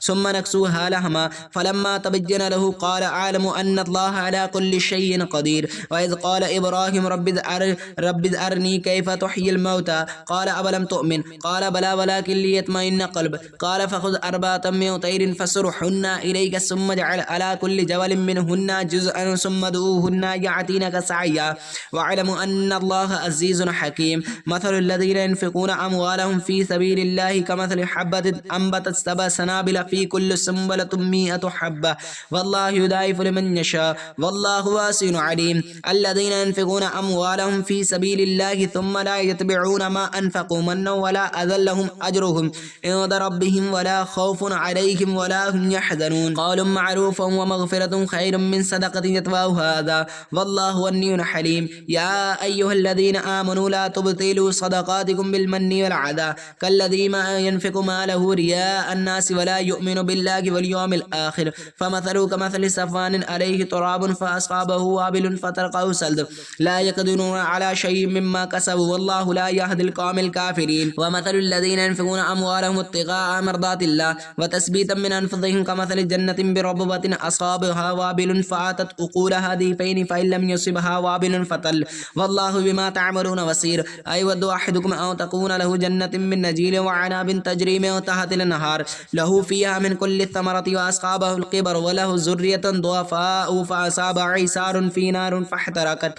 सुम्मा नक्सूहा लहमा फ़लम्मा तबय्यन लहु क़ाल अअलमु अन्नल्लाह अला कुल्लि शैइन क़दीर व इज़ क़ाल इब्राहीम रब्बि अरनी कैफ़ तुह्यिल मौता क़ाल अवलम तुअमिन क़ाल बला वलाकिन लियत्मइन्न क़ल्ब क़ाल फ़ख़ुज़ अर्बअतम मिन तैरिन फ़सुरहुन्ना इलैका सुम्मा जअल अला कुल्लि जबलिन मिनहुन्ना जुज़अन सुम्मा उदऊहुन्ना यअतीनका सअया वअलमु अन्नल्लाह अज़ीज़ुन हकीम मथलुल लज़ीना यunfiqूना अमवालहुम फ़ी सबीलिल्लाहि कमथलि हब्बतिन अम्बतत सबअ सनाबिल फ़ी कुल्लि सुंबलतिन मिअतु हब्बह वल्लाहु युदाइफ़ु लिमन यशा वल्लाहु वासिउन अलीम अल्लज़ीना यunfiqूना अमवालहुम फ़ी सबीलिल्लाहि थुम्मा ला यतबिऊना मा अनफ़क़ू मन्नन वला अज़ल लहुम अज्रुहुम इंद रब्बिहिम वला खौफ़ुन अलैहिम वला हुम यहज़नून क़ौलुम मअरूफ़ुन व मग़फ़िरतुन ख़ैरुम मिन सदक़तिन यतबअुहा अज़ा वल्लाहु गनियुन हलीम या अय्युहल्लज़ीना आमनू ला तुब्तिलू सदक़ातिकुम बिलमन्नि वल अज़ा कल्लज़ी यunफ़िक़ु मालहु रियाअन नासि वला युमिनु बिल्लाहि वल यौमिल आख़िर फ़मथलुहु कमथलि सफ़वानिन अलैहि तुराबुन फ़अस्क़ाबहु वाबिलुन फ़तरक़हु सल्द ला यक़दिरूना अला शैइन मिम्मा कसबू वल्लाहु ला यहदिल क़ौमिल काफ़िरीन वमथलुल लज़ीना यunफ़िक़ूना अमवालहुम इब्तिग़ाअ मर्दातिल्लाह व तस्बीतन मिन अनफ़ुसिहिम कमथलि जन्नतिन बिरबवतिन असाबहा वाबिलुन फ़आतत उक़ूलहा दीफ़ैन फ़इन लम युसिबहा वाबिलुन फ़तल वल्लाहु बिमा तअमलून बसीर अयवद्दु अहदुकुम अन तकून लहु जन्नतिन मिन नजीलिन व अनाबिन तजरी मिन तहतिल अन्हार लहु फ़ीहा मिन कुल्लि थमरति व अस्क़ाबहुल क़िबर व लहु ज़ुर्रियतुन दुअफ़ाअ फ़असाबहा ईसारुन फ़ी नारिन फ़हतरक़त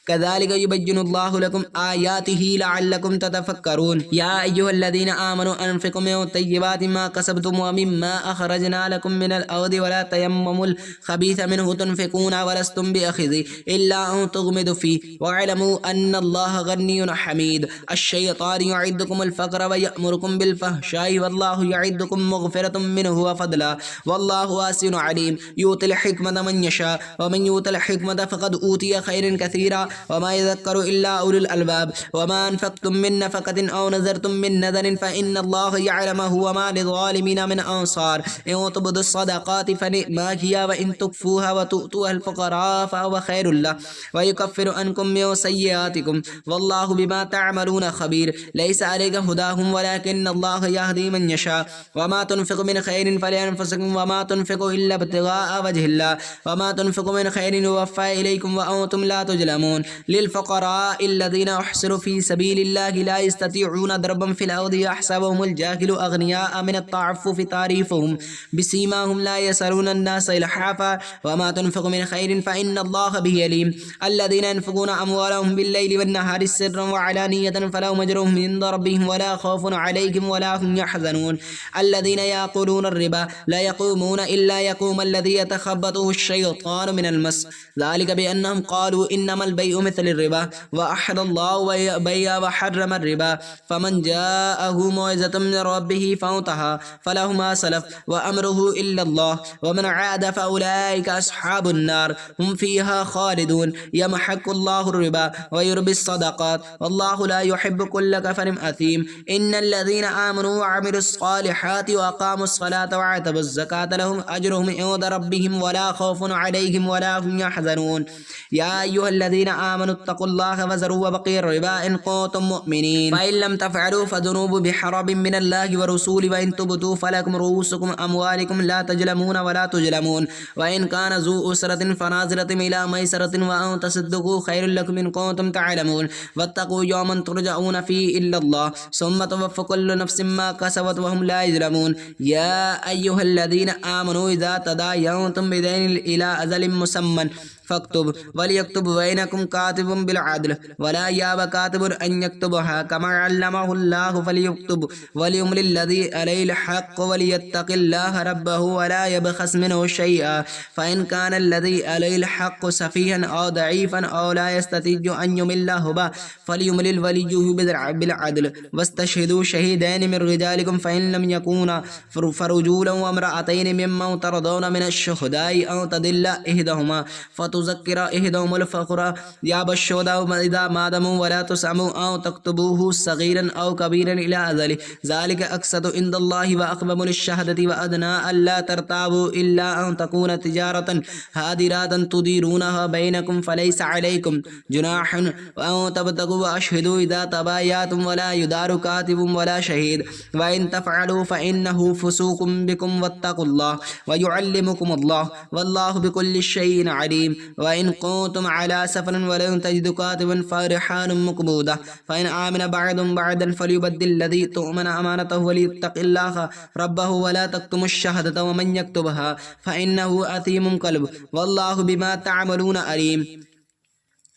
कज़ालिक युबय्यिनुल्लाहु लकुम आयातिही लअल्लकुम ततफ़क्करून या अय्युहल्लज़ीना आमनू अनफ़िक़ू मिन तय्यिबाति मा कसबतुम व मिम्मा अख़रजना लकुम मिनल अर्दि वला तयम्ममुल ख़बीथ मिन्हु तुनफ़िक़ूना वलस्तुम बिअख़िज़िही इल्ला अन तुग़मिदू फ़ीह वअलमू अन्नल्लाह गनियुन हमीद। अश्शैतानु यइदुकुमुल फ़क़्र व यअमुरुकुम बिल फ़हशाइ वल्लाहु यइदुकुम मग़फ़िरतम मिन्हु व फ़ज़ला वल्लाहु वासिउन अलीम। युतिल हिकमत मन यशा व मन युतिल हिकमत फ़क़द ऊतिय खैरन कसीरा व मा यज़क्करु इल्ला उलुल अलबाब। व मा अनफ़क़्तुम मिन नफ़क़तिन औ नज़रतुम मिन नज़रिन फ़इन्नल्लाह यअलमुहु व मा लिज़ालिमीन मिन अंसार। इन तुब्दुस सदक़ाति फ़निअमा हिय व इन तुख़्फ़ूहा व तु'तूहल फ़ुक़रा फ़हुव खैरुल लकुम व युकफ़्फ़िरु अन्कुम मिन सय्यिआतिकुम वल्लाहु बिमा तअमलून ख़बीर। लैसा अलैका हुदाहुम वलाकिन्नल्लाह यहदी मन यशा व मा तुनफ़िक़ु मिन खैरिन फ़लिअनफ़ुसिकुम व मा तुनफ़िक़ु इल्ला इब्तिग़ाअ वजहिल्लाह व मा तुनफ़िक़ु मिन खैरिन युवफ़्फ़ा इलैकुम व अंतुम ला तुज़लमून। लिलफ़ुक़राइल्लज़ीना उहसिरू फ़ी सबीलिल्लाहि ला यस्ततीऊना दरबन फ़िल अर्दि यहसबुहुमुल जाहिलु अग़नियाअ मिनत तअफ़्फ़ुफ़ि तारिफ़ुहुम बिसीमाहुम ला यसअलूना अन्नासा इल्हाफ़ा व मा तुनफ़िक़ु मिन खैरिन फ़इन्नल्लाह बिही अलीम। अल्लज़ीना यनफ़िक़ूना अमवालहुम बिल्लैलि वन्नहारि सिर्रन व अलानियतन फ़लहुम अजरुहुम इंद रब्बिहिम व ला ख़ौफ़ुन अलैहिम व ला हुम यहज़नून। अल्लज़ीना याकुलूना अर्रिबा ला यक़ूमूना इल्ला यक़ूमुल्लज़ी यतख़ब्बतुहु अश्शैतानु मिनल मस ज़ालिका बिअन्नहुम क़ालू इन्नमल बैउ मिस्लुर रिबा व अहल्लल्लाहु बैअ व हर्रम अर्रिबा फ़मन जाअहु मौइज़तुम मिन रब्बिहि फ़ंतहा फ़लहु मा सलफ़ व अम्रुहु इल्लल्लाह व मन आद फ़उलाइका अस्हाबुन नार हुम फ़ीहा ख़ालिदून। यमहक़ुल्लाहु अर्रिबा व युर्बिस सदक़ात वल्लाहु ला युहिब्बु कुल्ल कफ़रिन असीम। इन्नल्लज़ीना आमनू व अमिलुस सालिहाति व अक़ामुस सलाता व आतवुज़ ज़काता लहुम अज्रुहुम इंद रब्बिहिम व ला ख़ौफ़ुन अलैहिम व ला हुम यहज़नून। या अय्युहल्लज़ीना आमनुत्तक़ुल्लाह व ज़रू बक़ियर रिबा इन कुन्तुम मुअमिनीन फ़इन लम तफ़अलू फ़ज़ुनूबु बिहरबिन मिनल्लाहि व रसूलिहि व इन तुब्दू फ़लकुम रूउसुकुम अम्वालिकुम ला तज़लमून व ला तुज़लमून व इन कान ज़ू उसरतिन फ़नाज़िरतुन इला मयसरतिन व अन तसद्दक़ू खैरुल लकुम इन कुन्तुम तअलमून वत्तक़ू यौमन तुरजऊन फ़ीहि इलल्लाह सुम्मा तुवफ़्फ़ा कुल्लु नफ़्सिन मा कसबत व हुम ला युज़लमून। या अय्युहल्लज़ीना आमनू इज़ा तदायनतुम बिदैनिन इला अजलिन मुसम्मन फ़क्तुब वलियक्तुब बैनकुम कातिबुन बिल अदल वला याब कातिबुन अन यक्तुबहा कमा अल्लमहुल्लाहु फ़लियक्तुब वलियुमलिल लज़ी अलैहिल हक़्क़ु वलियत्तक़िल्लाह रब्बहु वला यबख़स मिन्हु शैअ फ़इन कान लज़ी अलैहिल हक़्क़ु सफ़ीहन औ दईफ़न औ ला यस्ततीअु अन युमिल्ला हुवा फ़लियुमलिल वलियुहु बिल अदल वस्तशहिदू शहीदैनि मिन रिजालिकुम फ़इन लम यकूना फ़रजुलन व इम्रअतैनि मिम्मन तरदौना मिनश शुहदाइ औ तदिल्ला इहदहुमा फ़तुज़क्किर इहदहुमुल फ़ख़्रा याबश्शुहदाउ इज़ा मादमू वला तुसअमू औ तक्तुबूहु सग़ीरन औ कबीरन इला अजलि ज़ालिका अक़सतु इंदल्लाहि व अक़वमु लिश्शहादति व अदना अल्ला तरताबू इल्ला अन तकून तिजारतन हादिरातन तुदीरूनहा बैनकुम फ़लैसा अलैकुम जुनाहुन औ तबतगू व अशहिदू इज़ा तबायअतुम वला युदारु कातिबुन वला शहीद व इन तफ़अलू फ़इन्नहु फ़ुसूक़ुम बिकुम वत्तक़ुल्लाह व युअल्लिमुकुमुल्लाह वल्लाहु बिकुल्लि शैइन अलीम। व इन कुन्तुम अला सफ़रिन व लम तजिदू कातिबन फ़रिहानुम मक़बूदा फ़इन आमन बअदुम बअदन फ़लियुबद्दिल लज़ी तुअमन अमानतहु वलियत्तक़िल्लाह रब्बहु व ला तक्तुमुश शहादता व मन यक्तुबहा फ़इन्नहु असीमुन क़ल्बुहु वल्लाहु बिमा तअमलून अलीम।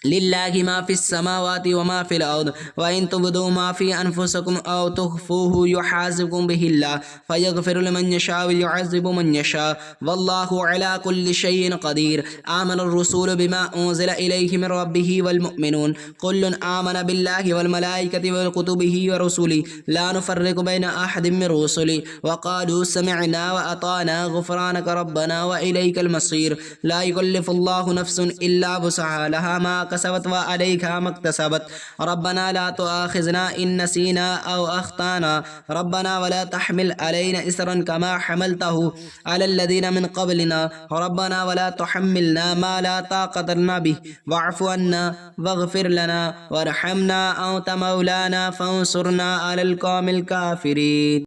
लिल्लाहि मा फ़िस समावाति व मा फ़िल अर्द व इन तुब्दू मा फ़ी अनफ़ुसिकुम औ तुख़्फ़ूहु युहासिबकुम बिहिल्लाह फ़यग़फ़िरु लिमन यशा व युअज़्ज़िबु मन यशा वल्लाहु अला कुल्लि शैइन क़दीर। आमनर रसूलु बिमा उन्ज़िला इलैहि मिन रब्बिहि वल मुअमिनून कुल्लुन आमन बिल्लाहि वल मलाइकति व कुतुबिहि व रुसुलिहि ला नुफ़र्रिक़ु बैन अहदिन मिन रुसुलिहि व क़ालू समिअना व अताना ग़ुफ़्रानक रब्बना व इलैकल मसीर। ला युकल्लिफ़ुल्लाहु नफ़्सन इल्ला वुसअहा लहा मा कसबत व अलैहा मक्तसबत रब्बना ला तुआख़िज़ना इन नसीना औ अख़्ताना रब्बना वला तहमिल अलैना इसरन कमा हमलतहु अलल्लज़ीना मिन क़ब्लिना रब्बना वला तुहम्मिलना मा ला ताक़त लना बिहि वअफ़ु अन्ना वग़फ़िर लना वरहमना अन्त मौलाना फ़ंसुरना अलल क़ौमिल काफ़िरीन।